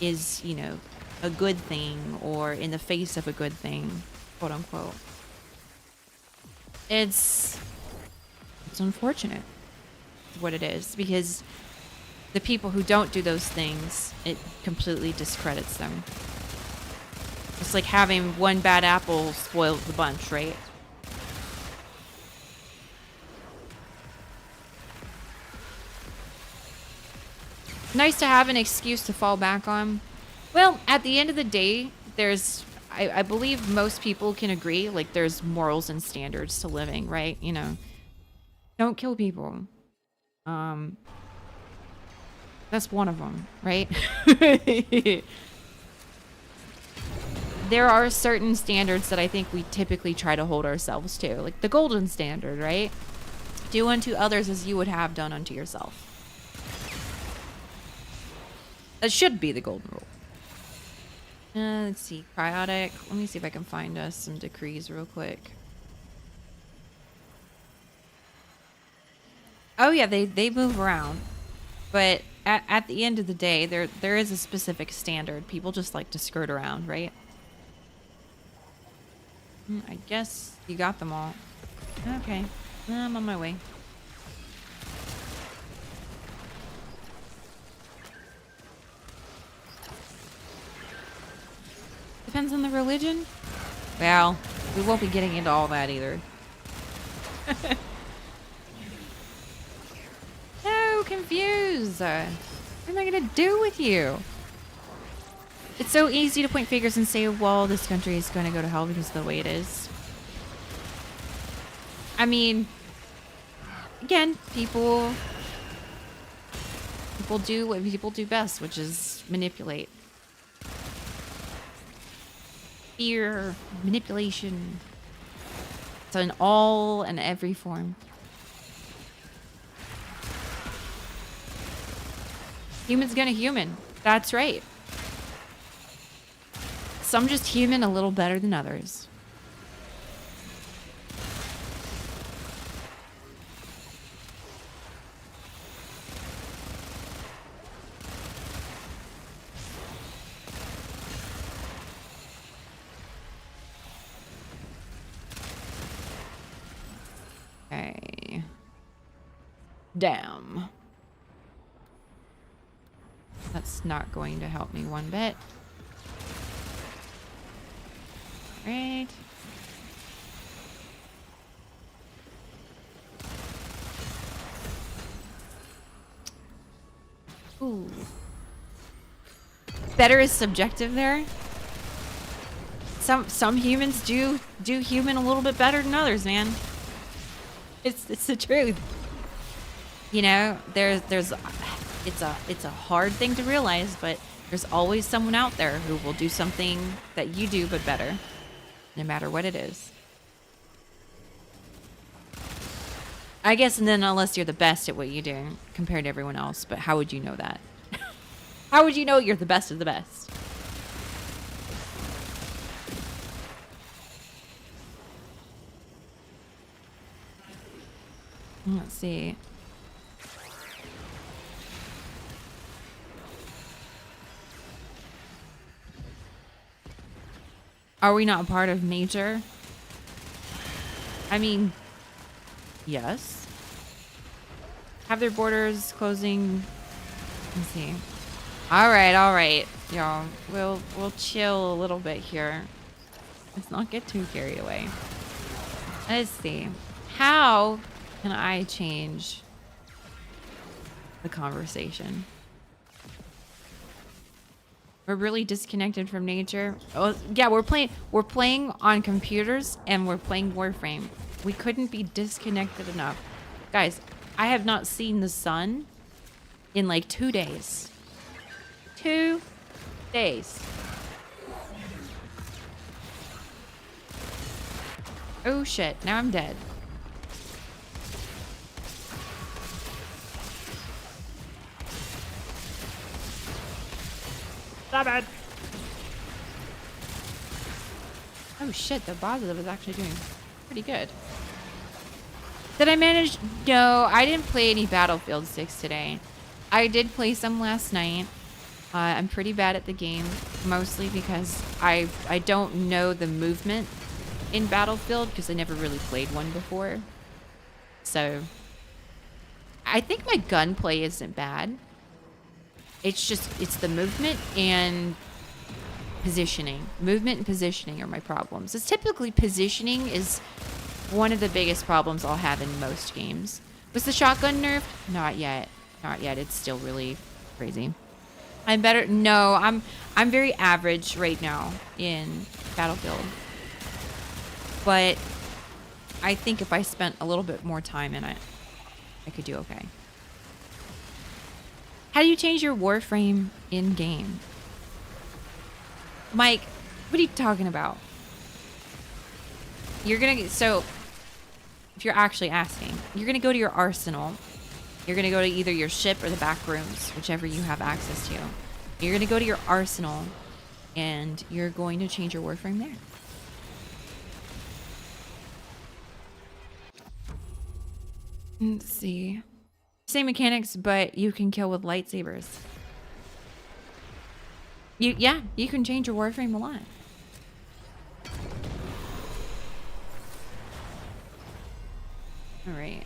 is, you know, a good thing or in the face of a good thing, quote unquote. It's unfortunate what it is, because the people who don't do those things, it completely discredits them. It's like having one bad apple spoils the bunch, right? Nice to have an excuse to fall back on. Well, at the end of the day, I believe most people can agree, like, there's morals and standards to living, right? You know, don't kill people. That's one of them, right? There are certain standards that I think we typically try to hold ourselves to, like the golden standard, right? Do unto others as you would have done unto yourself. That should be the golden rule. Let's see, chaotic. Let me see if I can find us some decrees real quick. Oh yeah, they move around, but at the end of the day, there is a specific standard. People just like to skirt around, right? I guess you got them all. Okay, I'm on my way. Depends on the religion. Well, we won't be getting into all that either. So confused. What am I gonna do with you? It's so easy to point fingers and say, well, this country is going to go to hell because of the way it is. I mean, again, people do what people do best, which is manipulate. Fear, manipulation. It's in all and every form. Human's gonna human. That's right. Some just human a little better than others. Damn. That's not going to help me one bit. All right. Ooh. Better is subjective there. Some humans do human a little bit better than others, man. It's the truth. You know, it's a hard thing to realize, but there's always someone out there who will do something that you do but better, no matter what it is. I guess, and then unless you're the best at what you do compared to everyone else, but how would you know that? How would you know you're the best of the best? Let's see. Are we not part of nature? I mean, yes. Have their borders closing. Let's see. All right, y'all. We'll chill a little bit here. Let's not get too carried away. Let's see. How can I change the conversation? We're really disconnected from nature. Oh, yeah, we're playing on computers and we're playing Warframe. We couldn't be disconnected enough. Guys, I have not seen the sun in like 2 days. 2 days. Oh shit, now I'm dead. Stop it. Oh shit, the positive is actually doing pretty good. Did I manage? No, I didn't play any Battlefield 6 today. I did play some last night. I'm pretty bad at the game, mostly because I don't know the movement in Battlefield because I never really played one before. So I think my gunplay isn't bad. It's the movement and positioning. Movement and positioning are my problems. It's typically positioning is one of the biggest problems I'll have in most games. Was the shotgun nerfed? Not yet. Not yet. It's still really crazy. I'm better. No, I'm very average right now in Battlefield. But I think if I spent a little bit more time in it, I could do okay. How do you change your Warframe in game? Mike, what are you talking about? You're gonna get, so if you're actually asking, you're gonna go to your arsenal. You're gonna go to either your ship or the back rooms, whichever you have access to. You're gonna go to your arsenal and you're going to change your Warframe there. Let's see. Same mechanics, but you can kill with lightsabers. Yeah, you can change your Warframe a lot. All right.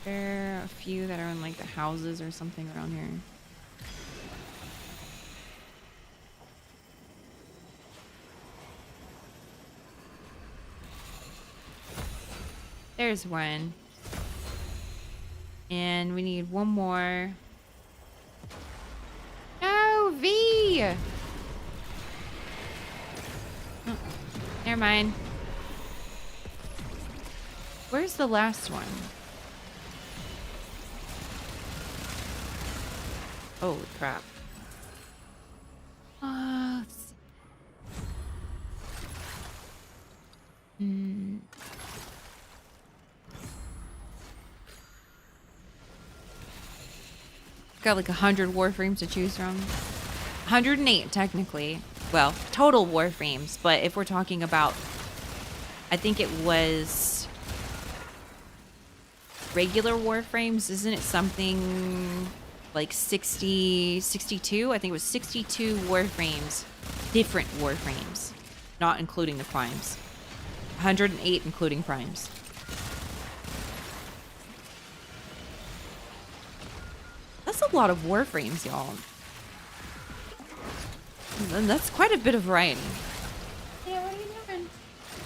There are a few that are in like the houses or something around here. There's one. And we need one more. No, V! Oh, never mind. Where's the last one? Holy crap. Let's see. Got like 100 Warframes to choose from. 108 technically. Well, total Warframes, but if we're talking about, I think it was regular Warframes, isn't it something like 60, 62? I think it was 62 Warframes, different Warframes, not including the primes. 108 including primes. That's a lot of Warframes, y'all. That's quite a bit of variety. Yeah, what are you doing?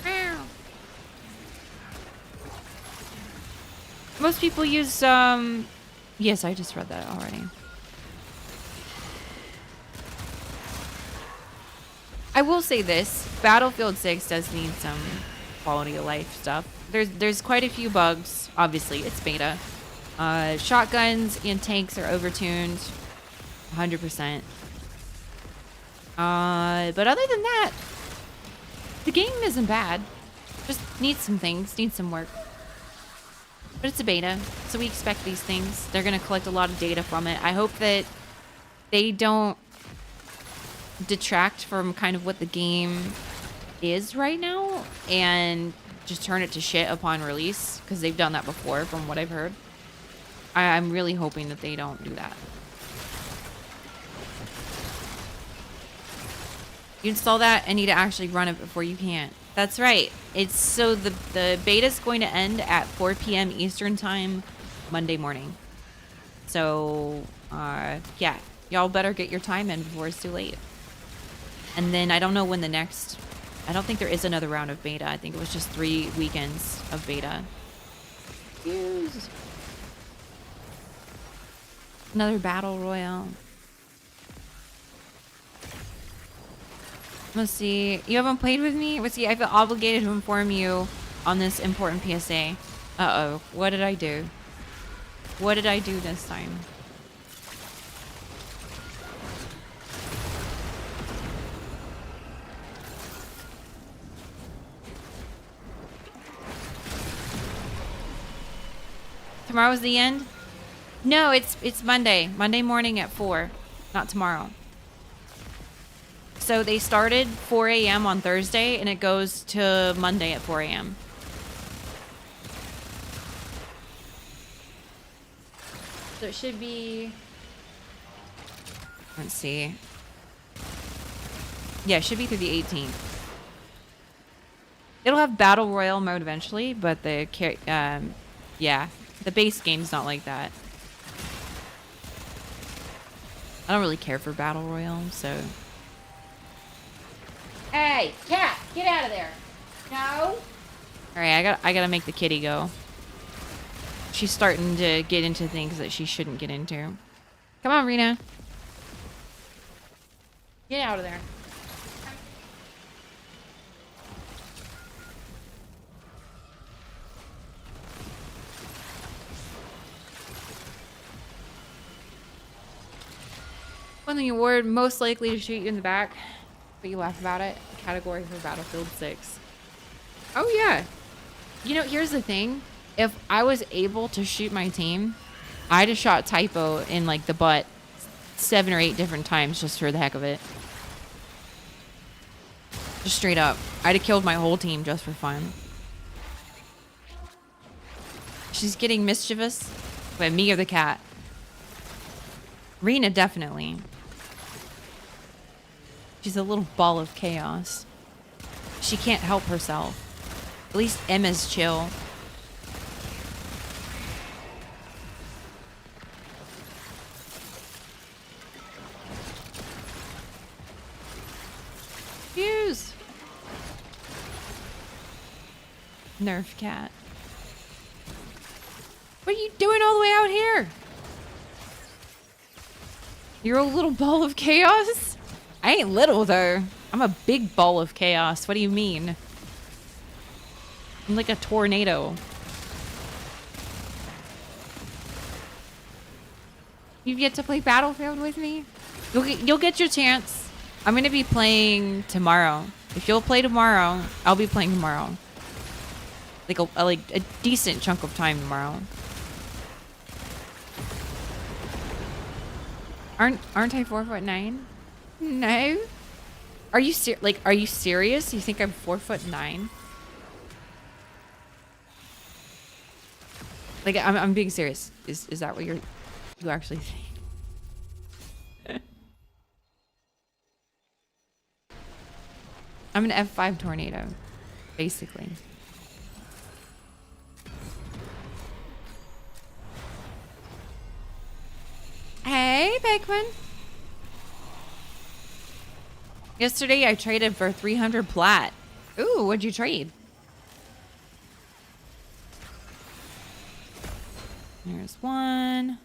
Meow. Most people use, yes, I just read that already. I will say this, Battlefield 6 does need some quality of life stuff. There's quite a few bugs. Obviously, it's beta. Shotguns and tanks are overtuned, 100%. But other than that, the game isn't bad. Just needs some things, needs some work. But it's a beta, so we expect these things. They're gonna collect a lot of data from it. I hope that they don't detract from kind of what the game is right now and just turn it to shit upon release, because they've done that before from what I've heard. I'm really hoping that they don't do that. You install that and need to actually run it before you can. That's right. It's so the beta's going to end at 4 p.m. Eastern time Monday morning. So yeah, y'all better get your time in before it's too late. And then I don't know when the next, I don't think there is another round of beta. I think it was just 3 weekends of beta. Use another battle royale. Let's see. You haven't played with me? Let's see. I feel obligated to inform you on this important PSA. Uh-oh. What did I do? What did I do this time? Tomorrow's the end? No, it's Monday. Monday morning at 4. Not tomorrow. So they started 4 a.m. on Thursday, and it goes to Monday at 4 a.m. So it should be... Let's see. Yeah, it should be through the 18th. It'll have Battle Royale mode eventually, but the... yeah, the base game's not like that. I don't really care for Battle Royale, so... Hey, cat, get out of there. No. All right, I gotta make the kitty go. She's starting to get into things that she shouldn't get into. Come on, Rena. Get out of there. Winning the award, most likely to shoot you in the back. But you laugh about it. Category for Battlefield 6. Oh yeah. You know, here's the thing. If I was able to shoot my team, I'd have shot Typo in like the butt 7 or 8 different times just for the heck of it. Just straight up. I'd have killed my whole team just for fun. She's getting mischievous. But me or the cat? Rena definitely. She's a little ball of chaos. She can't help herself. At least Emma's chill. Fuse. Nerf cat. What are you doing all the way out here? You're a little ball of chaos? I ain't little, though. I'm a big ball of chaos. What do you mean? I'm like a tornado. You've yet to play Battlefield with me? You'll get your chance. I'm going to be playing tomorrow. If you'll play tomorrow, I'll be playing tomorrow. Like a decent chunk of time tomorrow. Aren't I 4'9"? No. Are you are you serious? You think I'm 4'9"? Like I'm being serious. Is that what you actually think? I'm an F5 tornado, basically. Hey, Beckman. Yesterday I traded for 300 plat. Ooh, what'd you trade? There's one.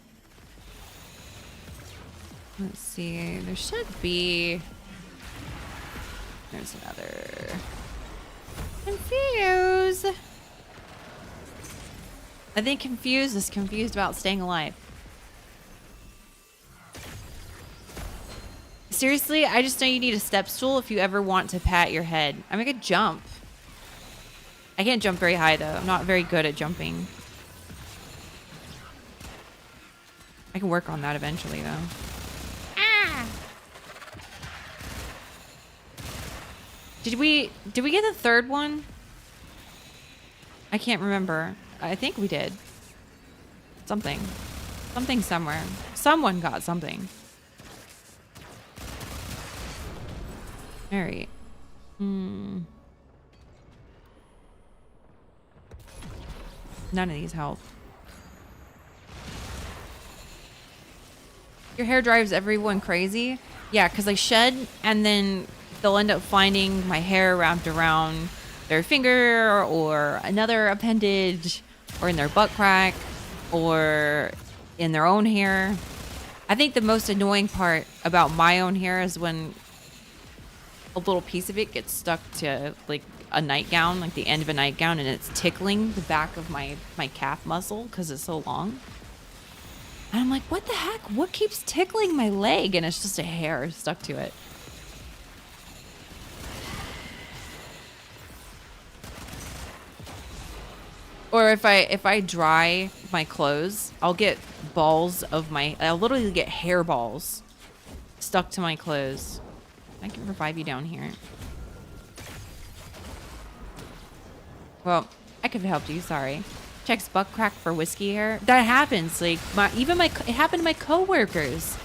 Let's see. There should be. There's another. Confused. I think confused is confused about staying alive. Seriously, I just know you need a step stool if you ever want to pat your head. I mean, I could jump. I can't jump very high, though. I'm not very good at jumping. I can work on that eventually, though. Ah! Did we get the third one? I can't remember. I think we did. Something. Something somewhere. Someone got something. All right. None of these help. Your hair drives everyone crazy? Yeah, because I shed and then they'll end up finding my hair wrapped around their finger or another appendage or in their butt crack or in their own hair. I think the most annoying part about my own hair is when a little piece of it gets stuck to like a nightgown, like the end of a nightgown, and it's tickling the back of my calf muscle because it's so long. And I'm like, what the heck? What keeps tickling my leg? And it's just a hair stuck to it. Or if I dry my clothes, I'll get I'll literally get hair balls stuck to my clothes. I can revive you down here. Well, I could have helped you, sorry. Checks butt crack for whiskey hair. That happens. Like it happened to my coworkers.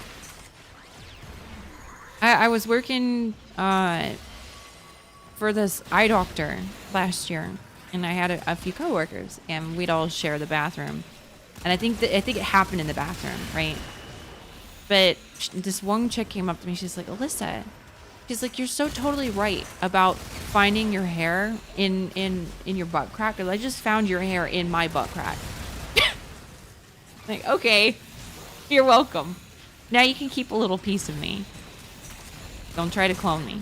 I was working for this eye doctor last year, and I had a few coworkers, and we'd all share the bathroom. And I think it happened in the bathroom, right? But this one chick came up to me. She's like, Alyssa. She's like, you're so totally right about finding your hair in your butt crack. Because I just found your hair in my butt crack. Like, okay, you're welcome. Now you can keep a little piece of me. Don't try to clone me.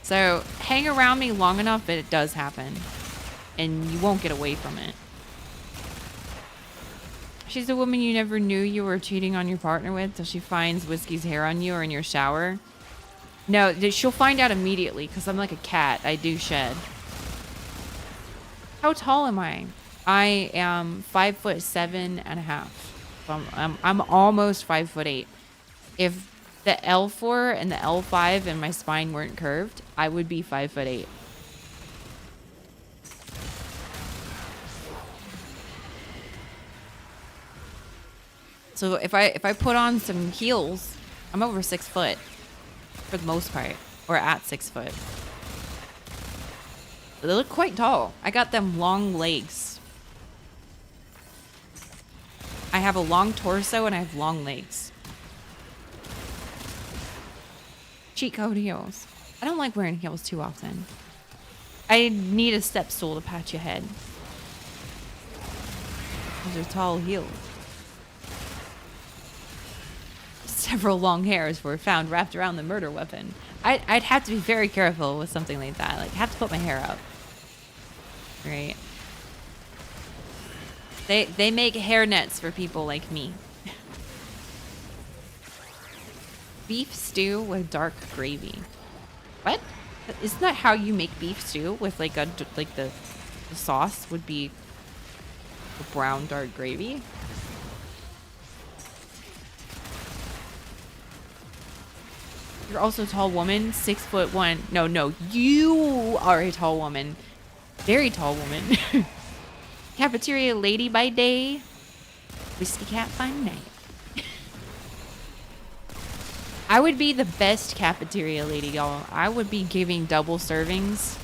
So hang around me long enough that it does happen. And you won't get away from it. She's a woman you never knew you were cheating on your partner with till she finds Whiskey's hair on you or in your shower. No, she'll find out immediately because I'm like a cat. I do shed. How tall am I? I am 5'7.5". So I'm almost 5'8". If the L4 and the L5 and my spine weren't curved, I would be 5'8". So if I put on some heels, I'm over 6 foot for the most part, or at 6 foot. But they look quite tall. I got them long legs. I have a long torso and I have long legs. Cheat code heels. I don't like wearing heels too often. I need a step stool to pat your head. Those are tall heels. Several long hairs were found wrapped around the murder weapon. I'd have to be very careful with something like that. Like, have to put my hair up. Right? They make hair nets for people like me. Beef stew with dark gravy. What? Isn't that how you make beef stew? With like the sauce would be a brown dark gravy? You're also a tall woman, 6'1". No, you are a tall woman. Very tall woman. Cafeteria lady by day, whiskey cat by night. I would be the best cafeteria lady, y'all. I would be giving double servings,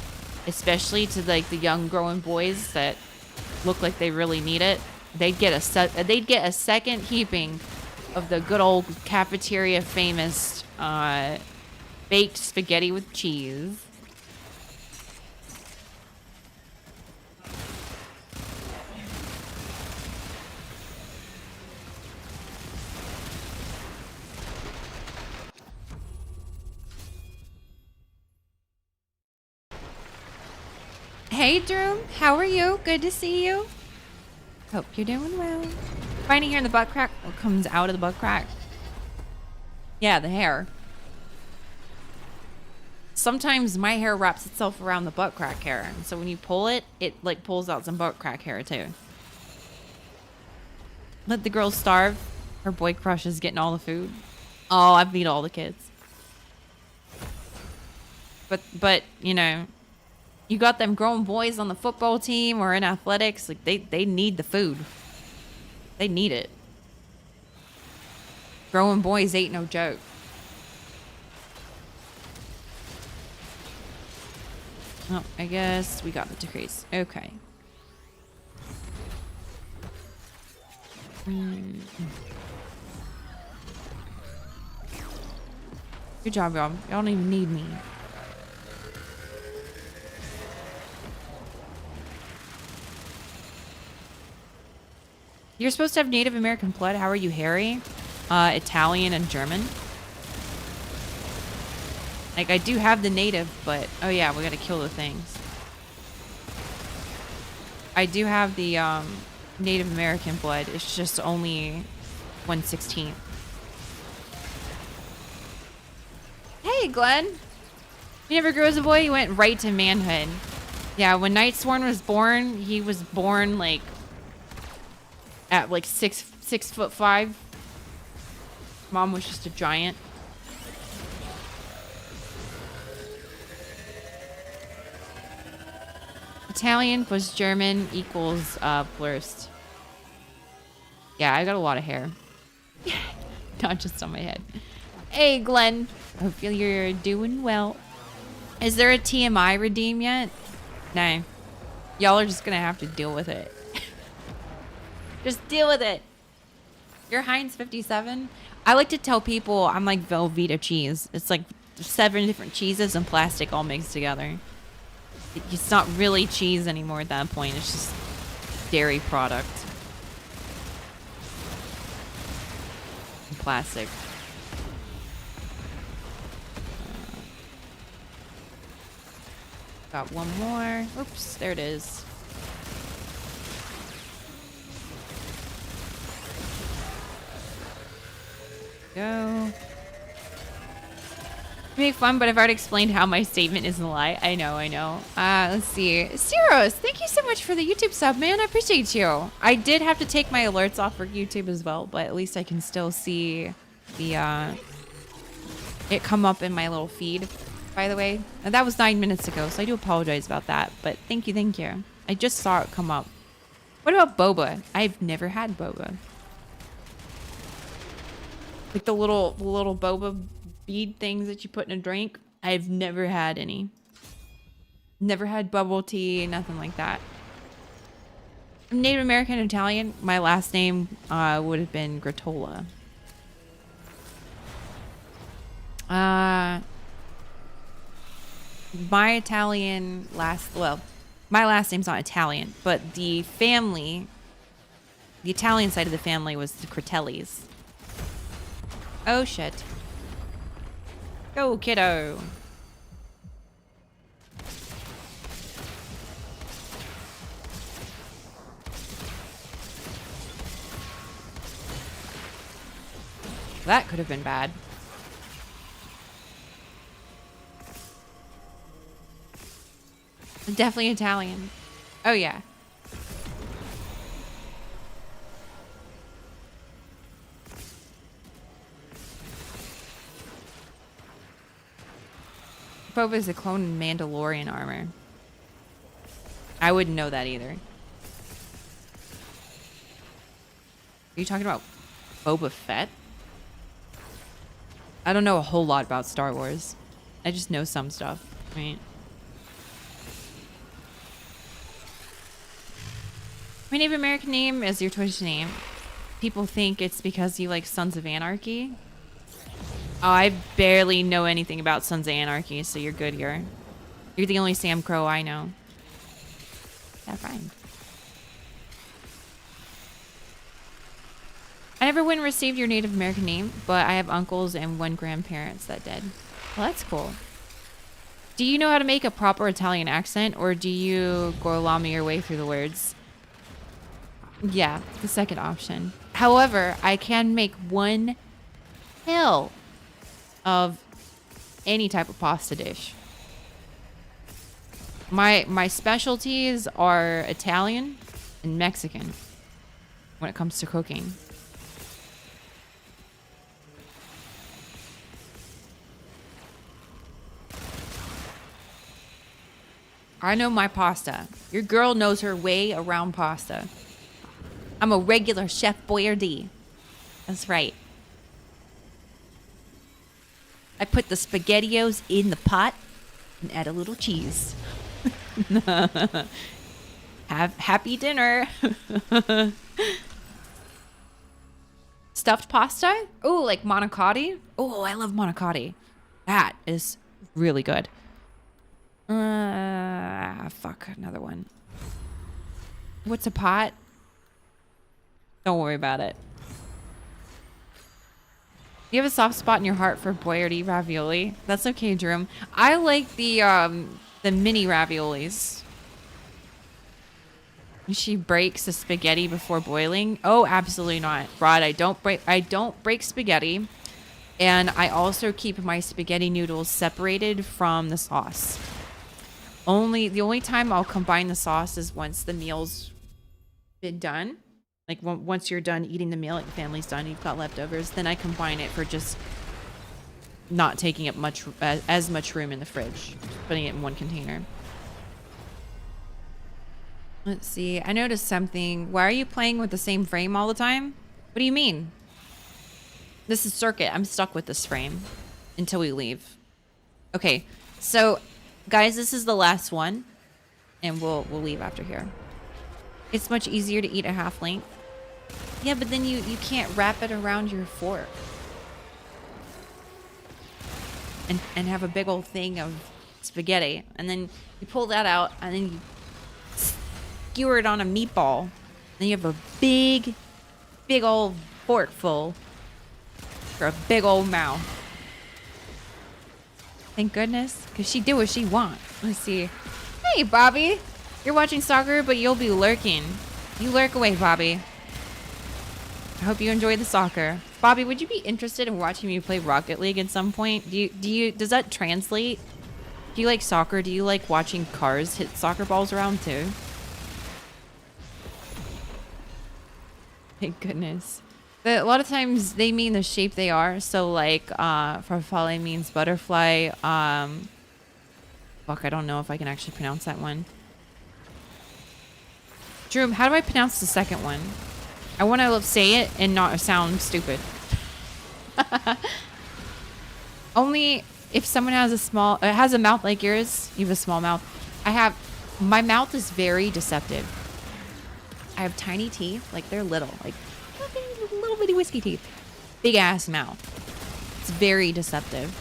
especially to like the young growing boys that look like they really need it. they'd get a second heaping of the good old cafeteria famous baked spaghetti with cheese. Hey, Droom. How are you? Good to see you. Hope you're doing well. Finding hair in the butt crack. What comes out of the butt crack? Yeah, the hair. Sometimes my hair wraps itself around the butt crack hair. And so when you pull it, it like pulls out some butt crack hair too. Let the girl starve. Her boy crush is getting all the food. Oh, I feed all the kids. But you know, you got them grown boys on the football team or in athletics, like they need the food. They need it. Growing boys ain't no joke. Oh, I guess we got the decrease. Okay. Good job, y'all. Y'all don't even need me. You're supposed to have Native American blood. How are you, Harry? Italian and German. Like, I do have the native, but... Oh, yeah, we gotta kill the things. I do have the, Native American blood. It's just only 1/16. Hey, Glenn! He never grew as a boy. He went right to manhood. Yeah, when Nightsworn was born, he was born, like... at, like, 6'5". Mom was just a giant. Italian plus German equals blurst. Yeah, I got a lot of hair. Not just on my head. Hey, Glenn. Hope you're doing well. Is there a TMI redeem yet? No. Y'all are just gonna have to deal with it. Just deal with it. You're Heinz 57? I like to tell people I'm like Velveeta cheese. It's like 7 different cheeses and plastic all mixed together. It's not really cheese anymore at that point. It's just dairy product. And plastic. Got one more. Oops, there it is. Go. Make fun, but I've already explained how my statement isn't a lie. I know. Let's see. Ciros, thank you so much for the YouTube sub, man. I appreciate you. I did have to take my alerts off for YouTube as well, but at least I can still see the it come up in my little feed, by the way. And that was 9 minutes ago, so I do apologize about that. But thank you. I just saw it come up. What about boba? I've never had boba. Like the little boba bead things that you put in a drink. I've never had any. Never had bubble tea, nothing like that. I'm Native American Italian. My last name would have been Gratola. My Italian my last name's not Italian, but the Italian side of the family was the Critellis. Oh shit. Go, kiddo. That could have been bad. Definitely Italian. Oh yeah. Boba is a clone in Mandalorian armor. I wouldn't know that either. Are you talking about Boba Fett? I don't know a whole lot about Star Wars. I just know some stuff, right? My Native American name is your Twitch name. People think it's because you like Sons of Anarchy. Oh, I barely know anything about Sons of Anarchy, so you're good here. You're the only Sam Crow I know. That rhymed. I never went and received your Native American name, but I have uncles and 1 grandparents that did. Well, that's cool. Do you know how to make a proper Italian accent, or do you gorlami your way through the words? Yeah, the second option. However, I can make one hell of any type of pasta dish. My specialties are Italian and Mexican when it comes to cooking. I know my pasta. Your girl knows her way around pasta. I'm a regular Chef Boyardee. That's right. I put the SpaghettiOs in the pot and add a little cheese. Have happy dinner. Stuffed pasta? Oh, like manicotti? Oh, I love manicotti. That is really good. Fuck, another one. What's a pot? Don't worry about it. You have a soft spot in your heart for Boyardee ravioli. That's okay, Jerome. I like the mini raviolis. She breaks the spaghetti before boiling. Oh, absolutely not, Rod. I don't break spaghetti, and I also keep my spaghetti noodles separated from the sauce. The only time I'll combine the sauce is once the meal's been done. Like once you're done eating the meal, like the family's done, you've got leftovers, then I combine it for just not taking up as much room in the fridge, putting it in one container. Let's see. I noticed something. Why are you playing with the same frame all the time? What do you mean? This is Circuit. I'm stuck with this frame until we leave. Okay, so guys, this is the last one, and we'll leave after here. It's much easier to eat a half length. Yeah, but then you can't wrap it around your fork and have a big old thing of spaghetti, and then you pull that out and then you skewer it on a meatball. Then you have a big old fork full for a big old mouth. Thank goodness, because she did what she want. Let's see. Hey, Bobby. You're watching soccer, but you'll be lurking. You lurk away, Bobby. I hope you enjoy the soccer. Bobby, would you be interested in watching me play Rocket League at some point? Does that translate? Do you like soccer? Do you like watching cars hit soccer balls around too? Thank goodness. A lot of times they mean the shape they are. So like farfalle means butterfly. Fuck, I don't know if I can actually pronounce that one. Drew, how do I pronounce the second one? I want to say it and not sound stupid. Only if someone has has a mouth like yours, you have a small mouth. My mouth is very deceptive. I have tiny teeth, like they're little, like little bitty whiskey teeth. Big ass mouth. It's very deceptive.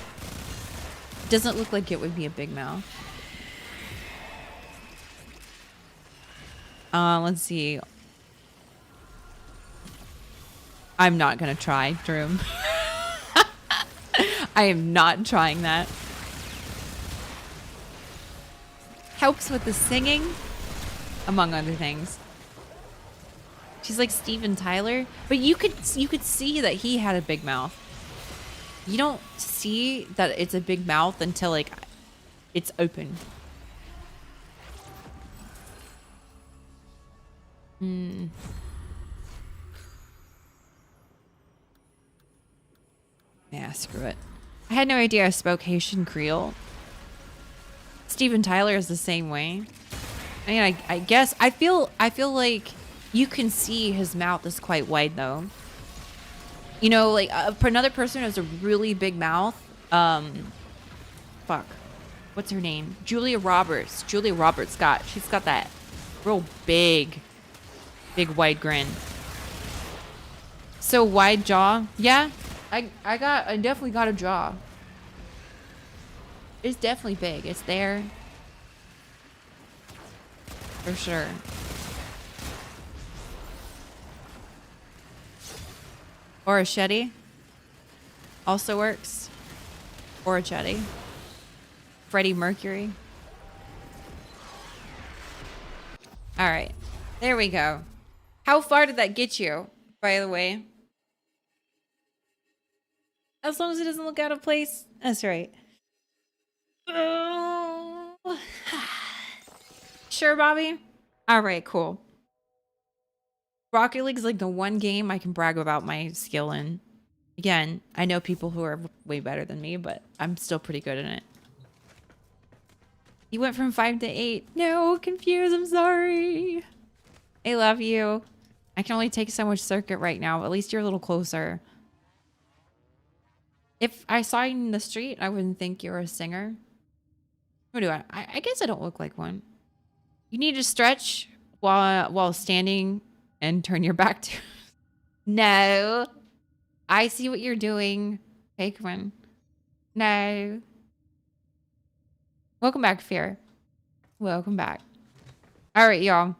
It doesn't look like it would be a big mouth. Let's see. I'm not gonna try, Drew. I am not trying that. Helps with the singing, among other things. She's like Steven Tyler, but you could see that he had a big mouth. You don't see that it's a big mouth until like it's open. Yeah, screw it. I had no idea I spoke Haitian Creole. Steven Tyler is the same way. I mean, I guess I feel like you can see his mouth is quite wide though. You know, like for another person who has a really big mouth, fuck, what's her name? Julia Roberts. Julia Roberts she's got that real big Big wide grin. So wide jaw. Yeah, I definitely got a jaw. It's definitely big. It's there. For sure. Or a shetty. Also works. Or a chetty. Freddie Mercury. All right. There we go. How far did that get you, by the way? As long as it doesn't look out of place. That's right. Oh. Sure, Bobby? All right, cool. Rocket League is like the one game I can brag about my skill in. Again, I know people who are way better than me, but I'm still pretty good in it. You went from 5 to 8. No, confused. I'm sorry. I love you. I can only take so much circuit right now. At least you're a little closer. If I saw you in the street, I wouldn't think you're a singer. What do I guess I don't look like one. You need to stretch while standing and turn your back to. No. I see what you're doing. Take one. No. Welcome back, Fear. Welcome back. All right, y'all.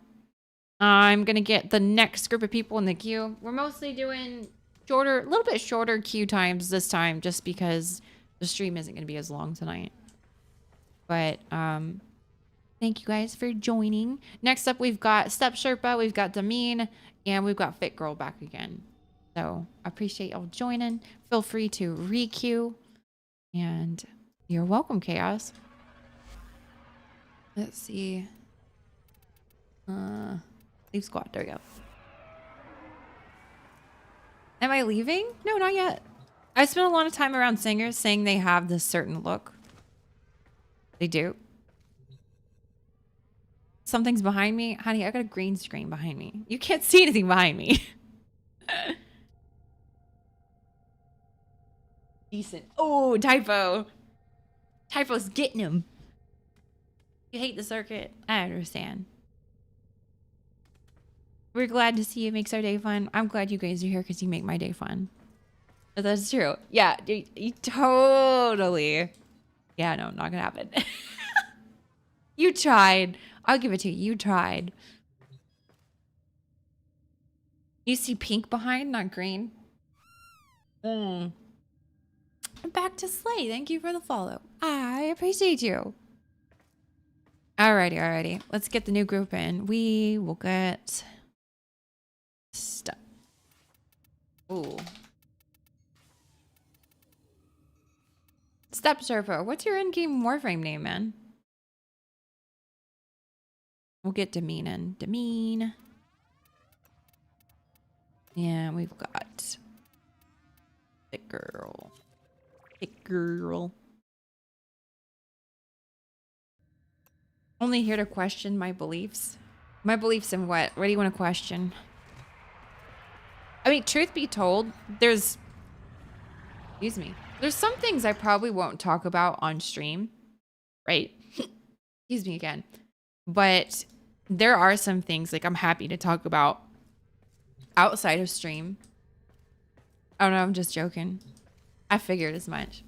I'm going to get the next group of people in the queue. We're mostly doing shorter, a little bit shorter queue times this time just because the stream isn't going to be as long tonight. But thank you guys for joining. Next up, we've got Step Sherpa, we've got Dameen, and we've got Fit Girl back again. So I appreciate y'all joining. Feel free to re-queue. And you're welcome, Chaos. Let's see. Leave squad. There we go. Am I leaving? No, not yet. I spent a lot of time around singers saying they have this certain look. They do. Something's behind me. Honey, I got a green screen behind me. You can't see anything behind me. Decent. Oh, typo. Typo's getting him. You hate the circuit. I understand. We're glad to see it makes our day fun. I'm glad you guys are here because you make my day fun. But that's true. Yeah, you totally. Yeah, no, not gonna happen. You tried. I'll give it to you. You tried. You see pink behind, not green. I'm back to Slay. Thank you for the follow. I appreciate you. Alrighty. Let's get the new group in. We will get stuff. Ooh. Step Surfer, what's your in-game Warframe name, man? We'll get Demean in. Demean. Yeah, we've got Thick Girl. Thick Girl. Only here to question my beliefs. My beliefs in what? What do you want to question? I mean, truth be told, there's some things I probably won't talk about on stream, right? Excuse me again. But there are some things like I'm happy to talk about outside of stream. Oh no, I'm just joking. I figured as much.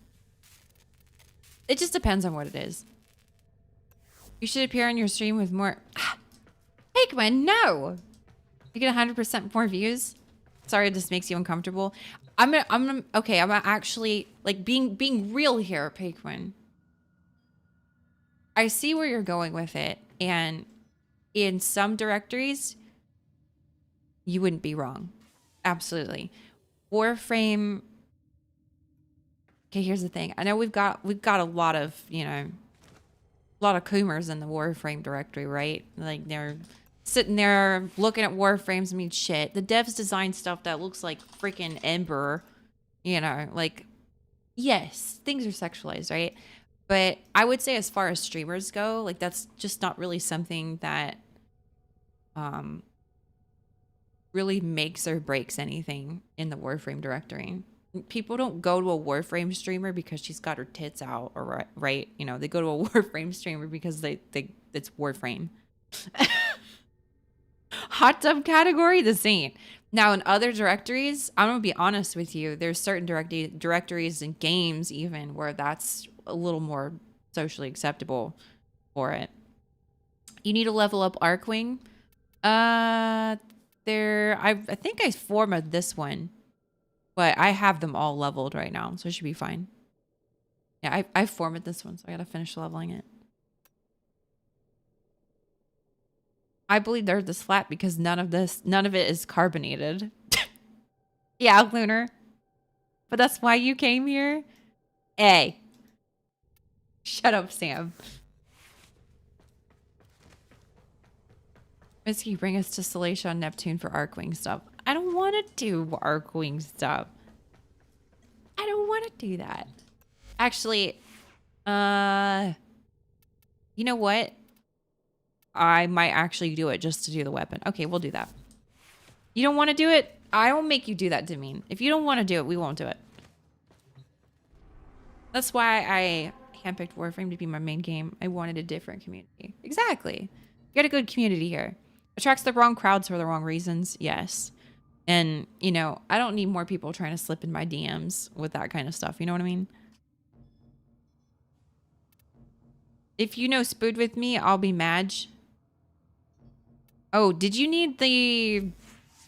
It just depends on what it is. You should appear on your stream with more. Hickman, no. You get 100% more views. Sorry, this makes you uncomfortable. I'm actually like being real here, Paquin. I see where you're going with it, and in some directories, you wouldn't be wrong. Absolutely. Warframe. Okay, here's the thing. I know we've got a lot of, a lot of Coomers in the Warframe directory, right? Like they're sitting there looking at Warframes. I mean, shit. The devs design stuff that looks like freaking Ember, like, yes, things are sexualized, right? But I would say as far as streamers go, like that's just not really something that really makes or breaks anything in the Warframe directory. People don't go to a Warframe streamer because she's got her tits out, or right? They go to a Warframe streamer because it's Warframe. hot tub category, this ain't. Now, in other directories, I'm gonna be honest with you. There's certain directories and games even where that's a little more socially acceptable for it. You need to level up Arcwing. I think I formatted this one, but I have them all leveled right now, so it should be fine. Yeah, I formatted this one, so I gotta finish leveling it. I believe they're this flat because none of it is carbonated. Yeah, Lunar. But that's why you came here? Hey. Shut up, Sam. Whiskey, bring us to Salacia on Neptune for Arcwing stuff. I don't want to do Arcwing stuff. I don't want to do that. Actually, you know what? I might actually do it just to do the weapon. Okay, we'll do that. You don't want to do it? I will make you do that, Demeen. If you don't want to do it, we won't do it. That's why I handpicked Warframe to be my main game. I wanted a different community. Exactly. You got a good community here. Attracts the wrong crowds for the wrong reasons. Yes. And, you know, I don't need more people trying to slip in my DMs with that kind of stuff. You know what I mean? If you know Spood with me, I'll be Madge. Oh, did you need the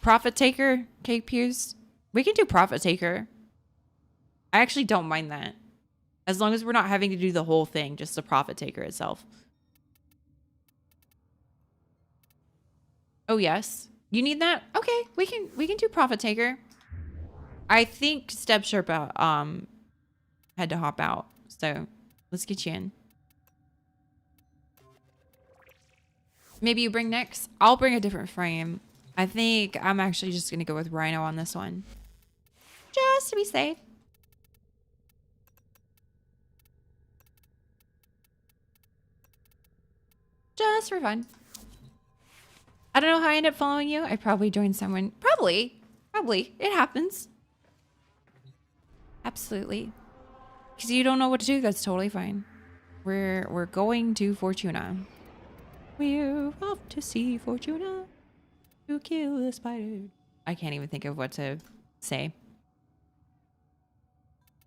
Profit Taker, Cake Pews? We can do Profit Taker. I actually don't mind that. As long as we're not having to do the whole thing, just the Profit Taker itself. Oh, yes. You need that? Okay, we can do Profit Taker. I think Step Sherpa had to hop out. So let's get you in. Maybe you bring Nyx? I'll bring a different frame. I think I'm actually just gonna go with Rhino on this one. Just to be safe. Just for fun. I don't know how I ended up following you. I probably joined someone. Probably. It happens. Absolutely. Because you don't know what to do, that's totally fine. We're going to Fortuna. We're off to see Fortuna to kill the spider. I can't even think of what to say.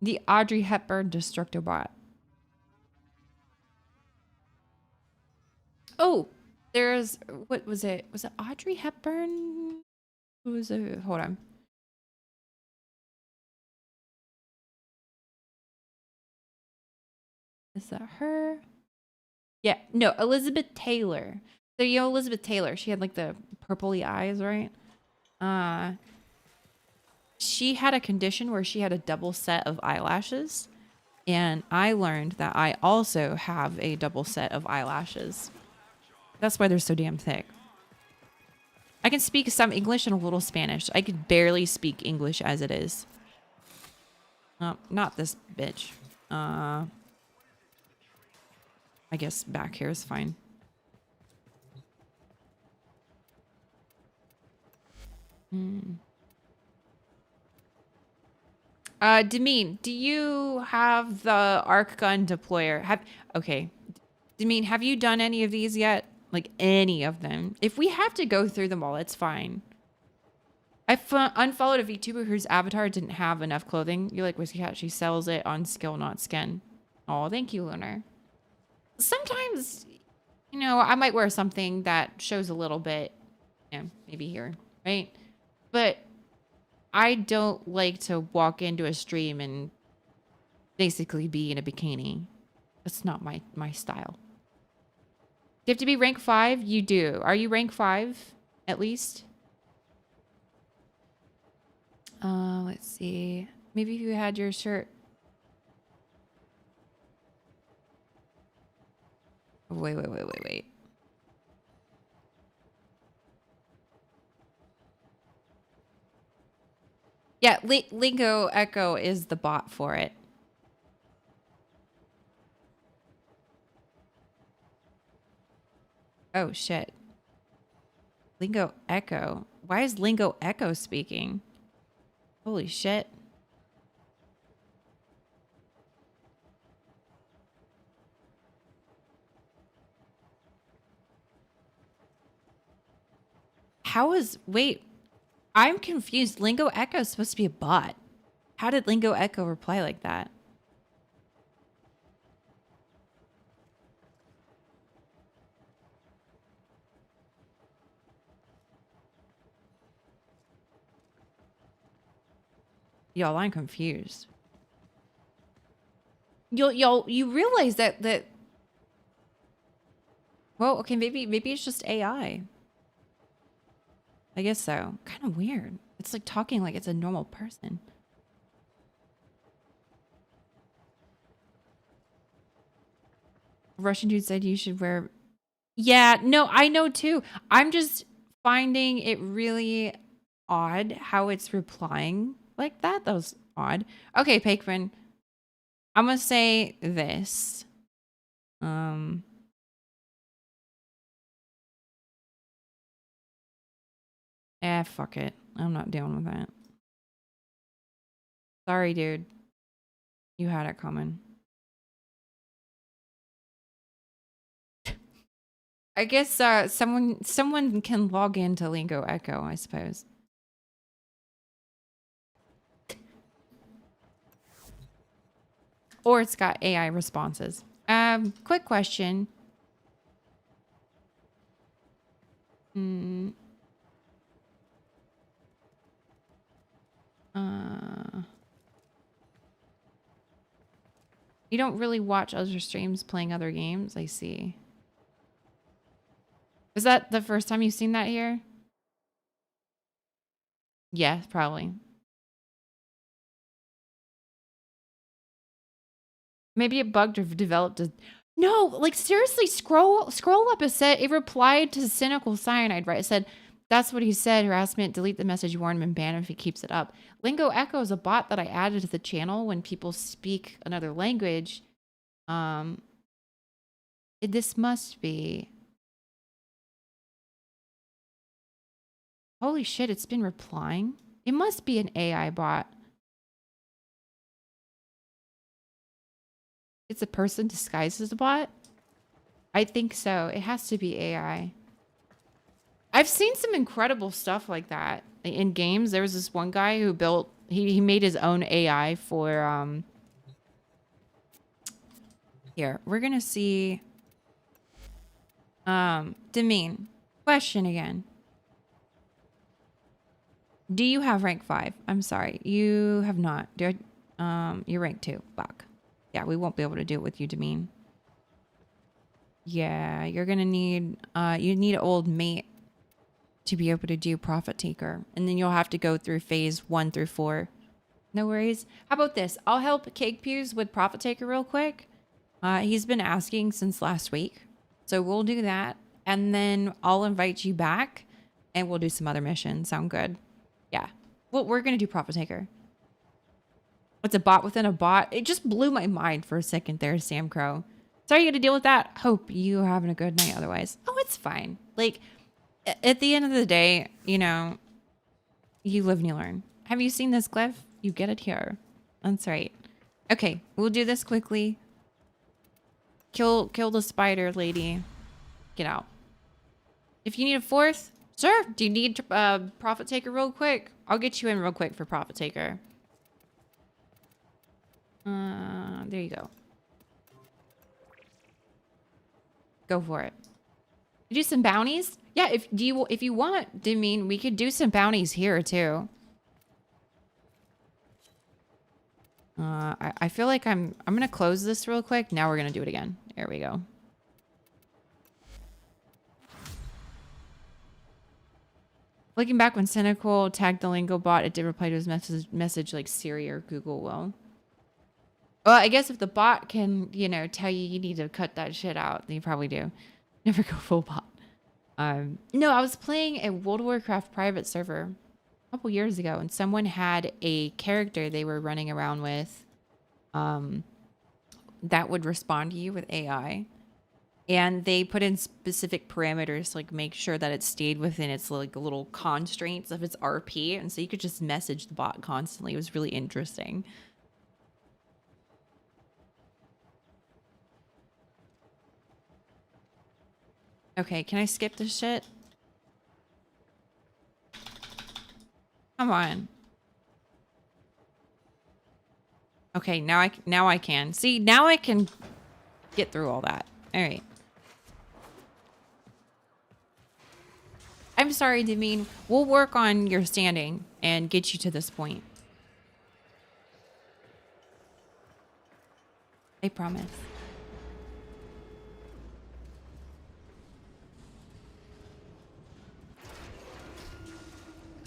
The Audrey Hepburn Destructobot. Oh, there's, what was it? Was it Audrey Hepburn? Who was it? Hold on. Is that her? Yeah, no, Elizabeth Taylor. So, you know, Elizabeth Taylor, she had like the purpley eyes, right? She had a condition where she had a double set of eyelashes. And I learned that I also have a double set of eyelashes. That's why they're so damn thick. I can speak some English and a little Spanish. I could barely speak English as it is. Not this bitch. I guess back here is fine. Demeen, do you have the arc gun deployer? Okay. Demeen, have you done any of these yet? Like any of them? If we have to go through them all, it's fine. I unfollowed a VTuber whose avatar didn't have enough clothing. You like Whiskey Cat? She sells it on skill, not skin. Oh, thank you, Lunar. Sometimes, you know, I might wear something that shows a little bit. Yeah, maybe here, right? But I don't like to walk into a stream and basically be in a bikini. That's not my style. Do you have to be rank 5? You do. Are you rank 5 at least? Let's see. Maybe if you had your shirt. Wait. Yeah, Lingo Echo is the bot for it. Oh, shit. Lingo Echo. Why is Lingo Echo speaking? Holy shit. how is, wait, I'm confused. Lingo Echo is supposed to be a bot. How did Lingo Echo reply like that? Y'all, I'm confused. You realize that well, okay, maybe it's just AI. I guess so. Kind of weird. It's like talking like it's a normal person. Russian dude said you should wear. Yeah, no, I know too. I'm just finding it really odd how it's replying like that. That was odd. Okay, Pakeman, I'm gonna say this. Fuck it. I'm not dealing with that. Sorry, dude. You had it coming. I guess someone can log into Lingo Echo, I suppose. Or it's got AI responses. Quick question. You don't really watch other streams playing other games, I see. Is that the first time you've seen that here? Yeah, probably. Maybe it bugged or developed a... No, like seriously, scroll up. It said it replied to Cynical Cyanide, right? It said, that's what he said, harassment, delete the message, warn him and ban him if he keeps it up. Lingo Echo is a bot that I added to the channel when people speak another language. This must be... Holy shit, it's been replying. It must be an AI bot. It's a person disguised as a bot? I think so. It has to be AI. I've seen some incredible stuff like that in games. There was this one guy who built, he made his own AI for, here, we're gonna see, Demean, question again. Do you have rank 5? I'm sorry, you have not. You're rank 2, fuck. Yeah, we won't be able to do it with you, Demean. Yeah, you're gonna need, you need an old mate to be able to do Profit Taker. And then you'll have to go through phase 1 through 4. No worries. How about this? I'll help Cake Pews with Profit Taker real quick. He's been asking since last week. So we'll do that. And then I'll invite you back and we'll do some other missions. Sound good? Yeah. Well, we're going to do Profit Taker. What's a bot within a bot? It just blew my mind for a second there, Sam Crow. Sorry you had to deal with that. Hope you're having a good night otherwise. Oh, it's fine. Like, at the end of the day, you know, you live and you learn. Have you seen this glyph? You get it here. That's right. Okay, we'll do this quickly. Kill the spider lady. Get out. If you need a 4th, sir, do you need Profit Taker real quick? I'll get you in real quick for Profit Taker. There you go. Go for it. You do some bounties? Yeah, if you want, I mean, we could do some bounties here too. I feel like I'm gonna close this real quick. Now we're gonna do it again. There we go. Looking back when Cynical tagged the Lingo bot, it did reply to his message like Siri or Google will. Well, I guess if the bot can, you know, tell you need to cut that shit out, then you probably do. Never go full bot. No, I was playing a World of Warcraft private server a couple years ago, and someone had a character they were running around with that would respond to you with AI. And they put in specific parameters to like make sure that it stayed within its like little constraints of its RP. And so you could just message the bot constantly. It was really interesting. Okay, can I skip this shit? Come on. Okay, now I can. See, now I can get through all that. All right. I'm sorry, Devine. We'll work on your standing and get you to this point. I promise.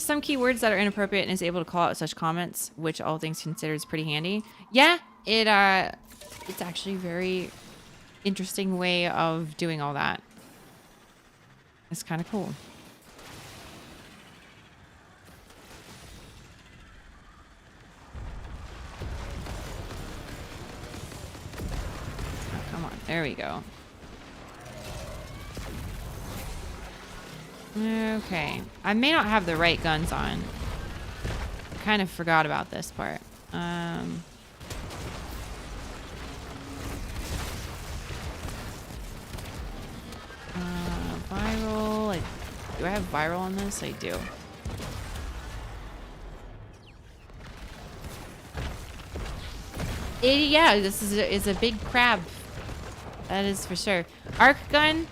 Some keywords that are inappropriate and is able to call out such comments, which all things considered is pretty handy. Yeah, it's actually a very interesting way of doing all that. It's kind of cool. Oh, come on, there we go. Okay, I may not have the right guns on. I kind of forgot about this part. Viral. Do I have viral on this? I do. Yeah, this is a big crab. That is for sure. Arc gun.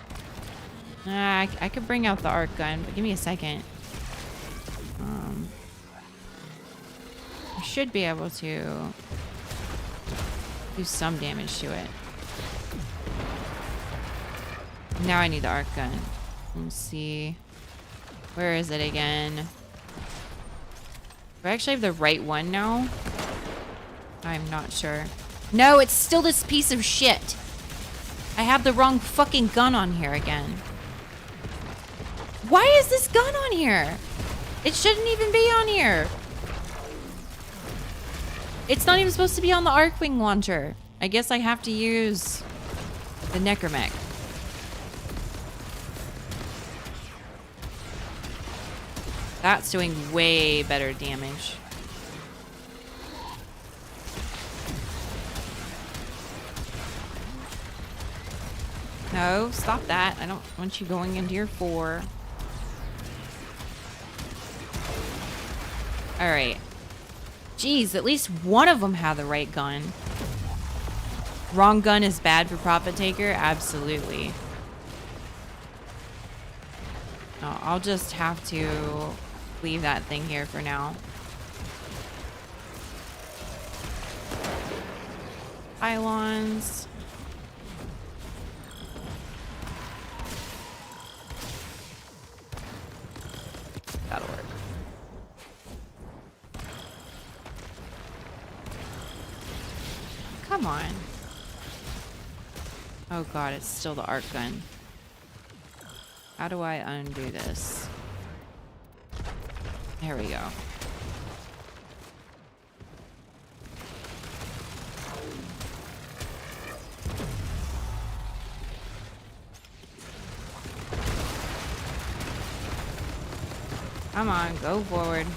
I could bring out the arc gun, but give me a second. I should be able to do some damage to it. Now I need the arc gun. Let's see. Where is it again? Do I actually have the right one now? I'm not sure. No, it's still this piece of shit. I have the wrong fucking gun on here again. Why is this gun on here? It shouldn't even be on here. It's not even supposed to be on the Arcwing launcher. I guess I have to use the Necromech. That's doing way better damage. No, stop that. I don't want you going into your 4. All right. Jeez, at least one of them had the right gun. Wrong gun is bad for Profit Taker? Absolutely. No, I'll just have to leave that thing here for now. Pylons. That'll work. Come on. Oh god, it's still the arc gun. How do I undo this? There we go. Come on, go forward.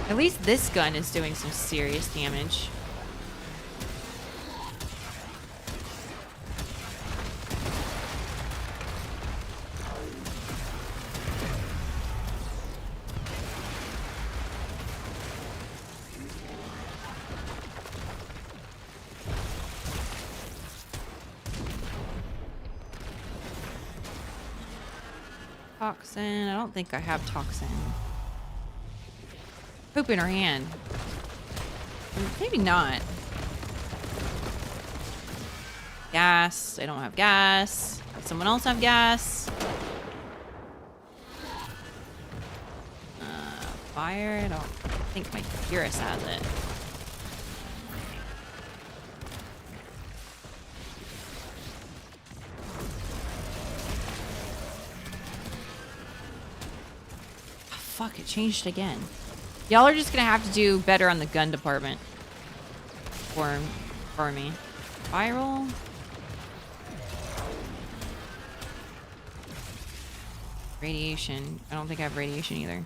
At least this gun is doing some serious damage. Toxin. I don't think I have toxin. Poop in her hand. Maybe not. Gas. I don't have gas. Does someone else have gas? Fire. I don't think my Purist has it. Fuck, it changed again. Y'all are just gonna have to do better on the gun department. For me. Viral. Radiation. I don't think I have radiation either.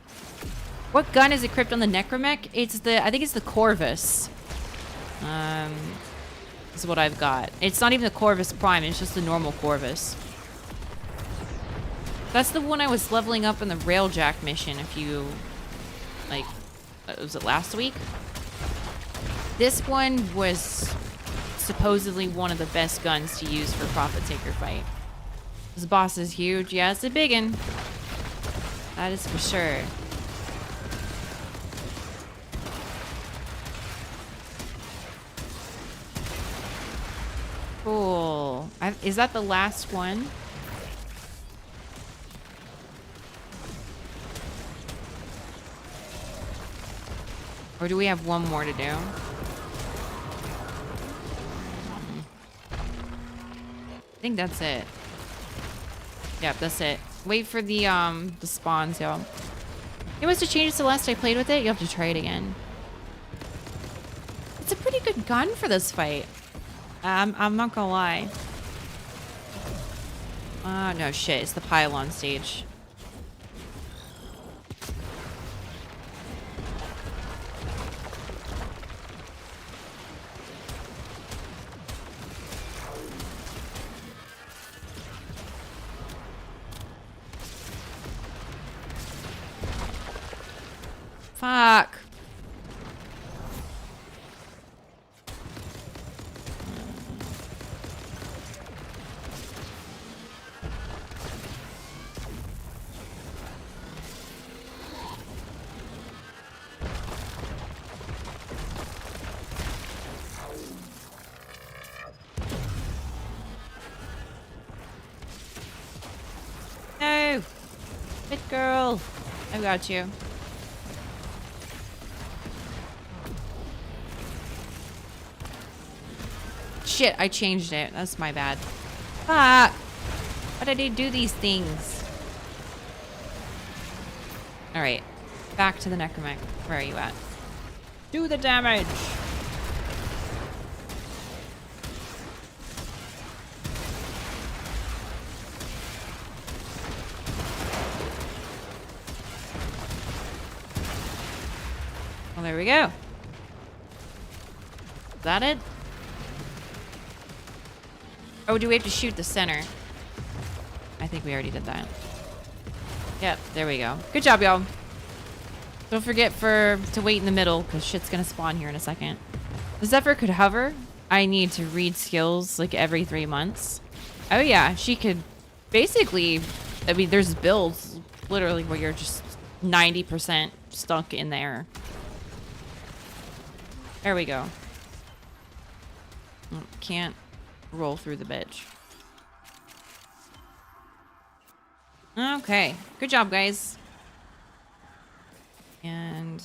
What gun is equipped on the Necromech? I think it's the Corvus. Is what I've got. It's not even the Corvus Prime, it's just the normal Corvus. That's the one I was leveling up in the Railjack mission a few like, was it last week? This one was supposedly one of the best guns to use for Profit Taker fight. This boss is huge. Yeah, it's a big one. That is for sure. Cool. Is that the last one? Or do we have one more to do? I think that's it. Yep, that's it. Wait for the spawns, y'all. It must have changed the last I played with it. You'll have to try it again. It's a pretty good gun for this fight. I'm not gonna lie. No shit. It's the pylon stage. Fuck. No. Good girl. I got you. Shit, I changed it. That's my bad. Fuck. Why did I do these things? Alright. Back to the necromech. Where are you at? Do the damage! Well, there we go. Is that it? Oh, do we have to shoot the center? I think we already did that. Yep, there we go. Good job, y'all. Don't forget to wait in the middle, because shit's gonna spawn here in a second. The Zephyr could hover. I need to read skills like every 3 months. Oh yeah, she could basically, I mean, there's builds literally where you're just 90% stuck in there. There we go. Can't roll through the bitch. Okay. Good job, guys. And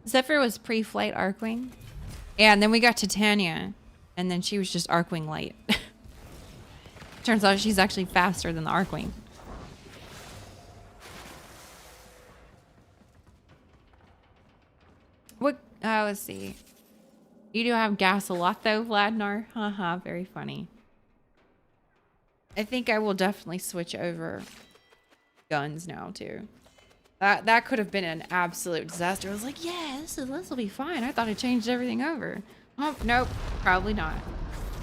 Zephyr was pre-flight Arcwing. Yeah, and then we got Titania, and then she was just Arcwing light. Turns out she's actually faster than the Arcwing. What? Let's see. You do have gas a lot though, Vladnar. Haha, very funny. I think I will definitely switch over guns now too. That could have been an absolute disaster. I was like, yeah, this will be fine. I thought I changed everything over. Oh, nope, probably not.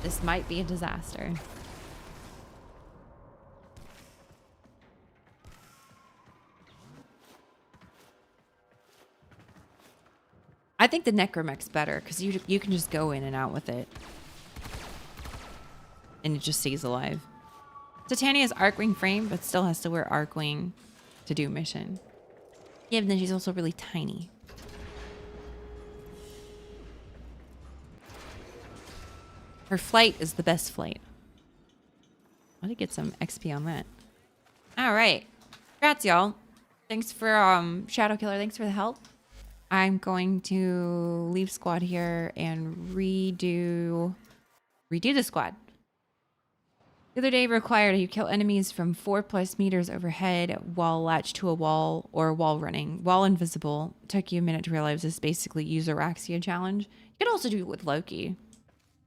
This might be a disaster. I think the Necromech's better because you can just go in and out with it. And it just stays alive. Titania's Arcwing frame, but still has to wear Arcwing to do mission. Yeah, but then she's also really tiny. Her flight is the best flight. I want to get some XP on that. All right. Congrats, y'all. Thanks for, Shadow Killer, thanks for the help. I'm going to leave squad here and redo the squad. The other day required you kill enemies from 4+ meters overhead while latched to a wall or wall running. While invisible. Took you a minute to realize this basically use Araxia challenge. You could also do it with Loki.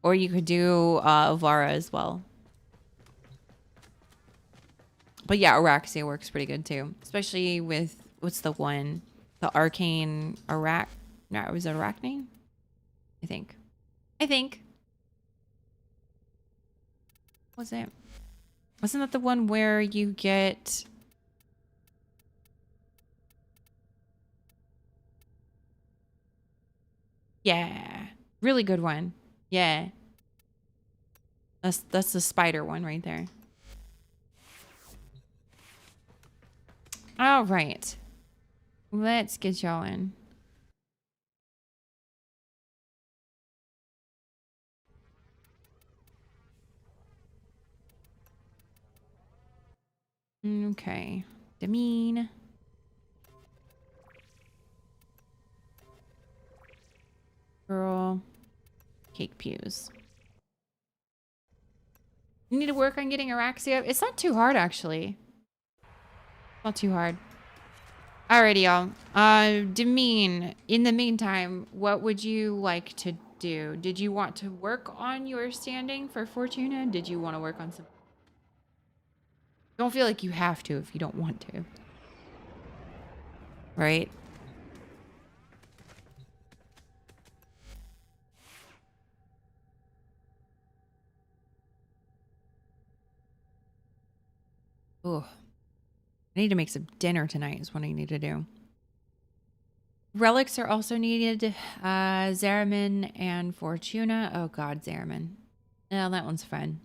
Or you could do Avara as well. But yeah, Araxia works pretty good too. Especially with, what's the one? The Arcane No, it was Arachne? I think. Was it? Wasn't that the one where you get... Yeah. Really good one. Yeah. That's the spider one right there. All right. Let's get y'all in. Okay. Demean. Girl. Cake pews. You need to work on getting Araxia. It's not too hard, actually. Not too hard. Alrighty, y'all. Demean, in the meantime, what would you like to do? Did you want to work on your standing for Fortuna? Did you want to work on some... Don't feel like you have to if you don't want to. Right? Ugh. I need to make some dinner tonight is what I need to do. Relics are also needed. Zeramin and Fortuna. Oh god, Zeramin. Yeah, that one's fun.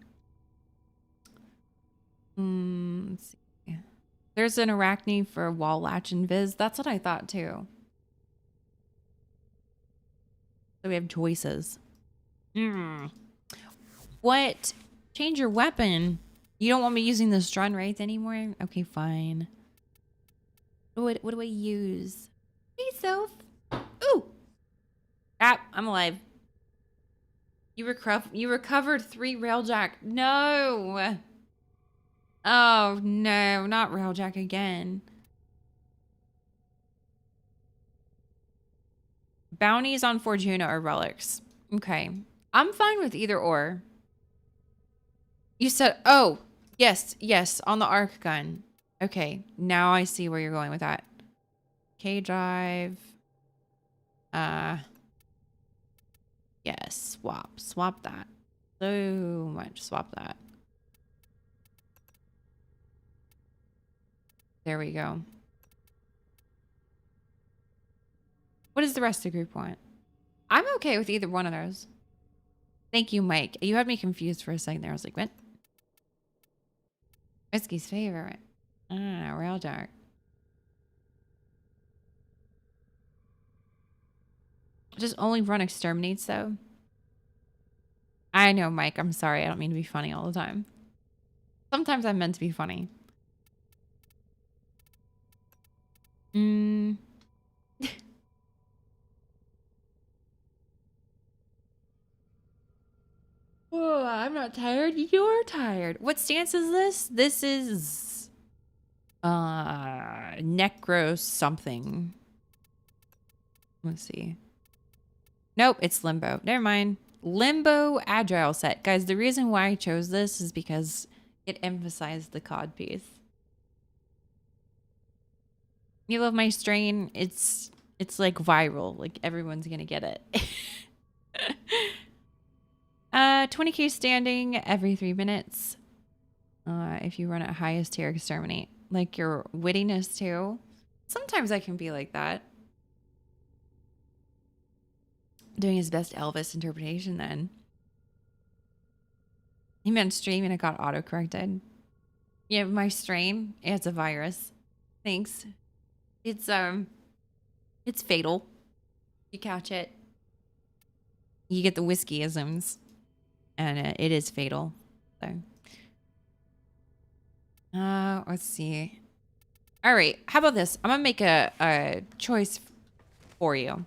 Let's see. There's an Arachne for wall latch and Viz. That's what I thought too. So we have choices. What? Change your weapon. You don't want me using the Strun Wraith anymore? Okay, fine. What do I use? Hey, Soph. Ooh. Ah, I'm alive. You recovered 3 Railjack. No. Oh, no. Not Railjack again. Bounties on Fortuna or relics. Okay. I'm fine with either or. You said, oh, yes, on the arc gun. Okay, now I see where you're going with that. K-drive. Yes, swap that. So much, swap that. There we go. What does the rest of the group want? I'm okay with either one of those. Thank you, Mike. You had me confused for a second there. I was like, what? Whiskey's favorite. Ah, real dark. Just only run exterminates though. I know, Mike. I'm sorry. I don't mean to be funny all the time. Sometimes I'm meant to be funny. Oh, I'm not tired. You're tired. What stance is this? This is Necro something. Let's see. Nope, it's Limbo. Never mind. Limbo Agile set. Guys, the reason why I chose this is because it emphasized the COD piece. You love my strain? It's like viral. Like everyone's gonna get it. 20k standing every 3 minutes. If you run at highest tier, exterminate. Like your wittiness too. Sometimes I can be like that. Doing his best Elvis interpretation then. He meant stream and it got auto-corrected. Yeah, my strain, it's a virus. Thanks. It's fatal. You catch it. You get the whiskey-isms. And it is fatal. So. Let's see. All right, how about this? I'm gonna make a choice for you.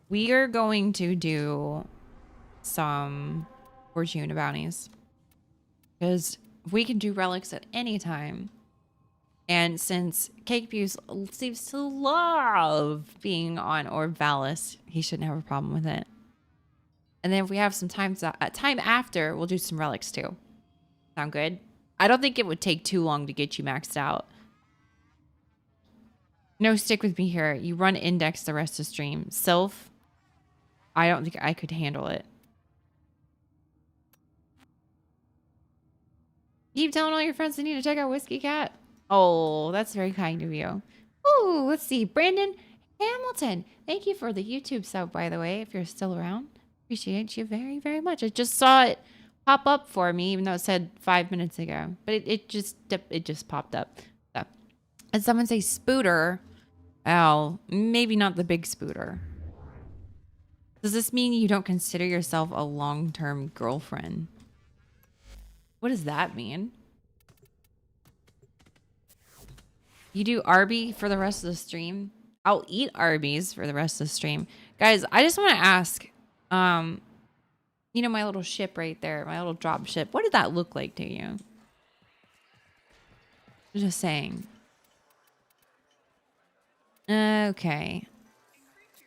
We are going to do some Fortuna bounties. Because we can do relics at any time. And since Cake Pews seems to love being on Orb Valis, he shouldn't have a problem with it. And then if we have some time after, we'll do some relics too. Sound good? I don't think it would take too long to get you maxed out. No, stick with me here. You run index the rest of stream. Sylph, I don't think I could handle it. Keep telling all your friends they need to check out Whiskey Cat. Oh, that's very kind of you. Ooh, let's see. Brandon Hamilton. Thank you for the YouTube sub, by the way, if you're still around. Appreciate you very, very much. I just saw it pop up for me, even though it said 5 minutes ago. But it just popped up. So. And someone say Spooter. Oh, maybe not the big Spooter. Does this mean you don't consider yourself a long-term girlfriend? What does that mean? You do Arby for the rest of the stream? I'll eat Arby's for the rest of the stream. Guys, I just want to ask, you know, my little ship right there, my little drop ship. What did that look like to you? Just saying. Okay.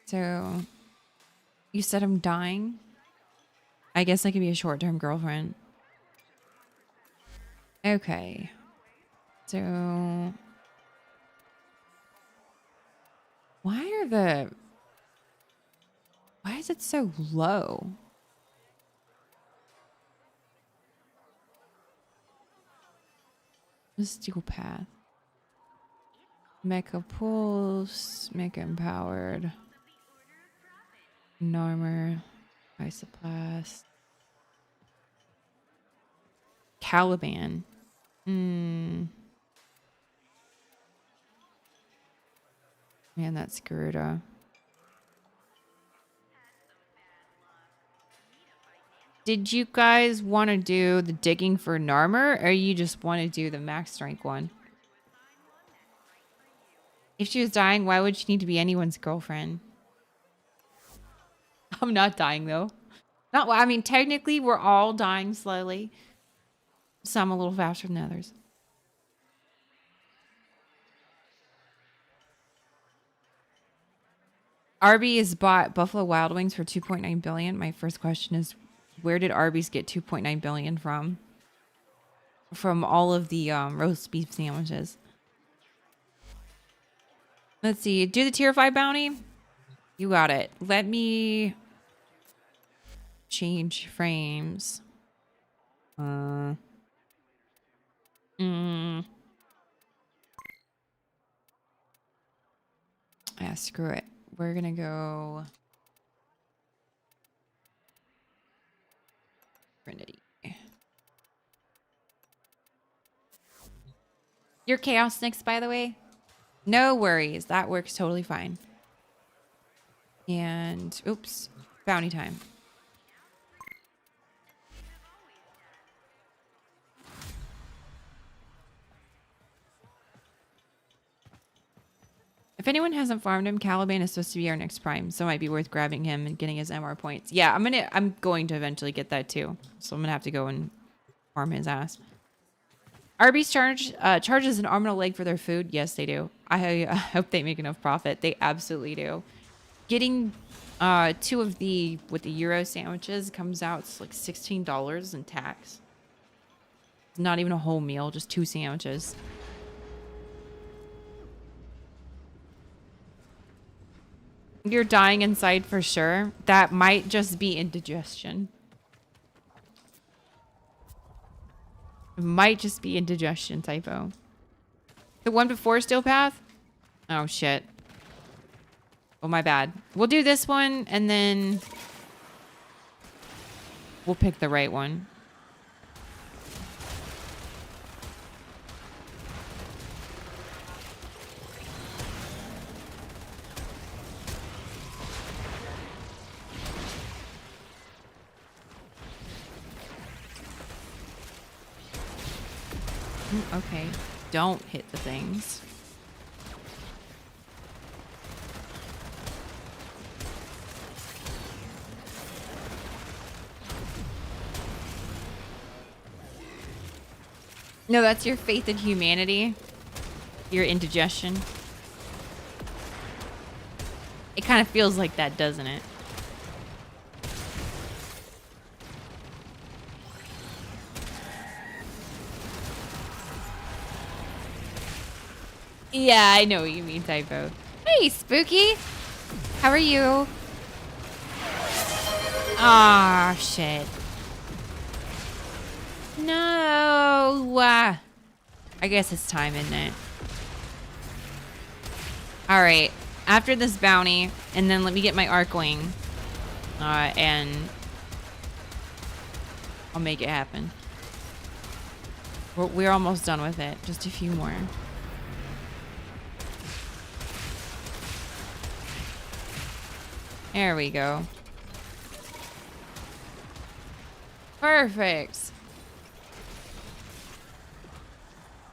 So, you said I'm dying? I guess I could be a short-term girlfriend. Okay. So... Why is it so low? Mystical path. Mecha pulse. Mecha empowered. Normer. Isoplast. Caliban. Man, that's Garuda. Did you guys want to do the digging for Narmer, or you just want to do the max rank one? If she was dying, why would she need to be anyone's girlfriend? I'm not dying, though. Not, I mean, technically, we're all dying slowly. Some a little faster than others. Arby's bought Buffalo Wild Wings for $2.9 billion. My first question is, where did Arby's get $2.9 billion from? From all of the roast beef sandwiches. Let's see. Do the tier 5 bounty. You got it. Let me change frames. Yeah, screw it. We're gonna go Trinity. You're Chaos Nyx, by the way. No worries. That works totally fine. And oops, bounty time. If anyone hasn't farmed him, Caliban is supposed to be our next prime, so it might be worth grabbing him and getting his MR points. Yeah, I'm going to eventually get that too. So I'm gonna have to go and farm his ass. Arby's charges an arm and a leg for their food. Yes, they do. I hope they make enough profit. They absolutely do. Getting 2 of the Euro sandwiches comes out to like $16 in tax. It's not even a whole meal, just 2 sandwiches. You're dying inside for sure. That might just be indigestion. It might just be indigestion typo. The one before Steel Path? Oh, shit. Oh, my bad. We'll do this one, and then we'll pick the right one. Okay, don't hit the things. No, that's your faith in humanity. Your indigestion. It kind of feels like that, doesn't it? Yeah, I know what you mean, typo. Hey, Spooky. How are you? Ah, shit. No. I guess it's time, isn't it? All right. After this bounty, and then let me get my Arcwing. And I'll make it happen. We're almost done with it. Just a few more. There we go. Perfect.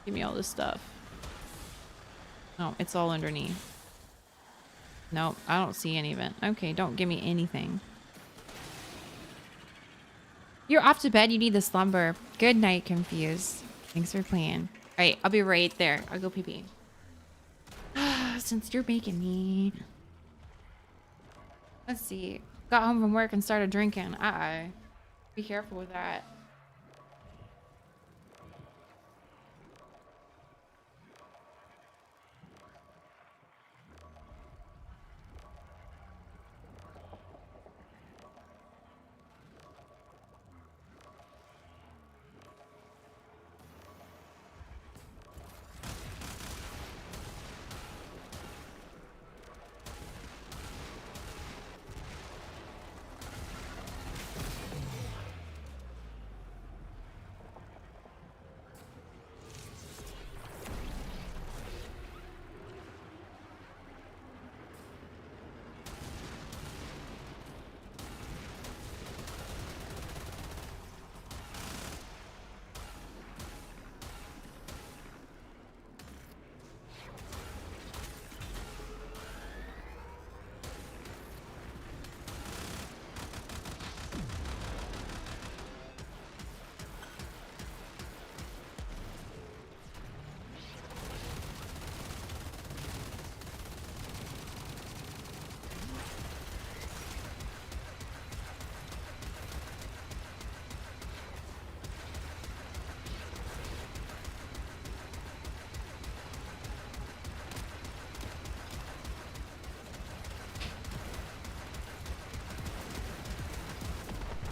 Give me all this stuff. No, it's all underneath. Nope, I don't see any of it. Okay, don't give me anything. You're off to bed. You need the slumber. Good night, Confused. Thanks for playing. All right, I'll be right there. I'll go pee-pee. Since you're making me. Let's see. Got home from work and started drinking. Be careful with that.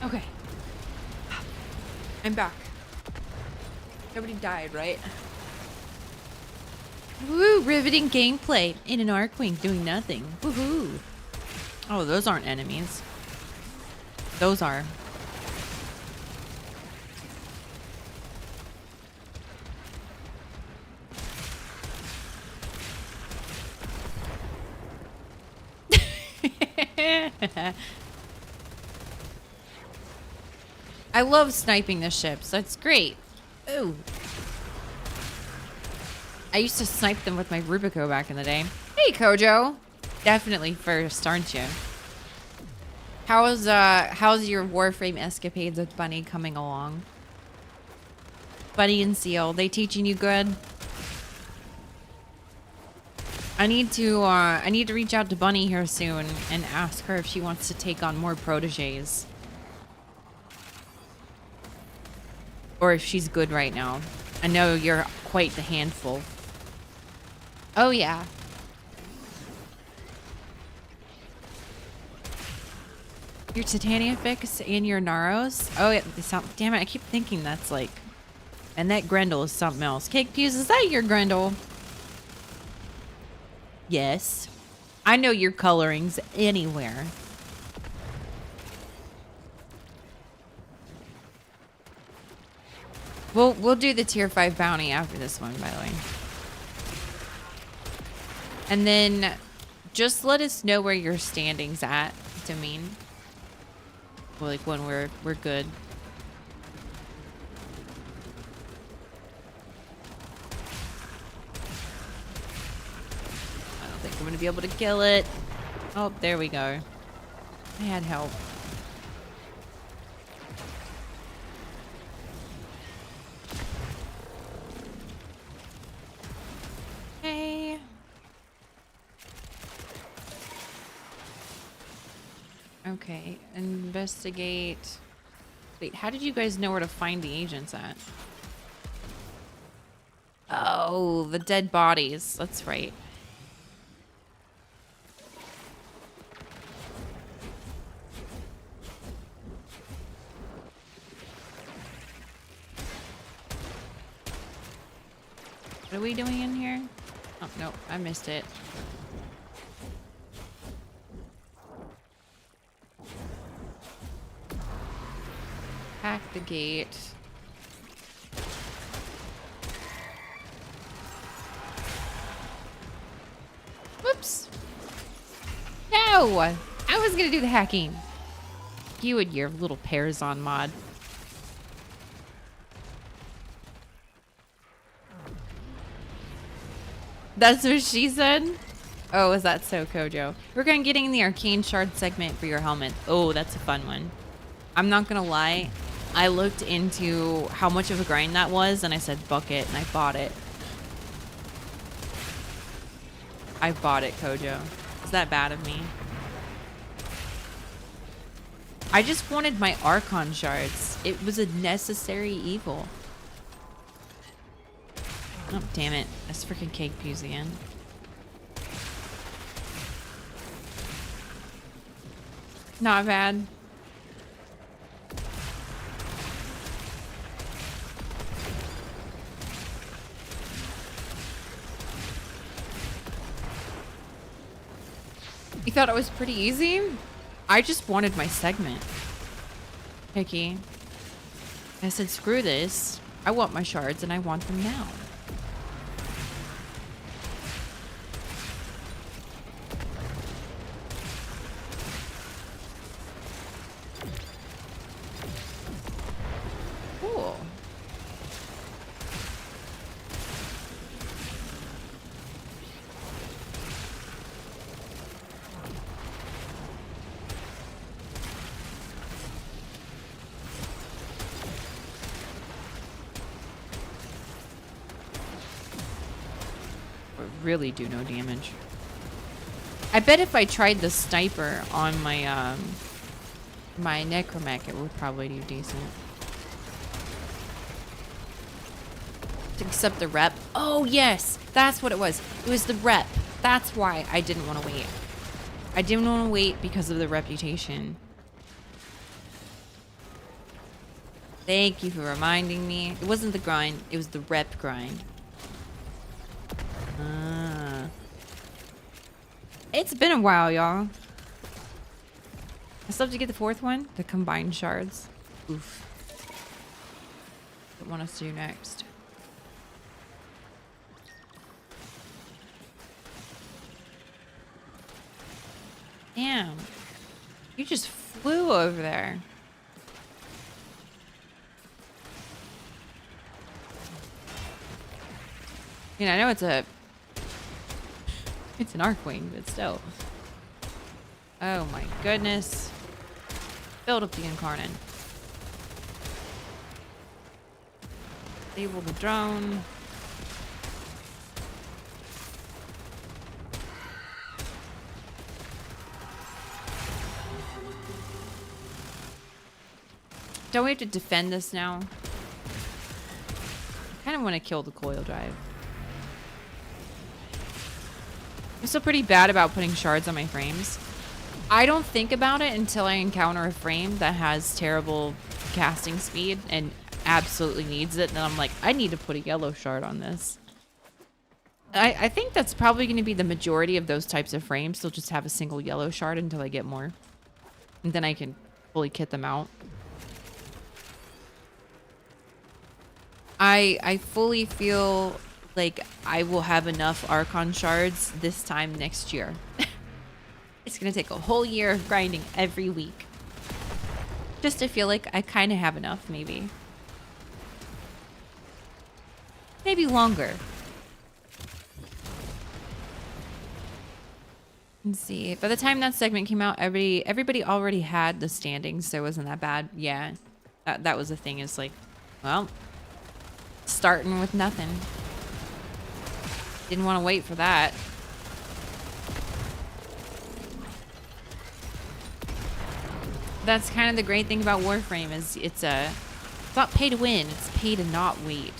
Okay. I'm back. Nobody died, right? Woo! Riveting gameplay in an Arcwing doing nothing. Woohoo! Oh, those aren't enemies. Those are. I love sniping the ships. That's great. Ooh. I used to snipe them with my Rubico back in the day. Hey, Kojo. Definitely first, aren't you? How's your Warframe escapades with Bunny coming along? Bunny and Seal, they teaching you good? I need to reach out to Bunny here soon and ask her if she wants to take on more proteges. Or if she's good right now. I know you're quite the handful. Oh, yeah. Your Titania fix and your Naros? Oh, yeah. Damn it. I keep thinking that's like... And that Grendel is something else. Cake Fuse, is that your Grendel? Yes. I know your colorings anywhere. We'll do the tier 5 bounty after this one, by the way. And then just let us know where your standing's at, Damien. Well, like when we're good. I don't think I'm gonna be able to kill it. Oh, there we go. I had help. Hey. Okay, investigate. Wait, how did you guys know where to find the agents at? Oh, the dead bodies. That's right. What are we doing in here? Oh, no, I missed it. Hack the gate. Whoops. No! I was gonna do the hacking. You and your little pairs on mod. That's what she said? Oh, is that so, Kojo? We're gonna getting the arcane shard segment for your helmet. Oh, that's a fun one. I'm not gonna lie. I looked into how much of a grind that was, and I said, "Book it," and I bought it. I bought it, Kojo. Is that bad of me? I just wanted my Archon shards. It was a necessary evil. Oh, damn it. That's freaking cake pews again. Not bad. You thought it was pretty easy? I just wanted my segment. Hickey. I said, screw this. I want my shards and I want them now. Cool. Really do no damage. I bet if I tried the sniper on my my necromech, it would probably do decent. Except the rep. Oh yes, that's what it was. It was the rep. That's why I didn't want to wait. I didn't want to wait because of the reputation. Thank you for reminding me. It wasn't the grind, it was the rep grind. It's been a while, y'all. I still have to get the fourth one, the combined shards. Oof. What want us to do next? Damn. You just flew over there. You know, I know it's an Archwing, but still. Oh my goodness. Build up the Incarnate. Disable the drone. Don't we have to defend this now? I kind of want to kill the coil drive. I'm still pretty bad about putting shards on my frames. I don't think about it until I encounter a frame that has terrible casting speed and absolutely needs it. And then I'm like, I need to put a yellow shard on this. I think that's probably going to be the majority of those types of frames. They'll just have a single yellow shard until I get more. And then I can fully kit them out. I fully feel like I will have enough Archon shards this time next year. It's gonna take a whole year of grinding every week. Just to feel like I kind of have enough, maybe. Maybe longer. Let's see. By the time that segment came out, everybody already had the standings, so it wasn't that bad. Yeah, that was the thing. Is like, well, starting with nothing. Didn't want to wait for that. That's kind of the great thing about Warframe is it's not pay to win, it's pay to not wait.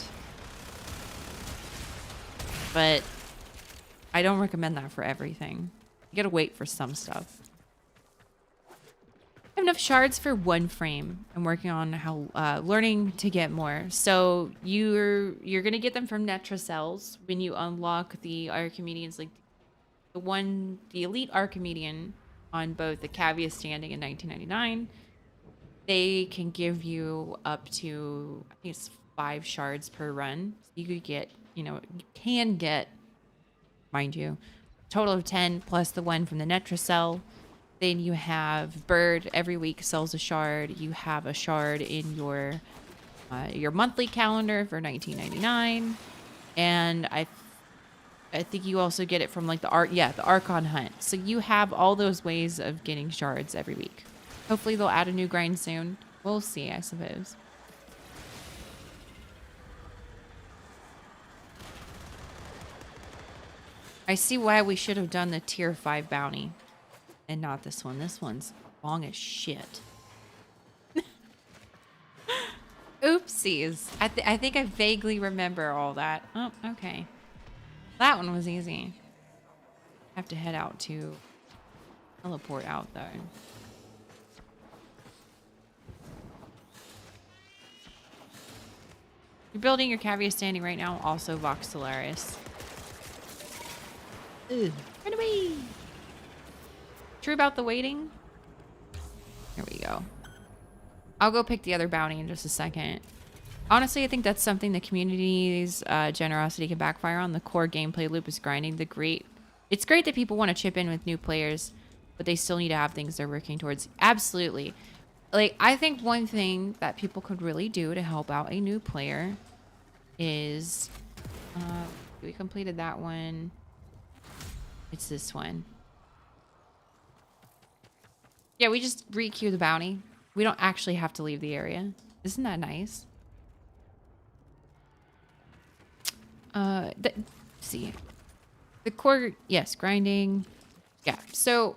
But I don't recommend that for everything. You gotta wait for some stuff. I have enough shards for one frame. I'm working on how learning to get more. So you're gonna get them from Netracells when you unlock the Archimedeans, like the elite Archimedean on both the Cavia Standing in 1999. They can give you up to, I think it's 5 shards per run. So you could get, you can get, mind you, total of 10 plus the one from the Netracell. Then you have Bird every week sells a shard. You have a shard in your monthly calendar for 19.99, and I think you also get it from like the Archon Hunt. So you have all those ways of getting shards every week. Hopefully they'll add a new grind soon. We'll see, I suppose. I see why we should have done the tier 5 bounty and not this one. This one's long as shit. Oopsies. I think I vaguely remember all that. Oh, okay. That one was easy. Have to head out to teleport out though. You're building your Cavia Standing right now. Also Vox Solaris. Ugh. Run away. True about the waiting. Here we go. I'll go pick the other bounty in just a second. Honestly, I think that's something the community's generosity can backfire on. The core gameplay loop is grinding. It's great that people want to chip in with new players, but they still need to have things they're working towards. Absolutely. Like, I think one thing that people could really do to help out a new player is, we completed that one. It's this one. Yeah, we just re-queue the bounty. We don't actually have to leave the area. Isn't that nice? See. The core, yes, grinding. Yeah, so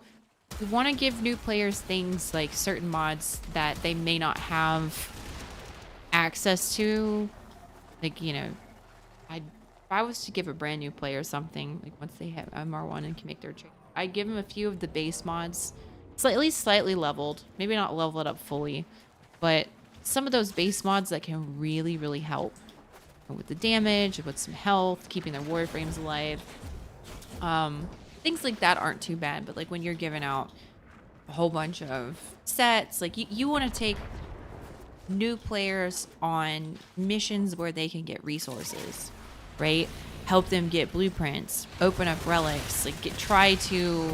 we want to give new players things like certain mods that they may not have access to. Like, if I was to give a brand new player something, like once they have MR1 and can make their trade, I'd give them a few of the base mods. At least slightly leveled. Maybe not level it up fully, but some of those base mods that can really, really help with the damage, with some health, keeping their Warframes alive. Things like that aren't too bad, but like when you're giving out a whole bunch of sets, like you want to take new players on missions where they can get resources, right? Help them get blueprints, open up relics, like try to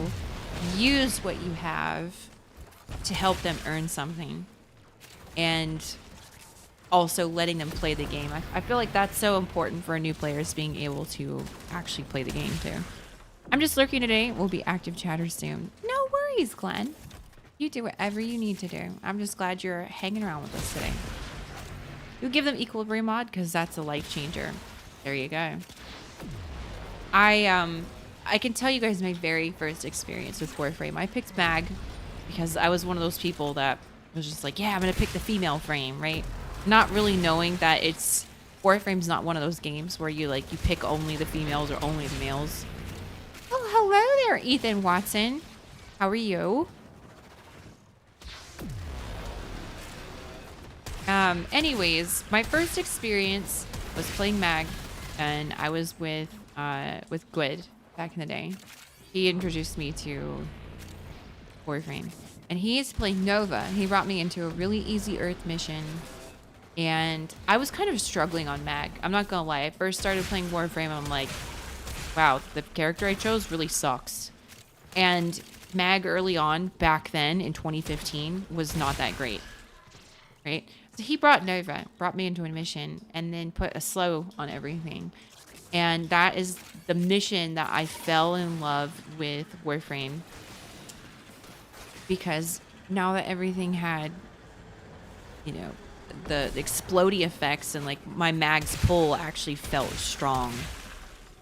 use what you have to help them earn something, and also letting them play the game. I feel like that's so important for new players, being able to actually play the game too. I'm just lurking today. We'll be active chatters soon. No worries, Glenn. You do whatever you need to do. I'm just glad you're hanging around with us today. You give them Equilibrium mod because that's a life changer. There you go. I can tell you guys my very first experience with Warframe. I picked Mag because I was one of those people that was just like, yeah, I'm going to pick the female frame, right? Not really knowing that Warframe's not one of those games where you pick only the females or only the males. Oh, hello there, Ethan Watson. How are you? Anyways, my first experience was playing Mag, and I was with Gwyd back in the day. He introduced me to Warframe, and he is playing Nova. He brought me into a really easy Earth mission, and I was kind of struggling on Mag. I'm not gonna lie. I first started playing Warframe, and I'm like, wow, the character I chose really sucks. And Mag early on, back then in 2015, was not that great, right? So he brought me into a mission, and then put a slow on everything. And that is the mission that I fell in love with Warframe. Because now that everything had, the explodey effects, and my Mag's pull actually felt strong.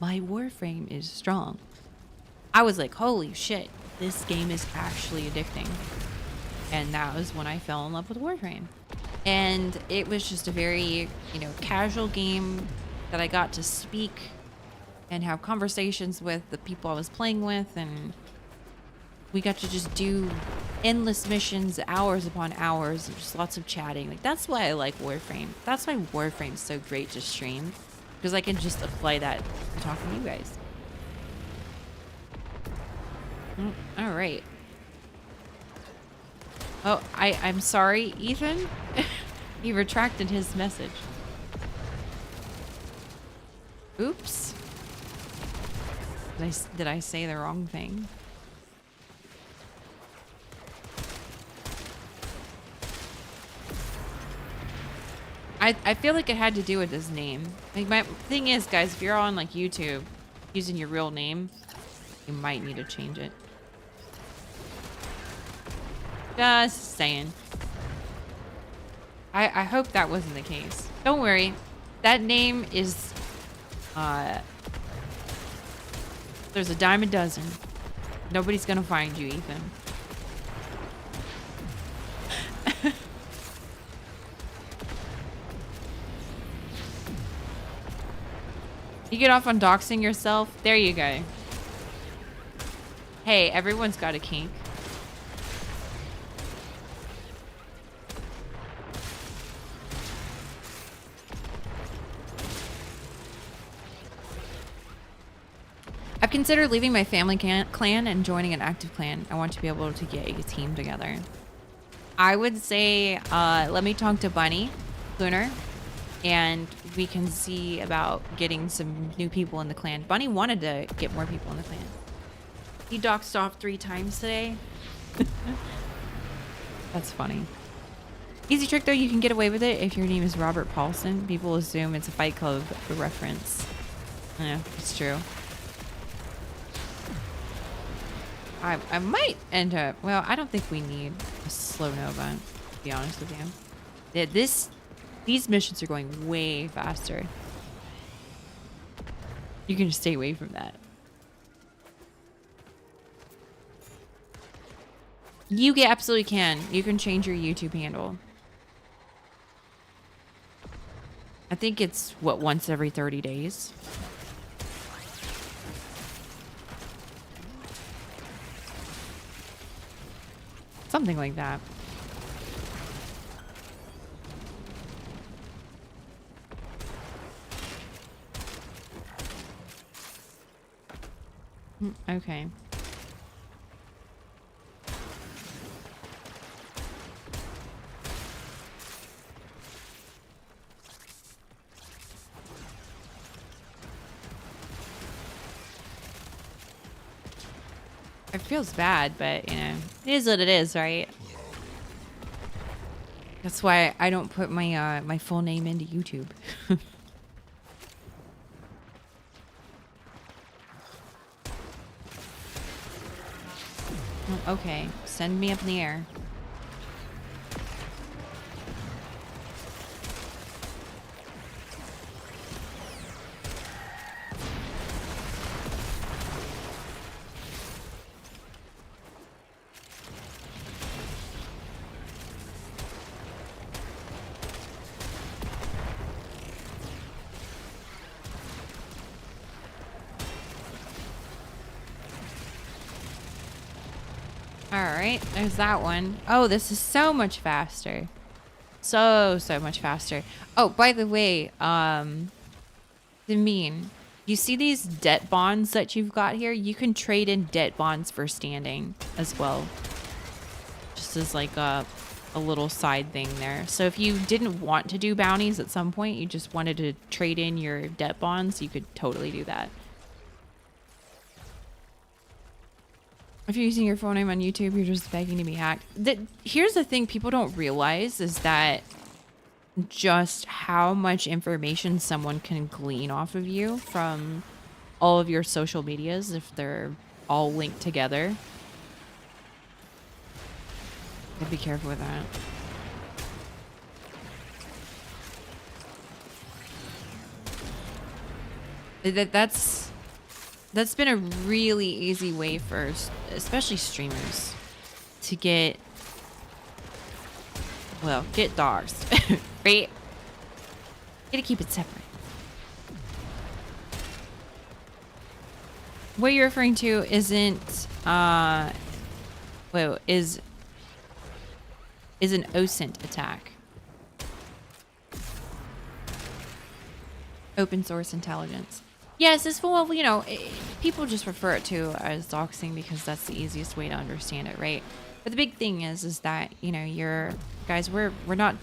My Warframe is strong. I was like, holy shit, this game is actually addicting. And that was when I fell in love with Warframe. And it was just a very, casual game that I got to speak and have conversations with the people I was playing with, and we got to just do endless missions, hours upon hours, and just lots of chatting. Like, that's why I like Warframe. That's why Warframe's so great to stream, because I can just apply that to talking to you guys. All right. Oh, I'm sorry, Ethan. He retracted his message. Oops. Did I say the wrong thing? I feel like it had to do with his name. Like, my thing is, guys, if you're on like YouTube using your real name, you might need to change it. Just saying. I hope that wasn't the case. Don't worry. That name is there's a dime a dozen. Nobody's gonna find you, Ethan. You get off on doxing yourself? There you go. Hey, everyone's got a kink. I've considered leaving my family clan and joining an active clan. I want to be able to get a team together. I would say, let me talk to Bunny, Lunar, and we can see about getting some new people in the clan. Bunny wanted to get more people in the clan. He doxed off 3 times today. That's funny. Easy trick though, you can get away with it if your name is Robert Paulson. People assume it's a Fight Club reference. Yeah, it's true. I might end up... Well, I don't think we need a slow Nova, to be honest with you. Yeah, these missions are going way faster. You can just stay away from that. You absolutely can. You can change your YouTube handle. I think it's, what, once every 30 days? Something like that. Okay. It feels bad, but, you know, it is what it is, right? That's why I don't put my my full name into YouTube. Okay, send me up in the air. Alright, there's that one. Oh, this is so much faster. So much faster. Oh, by the way, you see these debt bonds that you've got here? You can trade in debt bonds for standing as well. Just as like a little side thing there. So if you didn't want to do bounties at some point, you just wanted to trade in your debt bonds, you could totally do that. If you're using your phone name on YouTube, you're just begging to be hacked. Here's the thing people don't realize is that just how much information someone can glean off of you from all of your social medias if they're all linked together. Gotta be careful with that. That's been a really easy way for especially streamers to get doxxed, right? Gotta keep it separate. What you're referring to isn't is is an OSINT attack. Open source intelligence. Yes, it's full of, you know, people just refer it to as doxing because that's the easiest way to understand it, right? But the big thing is that, you know, guys, we're not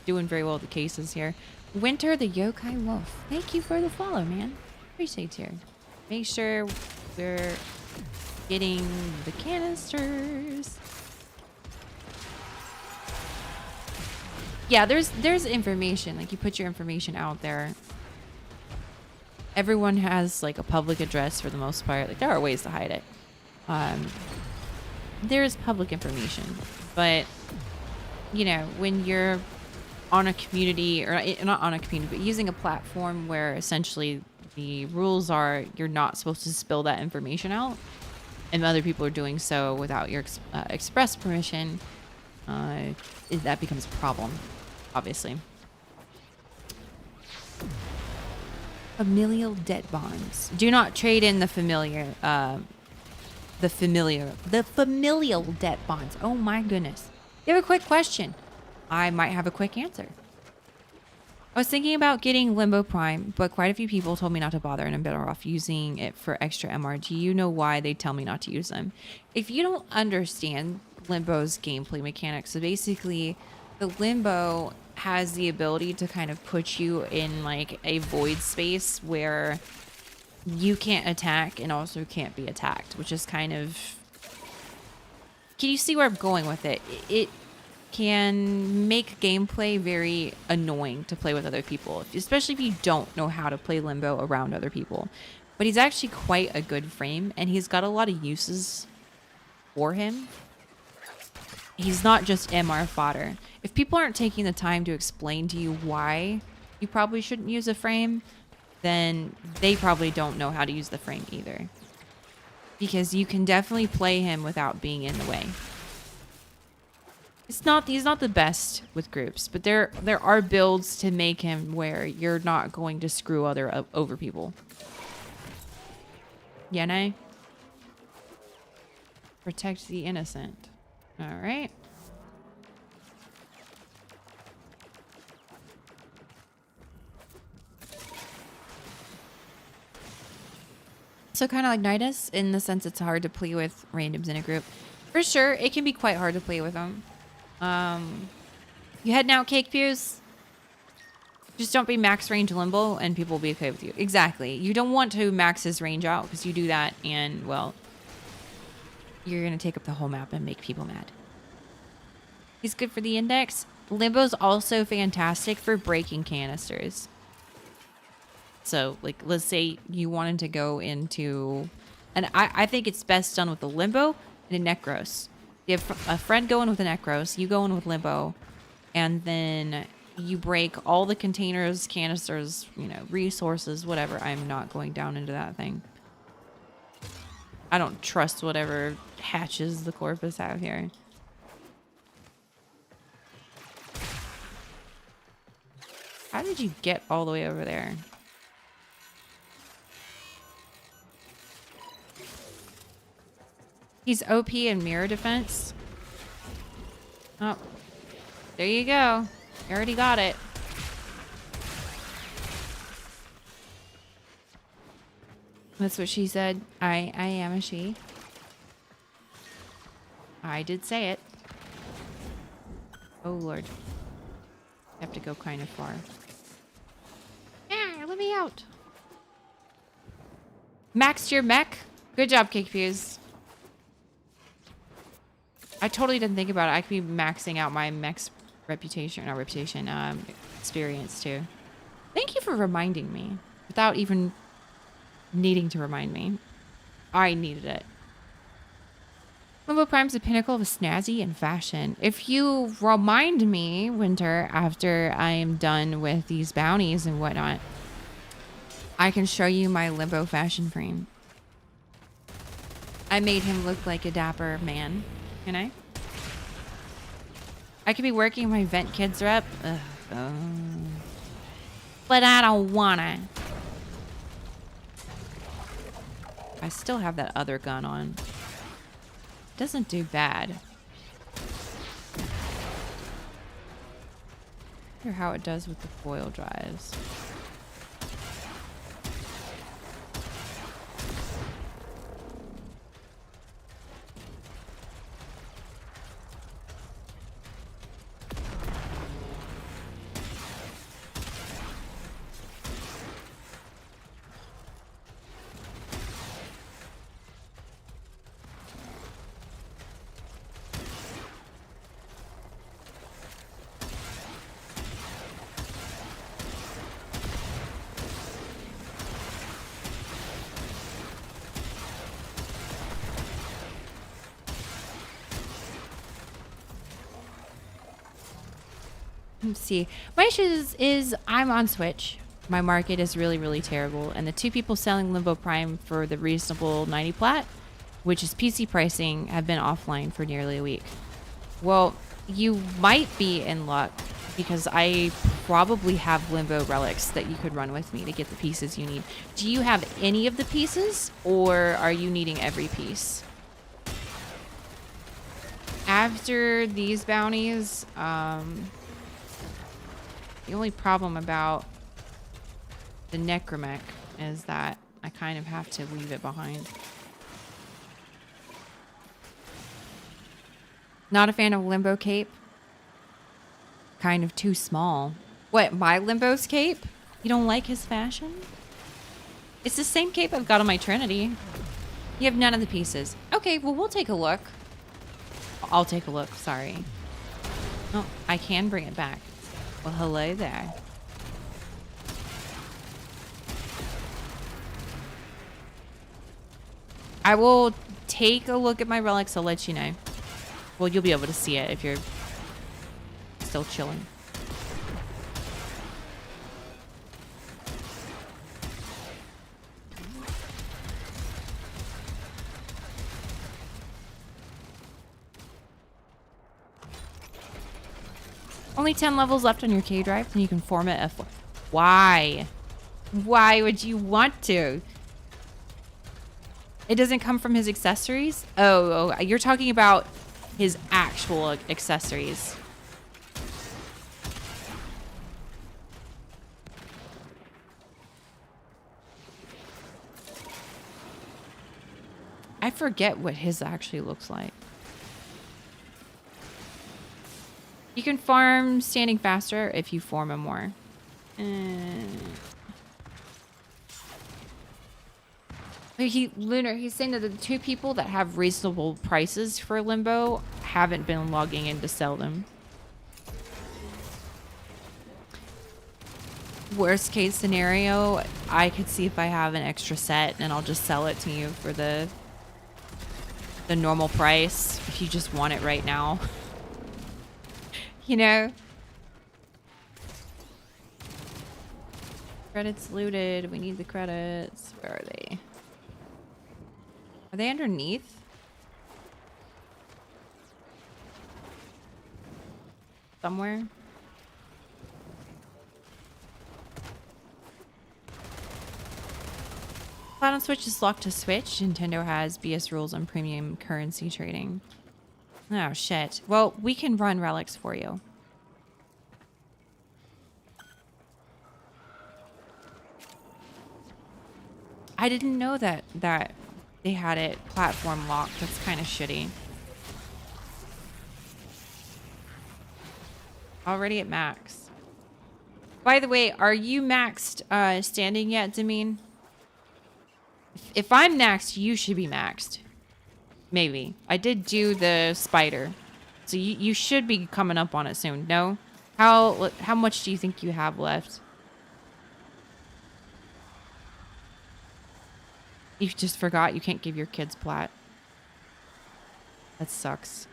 doing very well with the cases here. Winter the Yokai Wolf. Thank you for the follow, man. Appreciate you. Make sure we're getting the canisters. Yeah, there's information. Like, you put your information out there. Everyone has like a public address for the most part. Like, there are ways to hide it. There's public information, but you know, when you're on a community, or not on a community, but using a platform where essentially the rules are you're not supposed to spill that information out, and other people are doing so without your express permission, that becomes a problem, obviously. Familial debt bonds. Do not trade in the familial debt bonds. Oh my goodness. You have a quick question. I might have a quick answer. I was thinking about getting Limbo Prime, but quite a few people told me not to bother, and I'm better off using it for extra MR. Do you know why they tell me not to use them? If you don't understand Limbo's gameplay mechanics, so basically the Limbo has the ability to kind of put you in like a void space where you can't attack and also can't be attacked, which is kind of... Can you see where I'm going with it? It can make gameplay very annoying to play with other people, especially if you don't know how to play Limbo around other people. But he's actually quite a good frame, and he's got a lot of uses for him. He's not just MR fodder. If people aren't taking the time to explain to you why you probably shouldn't use a frame, then they probably don't know how to use the frame either. Because you can definitely play him without being in the way. He's not the best with groups, but there are builds to make him where you're not going to screw over people. Yeah, no? Protect the innocent. All right. So kind of like Nidus, in the sense it's hard to play with randoms in a group. For sure, it can be quite hard to play with them. You heading out, Cake Fuse? Just don't be max range Limbo and people will be okay with you. Exactly. You don't want to max his range out, because you do that and, well, you're going to take up the whole map and make people mad. He's good for the index. Limbo's also fantastic for breaking canisters. So, like, let's say you wanted to go into... And I think it's best done with a Limbo and a Necros. You have a friend going with a Necros, you go in with Limbo, and then you break all the containers, canisters, you know, resources, whatever. I'm not going down into that thing. I don't trust whatever hatches the Corpus have here. How did you get all the way over there? He's OP in mirror defense. Oh, there you go. You already got it. That's what she said. I am a she. I did say it. Oh, Lord. I have to go kind of far. Yeah, let me out. Maxed your mech. Good job, Cake Fuse. I totally didn't think about it. I could be maxing out my mech's experience too. Thank you for reminding me without even needing to remind me. I needed it. Limbo Prime's the pinnacle of snazzy and fashion. If you remind me, Winter, after I am done with these bounties and whatnot, I can show you my Limbo fashion frame. I made him look like a dapper man. Can I? I could be working my Vent Kids rep. But I don't wanna. I still have that other gun on. Doesn't do bad. Or how it does with the foil drives. Let's see. My issue is I'm on Switch. My market is really, really terrible. And the two people selling Limbo Prime for the reasonable 90 plat, which is PC pricing, have been offline for nearly a week. Well, you might be in luck because I probably have Limbo relics that you could run with me to get the pieces you need. Do you have any of the pieces or are you needing every piece? After these bounties, the only problem about the Necromech is that I kind of have to leave it behind. Not a fan of Limbo cape. Kind of too small. What, my Limbo's cape? You don't like his fashion? It's the same cape I've got on my Trinity. You have none of the pieces. Okay, well, we'll take a look. I'll take a look, sorry. Oh, I can bring it back. Well, hello there. I will take a look at my relics. I'll let you know. Well, you'll be able to see it if you're still chilling. Only 10 levels left on your K drive, and you can format F4. Why? Why would you want to? It doesn't come from his accessories? Oh, you're talking about his actual accessories. I forget what his actually looks like. You can farm standing faster if you form him more. Lunar, he's saying that the two people that have reasonable prices for Limbo haven't been logging in to sell them. Worst case scenario, I could see if I have an extra set and I'll just sell it to you for the normal price if you just want it right now. You know? Credits looted. We need the credits. Where are they? Are they underneath? Somewhere? Cloud on Switch is locked to Switch. Nintendo has BS rules on premium currency trading. Oh, shit. Well, we can run relics for you. I didn't know that they had it platform locked. That's kind of shitty. Already at max. By the way, are you maxed standing yet, Damien? If I'm maxed, you should be maxed. Maybe. I did do the spider. So you should be coming up on it soon. No? How much do you think you have left? You just forgot you can't give your kids plat. That sucks.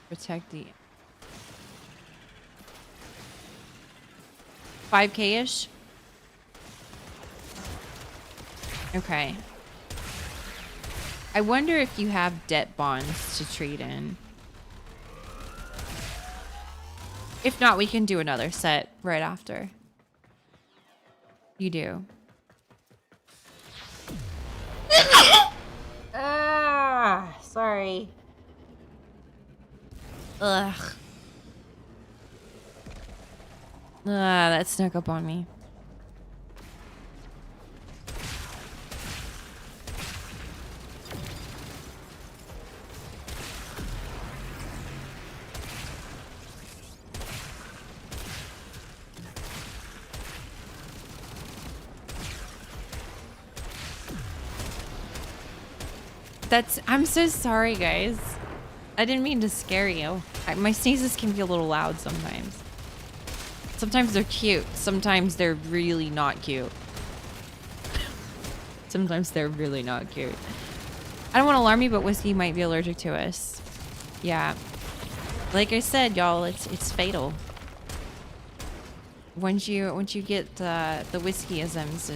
Protect the 5K-ish? Okay. I wonder if you have debt bonds to trade in. If not, we can do another set right after. You do. Ugh. That snuck up on me. I'm so sorry, guys. I didn't mean to scare you. My sneezes can be a little loud sometimes. Sometimes they're cute. Sometimes they're really not cute. Sometimes they're really not cute. I don't want to alarm you, but whiskey might be allergic to us. Yeah. Like I said, y'all, it's fatal. Once you get the whiskeyisms,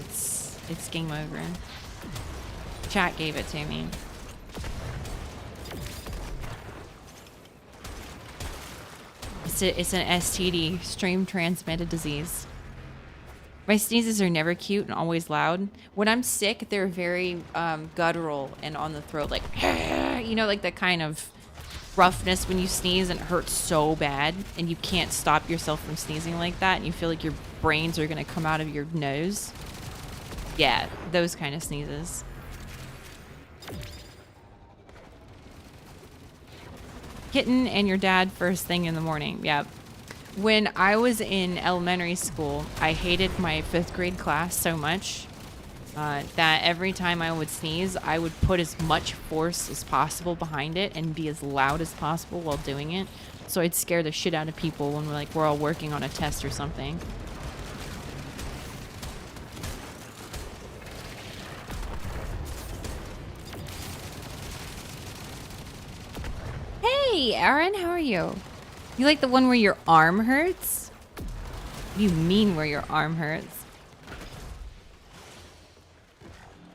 it's game over. Chat gave it to me. It's an STD, stream transmitted disease. My sneezes are never cute and always loud. When I'm sick, they're very guttural and on the throat, like, you know, like that kind of roughness when you sneeze and it hurts so bad and you can't stop yourself from sneezing like that and you feel like your brains are gonna come out of your nose. Yeah, those kind of sneezes. Kitten and your dad first thing in the morning. Yep. When I was in elementary school, I hated my 5th grade class so much that every time I would sneeze, I would put as much force as possible behind it and be as loud as possible while doing it. So I'd scare the shit out of people when we're all working on a test or something. Hey, Aaron, how are you? You like the one where your arm hurts? What do you mean where your arm hurts?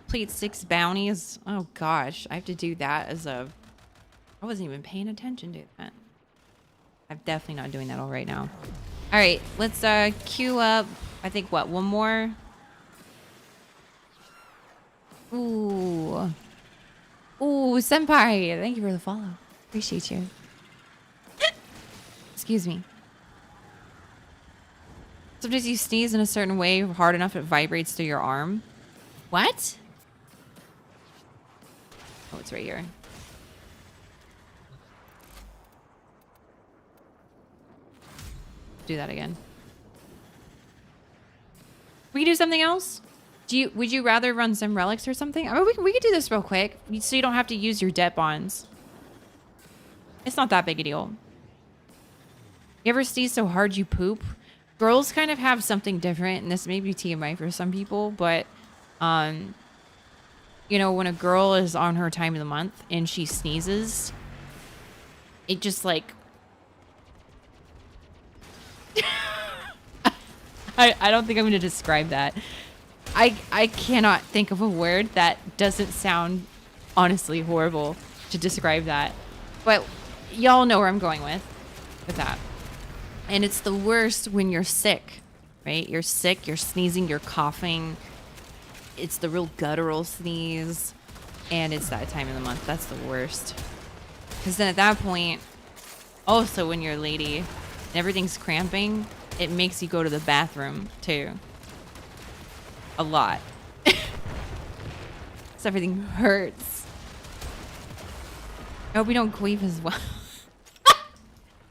Complete 6 bounties. Oh gosh, I have to do that as a... I wasn't even paying attention to that. I'm definitely not doing that all right now. All right, let's queue up. I think what, one more? Ooh. Ooh, senpai, thank you for the follow. Appreciate you. Excuse me. Sometimes you sneeze in a certain way hard enough it vibrates through your arm. What? Oh, it's right here. Do that again. We can do something else? Would you rather run some relics or something? I mean, we could do this real quick so you don't have to use your debt bonds. It's not that big a deal. You ever sneeze so hard you poop? Girls kind of have something different, and this may be TMI for some people, but, you know, when a girl is on her time of the month and she sneezes, it just like... I don't think I'm going to describe that. I cannot think of a word that doesn't sound honestly horrible to describe that. But y'all know where I'm going with that. And it's the worst when you're sick, right? You're sick, you're sneezing, you're coughing. It's the real guttural sneeze. And it's that time of the month. That's the worst. Because then at that point, also when you're a lady and everything's cramping, it makes you go to the bathroom too. A lot. So everything hurts. I hope we don't queef as well.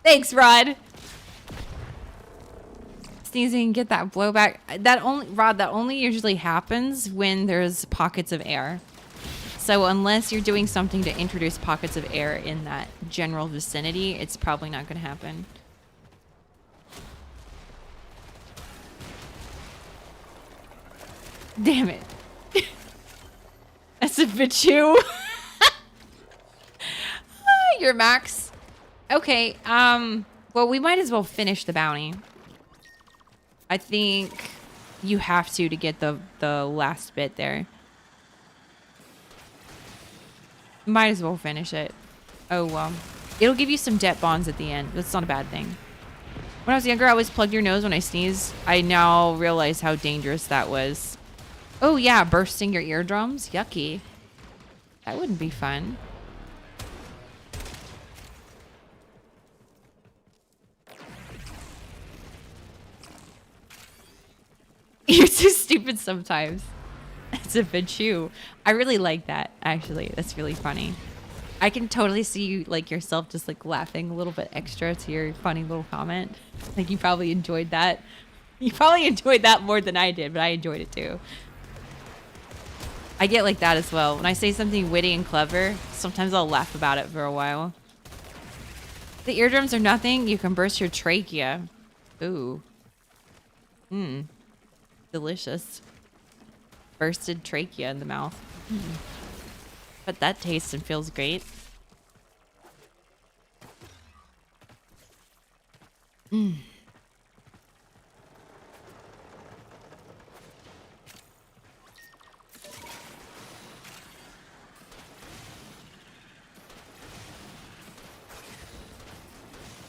Thanks, Rod. Sneezing, get that blowback. That only usually happens when there's pockets of air. So unless you're doing something to introduce pockets of air in that general vicinity, it's probably not going to happen. Damn it. That's a Pichu. You're Max. Okay, well, we might as well finish the bounty. I think you have to get the last bit there. Might as well finish it. Oh, well. It'll give you some debt bonds at the end. That's not a bad thing. When I was younger, I always plugged your nose when I sneeze. I now realize how dangerous that was. Oh, yeah, bursting your eardrums? Yucky. That wouldn't be fun. You're so stupid sometimes. It's a bit true. I really like that, actually. That's really funny. I can totally see you, like, yourself just, like, laughing a little bit extra to your funny little comment. Like, you probably enjoyed that. You probably enjoyed that more than I did, but I enjoyed it too. I get like that as well. When I say something witty and clever, sometimes I'll laugh about it for a while. The eardrums are nothing. You can burst your trachea. Ooh. Mmm. Delicious. Bursted trachea in the mouth. But that tastes and feels great. Mmm.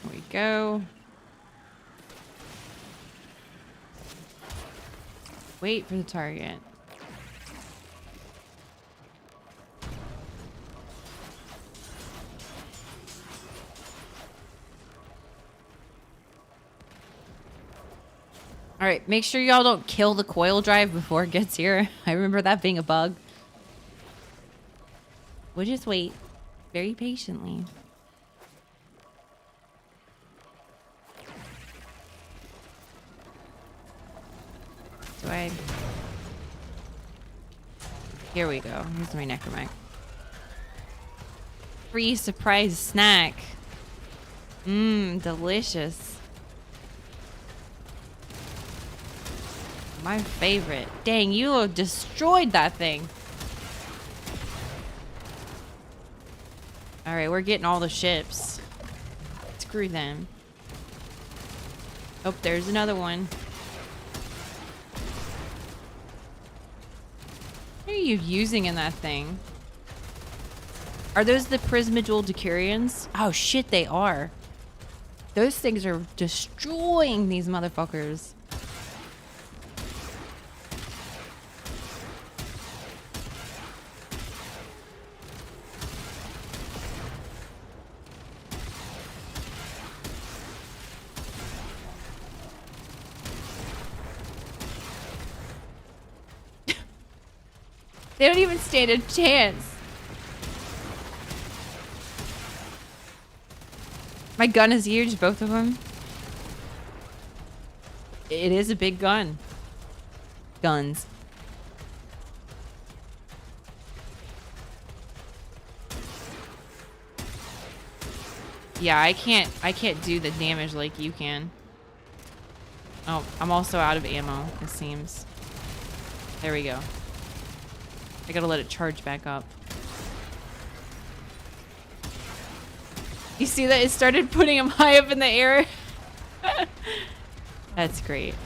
There we go. Wait for the target. All right, make sure y'all don't kill the coil drive before it gets here. I remember that being a bug. We'll just wait very patiently. Do I... Here we go. Here's my necromech. Free surprise snack. Mmm, delicious. My favorite. Dang, you destroyed that thing. Alright, we're getting all the ships. Screw them. Oh, there's another one. What are you using in that thing? Are those the Prismajewel Decurions? Oh shit, they are. Those things are destroying these motherfuckers. They don't even stand a chance. My gun is huge, both of them. It is a big gun. Guns. Yeah, I can't do the damage like you can. Oh, I'm also out of ammo, it seems. There we go. I gotta let it charge back up. You see that? It started putting him high up in the air. That's great.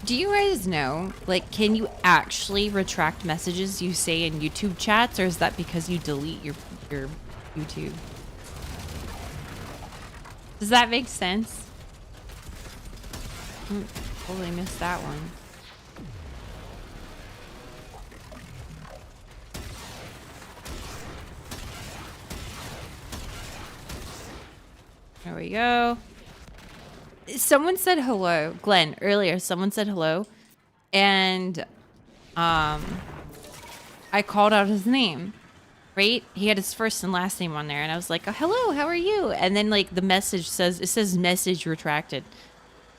Do you guys know, like, can you actually retract messages you say in YouTube chats, or is that because you delete your YouTube? Does that make sense? Totally missed that one. There we go. Someone said hello, Glenn, earlier. Someone said hello, and I called out his name, right? He had his first and last name on there, and I was like, oh, hello, how are you? And then, like, the message says, it says message retracted,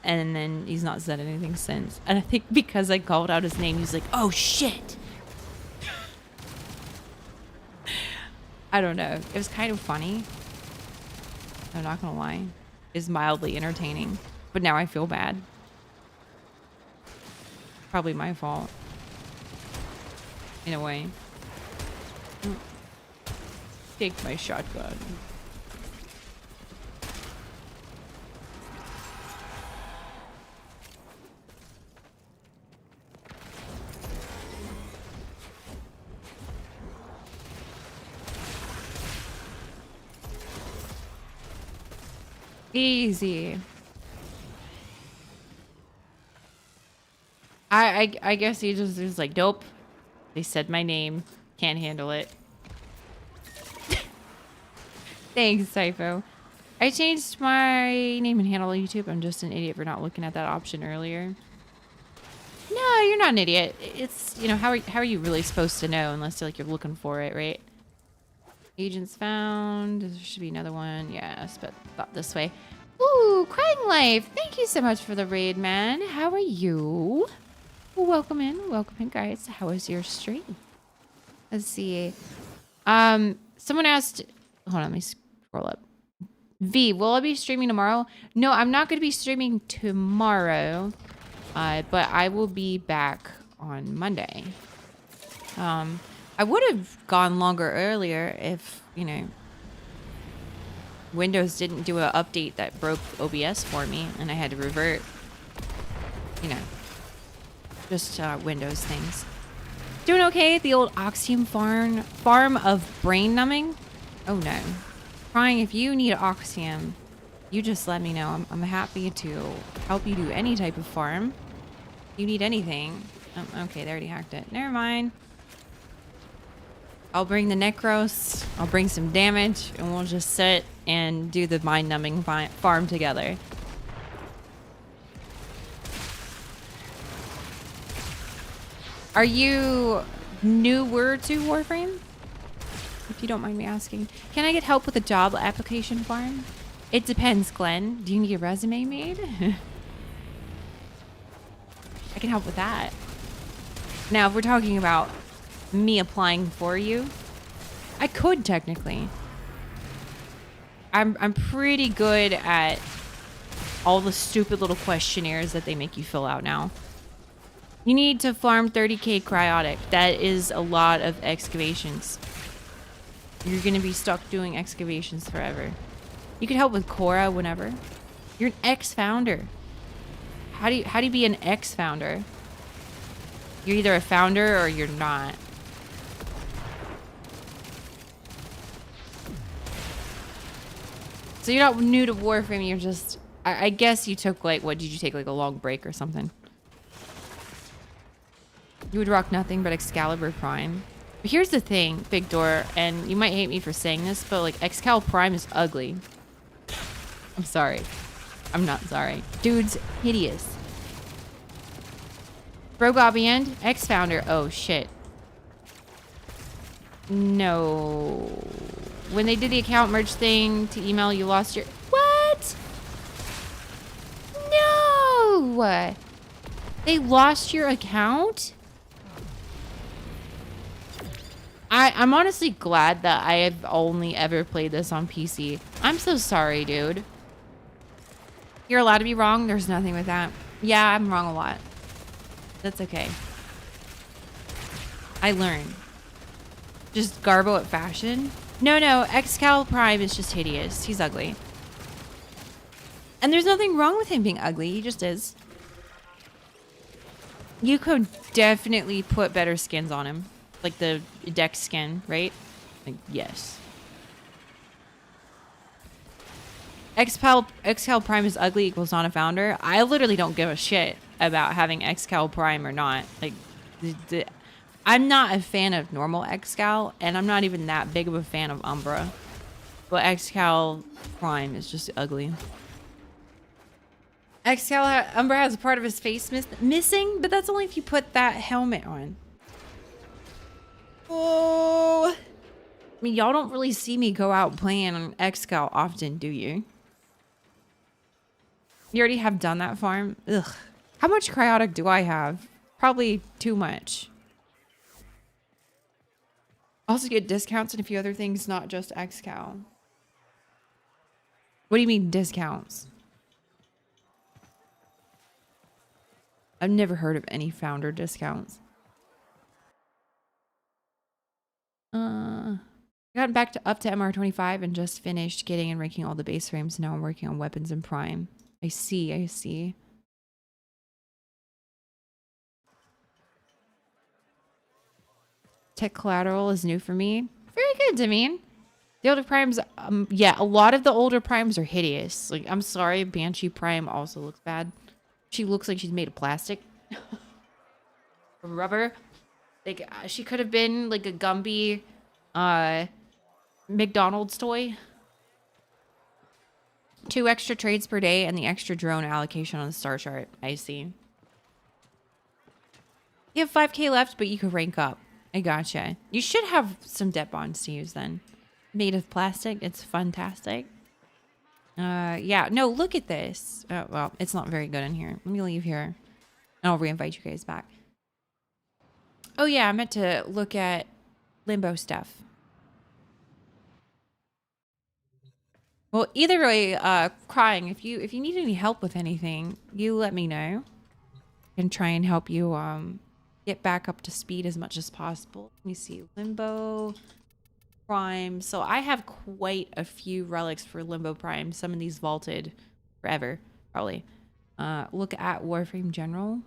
and then he's not said anything since. And I think because I called out his name, he's like, oh shit. I don't know. It was kind of funny. I'm not gonna lie. Is mildly entertaining, but now I feel bad. Probably my fault. In a way. Take my shotgun. Easy. I guess he just was like, nope. They said my name. Can't handle it. Thanks, Typho. I changed my name and handle on YouTube. I'm just an idiot for not looking at that option earlier. No, you're not an idiot. It's, you know, how are you really supposed to know unless you're looking for it, right? Agents found. There should be another one. Yes, but thought this way. Ooh, Crying Life. Thank you so much for the raid, man. How are you? Welcome in, guys. How was your stream? Let's see. Someone asked. Hold on, let me scroll up. V, will I be streaming tomorrow? No, I'm not going to be streaming tomorrow, but I will be back on Monday. I would have gone longer earlier if, you know, Windows didn't do an update that broke OBS for me and I had to revert, you know, just Windows things. Doing okay at the old Oxium farm of brain numbing? Oh no. Crying, if you need Oxium, you just let me know. I'm happy to help you do any type of farm. If you need anything. Oh, okay, they already hacked it. Never mind. I'll bring the Necros, I'll bring some damage, and we'll just sit and do the mind-numbing farm together. Are you newer to Warframe? If you don't mind me asking. Can I get help with a job application farm? It depends, Glenn. Do you need a resume made? I can help with that. Now, if we're talking about me applying for you, I could technically. I'm pretty good at all the stupid little questionnaires that they make you fill out now. You need to farm 30k cryotic. That is a lot of excavations. You're gonna be stuck doing excavations forever. You can help with Cora whenever. You're an ex-founder. How do you be an ex-founder? You're either a founder or you're not. So you're not new to Warframe, you're just... I guess you took, like, what did you take, like a long break or something? You would rock nothing but Excalibur Prime. But here's the thing, Big Door, and you might hate me for saying this, but, like, Excalibur Prime is ugly. I'm sorry. I'm not sorry. Dude's hideous. Bro End, ex-founder. Oh, shit. No. When they did the account merge thing to email, you lost your... What? No! They lost your account? I'm honestly glad that I have only ever played this on PC. I'm so sorry, dude. You're allowed to be wrong. There's nothing with that. Yeah, I'm wrong a lot. That's okay. I learn. Just Garbo at fashion? No, Excal Prime is just hideous. He's ugly. And there's nothing wrong with him being ugly. He just is. You could definitely put better skins on him. Like the Dex skin, right? Like, yes. Excal Prime is ugly equals not a founder. I literally don't give a shit about having Excal Prime or not. Like, I'm not a fan of normal Excal, and I'm not even that big of a fan of Umbra. But Excal Prime is just ugly. Umbra has a part of his face missing, but that's only if you put that helmet on. Oh. I mean, y'all don't really see me go out playing on Excal often, do you? You already have done that farm? Ugh. How much cryotic do I have? Probably too much. Also get discounts and a few other things, not just Excal. What do you mean discounts? I've never heard of any founder discounts. Got back to up to MR29 and just finished getting and ranking all the base frames. Now I'm working on weapons and prime. I see. Tech collateral is new for me. Very good, Damien. The older primes, yeah, a lot of the older primes are hideous. Like, I'm sorry, Banshee Prime also looks bad. She looks like she's made of plastic. Rubber. Like, she could have been like a Gumby, McDonald's toy. 2 extra trades per day and the extra drone allocation on the star chart. I see. You have 5k left, but you could rank up. I gotcha. You should have some debt bonds to use then. Made of plastic. It's fantastic. Yeah. No, look at this. Oh, well, it's not very good in here. Let me leave here. And I'll reinvite you guys back. Oh, yeah. I meant to look at limbo stuff. Well, either way, crying, if you need any help with anything, you let me know. And try and help you get back up to speed as much as possible. Let me see. Limbo Prime. So I have quite a few relics for Limbo Prime. Some of these vaulted forever, probably. Look at Warframe General.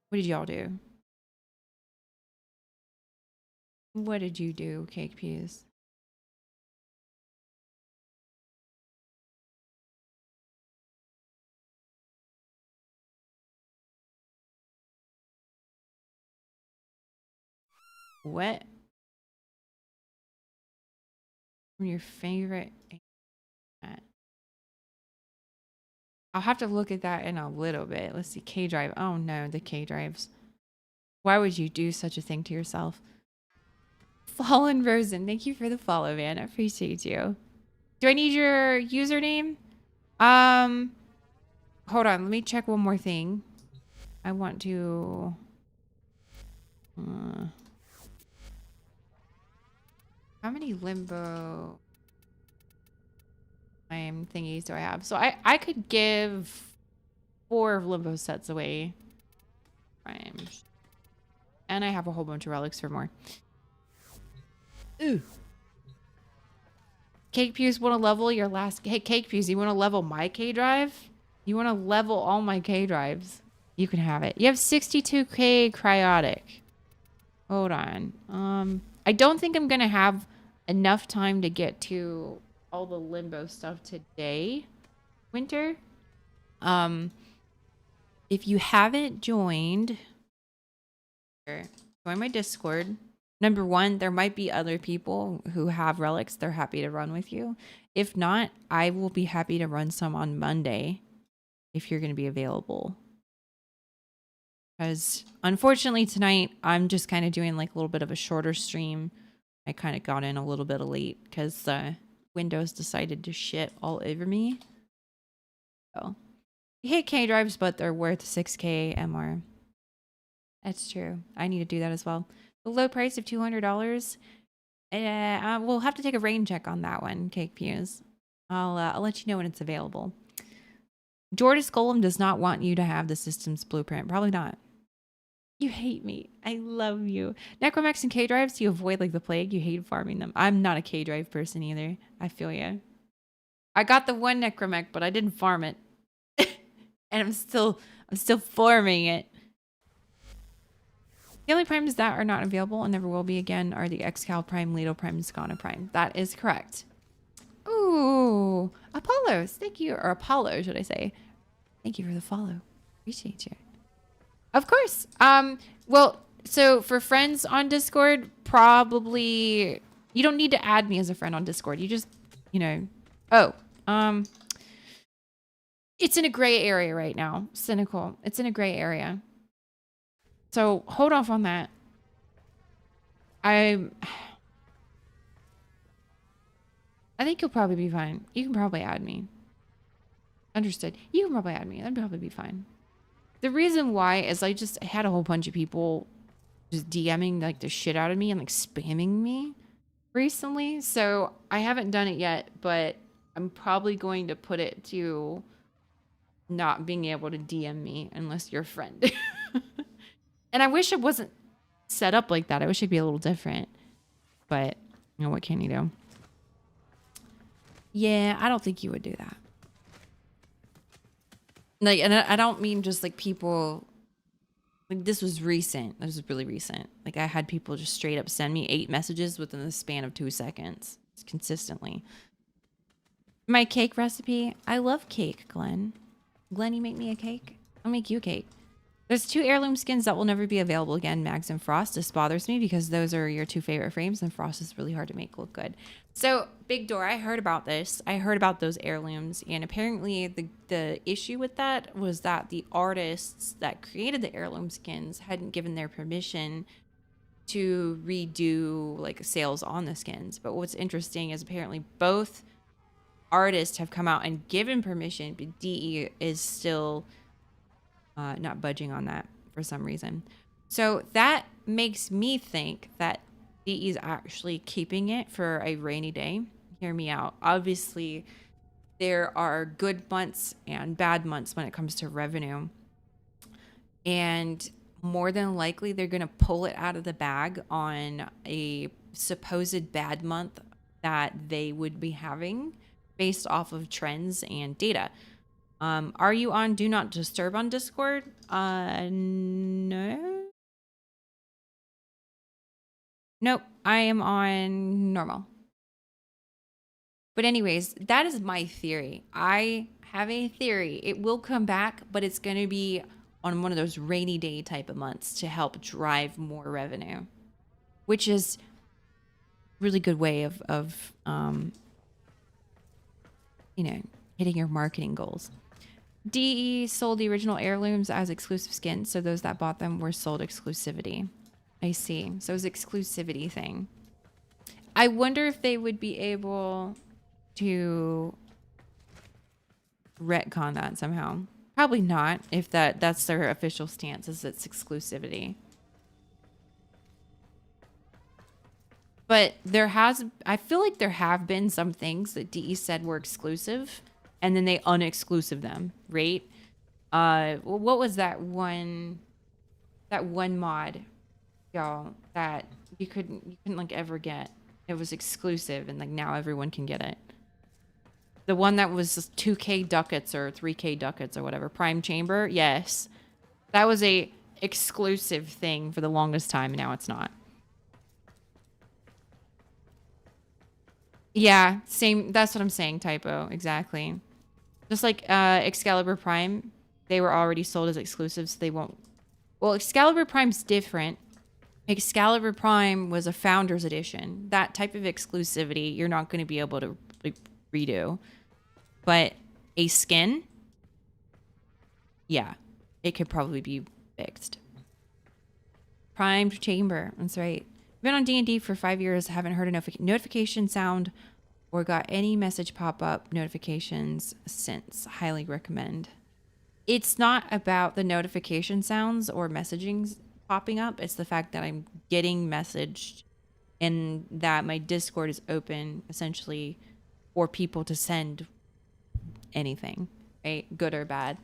What did y'all do? What did you do, Cake Peas? What? Your favorite? I'll have to look at that in a little bit. Let's see. K drive. Oh no, the K drives. Why would you do such a thing to yourself? Fallen Rosen, thank you for the follow, man. I appreciate you. Do I need your username? Hold on. Let me check one more thing. I want to... how many limbo time thingies do I have? So I could give 4 limbo sets away. And I have a whole bunch of relics for more. Ooh. Cake Pews want to level your last... Hey, Cake Pews, you want to level my K drive? You want to level all my K drives? You can have it. You have 62k cryotic. Hold on. I don't think I'm going to have enough time to get to all the limbo stuff today, Winter. If you haven't joined, join my Discord. Number 1, there might be other people who have relics. They're happy to run with you. If not, I will be happy to run some on Monday if you're going to be available. Because unfortunately tonight, I'm just kind of doing like a little bit of a shorter stream. I kind of got in a little bit late because Windows decided to shit all over me. So, you hate K drives, but they're worth 6k MR. That's true. I need to do that as well. The low price of $200. We'll have to take a rain check on that one, Cake Pews. I'll let you know when it's available. Jordas Golem does not want you to have the system's blueprint. Probably not. You hate me. I love you. Necromex and K drives, you avoid like the plague. You hate farming them. I'm not a K drive person either. I feel you. I got the one Necromech, but I didn't farm it. And I'm still farming it. The only primes that are not available and never will be again are the Excal Prime, Leto Prime, and Skana Prime. That is correct. Ooh, Apollos. Thank you. Or Apollo, should I say. Thank you for the follow. Appreciate you. Of course. Well, so for friends on Discord, probably you don't need to add me as a friend on Discord. You just, you know, it's in a gray area right now. Cynical. It's in a gray area. So hold off on that. I think you'll probably be fine. You can probably add me. Understood. You can probably add me. That'd probably be fine. The reason why is I just had a whole bunch of people just DMing like the shit out of me and like spamming me recently. So I haven't done it yet, but I'm probably going to put it to not being able to DM me unless you're a friend. And I wish it wasn't set up like that. I wish it'd be a little different. But, you know, what can you do? Yeah, I don't think you would do that. Like, and I don't mean just like people, like this was recent. This was really recent. Like I had people just straight up send me 8 messages within the span of 2 seconds. consistently. My cake recipe. I love cake, Glenn. Glenn, you make me a cake? I'll make you a cake. There's 2 heirloom skins that will never be available again, Mags and Frost. This bothers me because those are your 2 favorite frames, and Frost is really hard to make look good. So, Big Door, I heard about this. I heard about those heirlooms, and apparently the issue with that was that the artists that created the heirloom skins hadn't given their permission to redo like sales on the skins. But what's interesting is apparently both artists have come out and given permission, but DE is still not budging on that for some reason. So that makes me think that DE is actually keeping it for a rainy day. Hear me out. Obviously, there are good months and bad months when it comes to revenue. And more than likely, they're going to pull it out of the bag on a supposed bad month that they would be having based off of trends and data. Are you on Do Not Disturb on Discord? No. Nope, I am on normal. But anyways, that is my theory. I have a theory. It will come back, but it's going to be on one of those rainy day type of months to help drive more revenue, which is really good way of hitting your marketing goals. DE sold the original heirlooms as exclusive skins, so those that bought them were sold exclusivity. I see. So it's exclusivity thing. I wonder if they would be able to retcon that somehow. Probably not, if that's their official stance, is it's exclusivity. But I feel like there have been some things that DE said were exclusive, and then they unexclusive them, right? What was that one mod, y'all, that you couldn't like ever get? It was exclusive, and like now everyone can get it. The one that was 2K ducats or 3K ducats or whatever, Prime Chamber, yes. That was a exclusive thing for the longest time, and now it's not. Yeah, same. That's what I'm saying, typo. Exactly. Just like Excalibur Prime, they were already sold as exclusives, so they won't. Well, Excalibur Prime's different. Excalibur Prime was a Founders Edition. That type of exclusivity, you're not going to be able to like, redo. But a skin, yeah, it could probably be fixed. Prime Chamber, that's right. Been on D&D for 5 years, haven't heard a notification sound or got any message pop-up notifications since. Highly recommend. It's not about the notification sounds or messaging popping up. It's the fact that I'm getting messaged and that my Discord is open essentially for people to send anything, right? Good or bad.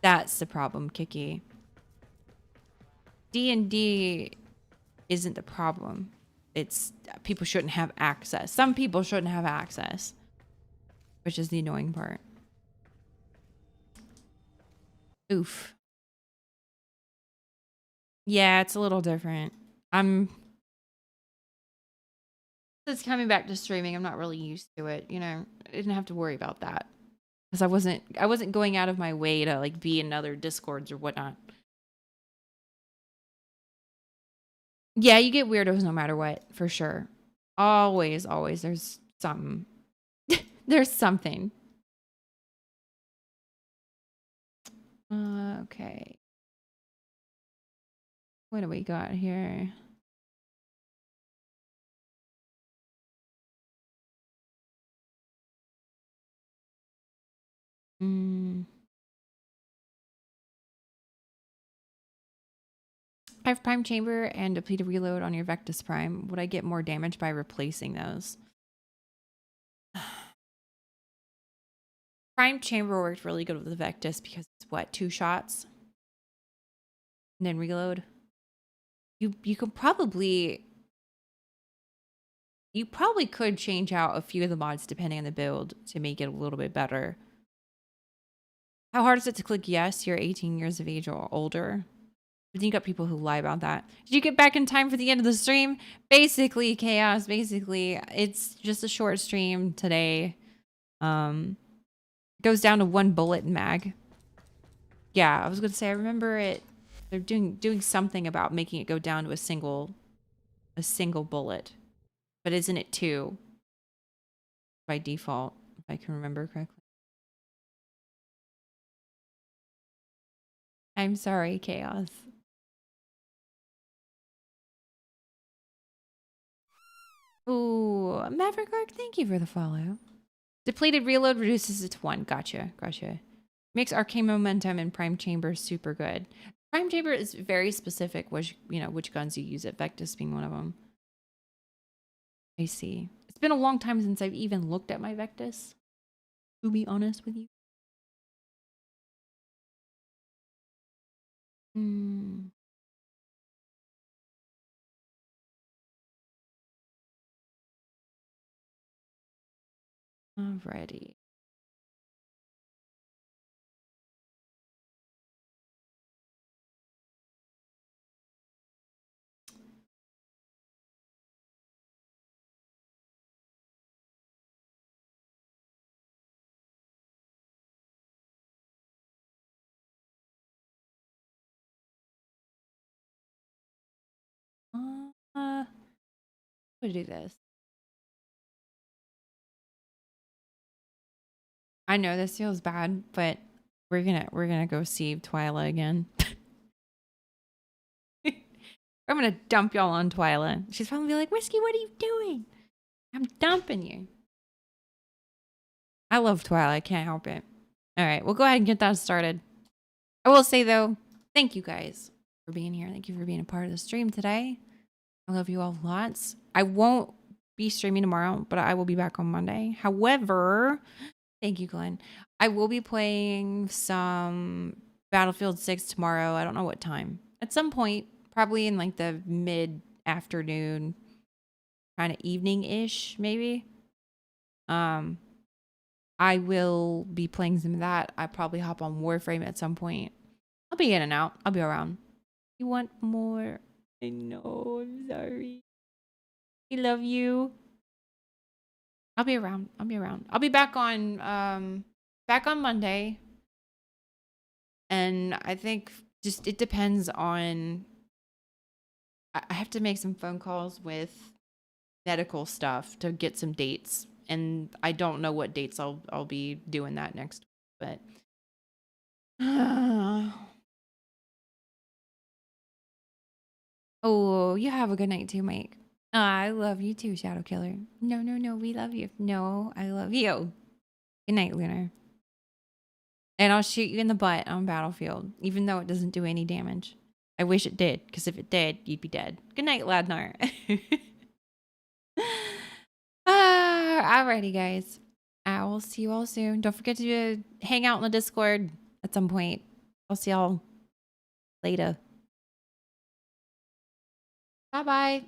That's the problem, Kiki. D&D isn't the problem. It's people shouldn't have access. Some people shouldn't have access, which is the annoying part. Oof. Yeah, it's a little different. It's coming back to streaming. I'm not really used to it. You know, I didn't have to worry about that because I wasn't going out of my way to like be in other Discords or whatnot. Yeah, you get weirdos no matter what, for sure. Always, always. There's something. There's something. Okay. What do we got here? I have Prime Chamber and Depleted Reload on your Vectus Prime. Would I get more damage by replacing those? Prime Chamber worked really good with the Vectus because it's what, 2 shots? And then reload. You probably could change out a few of the mods depending on the build to make it a little bit better. How hard is it to click yes? You're 18 years of age or older. But you got people who lie about that. Did you get back in time for the end of the stream? Basically, chaos. Basically, it's just a short stream today. Goes down to 1 bullet mag. Yeah, I was gonna say I remember it. They're doing something about making it go down to a single bullet, but isn't it 2 by default? If I can remember correctly. I'm sorry, chaos. Ooh, Maverick Arc, thank you for the follow. Depleted reload reduces it to 1. Gotcha. Makes arcane momentum and prime chamber super good. Prime chamber is very specific, which guns you use it. Vectus being one of them. I see. It's been a long time since I've even looked at my Vectus, to be honest with you. Alrighty. I'm gonna do this. I know this feels bad, but we're gonna go see Twyla again. I'm gonna dump y'all on Twyla. She's probably be like, Whiskey, what are you doing? I'm dumping you. I love Twyla. I can't help it. All right, we'll go ahead and get that started. I will say though, thank you guys for being here. Thank you for being a part of the stream today. I love you all lots. I won't be streaming tomorrow, but I will be back on Monday. However, thank you, Glenn. I will be playing some Battlefield 6 tomorrow. I don't know what time. At some point, probably in like the mid-afternoon, kind of evening-ish, maybe. I will be playing some of that. I probably hop on Warframe at some point. I'll be in and out. I'll be around. You want more? I know. I'm sorry. I love you. I'll be around. I'll be back on Monday. And I think just it depends on I have to make some phone calls with medical stuff to get some dates. And I don't know what dates I'll be doing that next week, but oh, you have a good night too, Mike. I love you too, Shadow Killer. No, we love you. No, I love you. Good night, Lunar. And I'll shoot you in the butt on Battlefield, even though it doesn't do any damage. I wish it did, because if it did, you'd be dead. Good night, Ladnar. Alrighty, guys. I will see you all soon. Don't forget to hang out in the Discord at some point. I'll see y'all later. Bye-bye.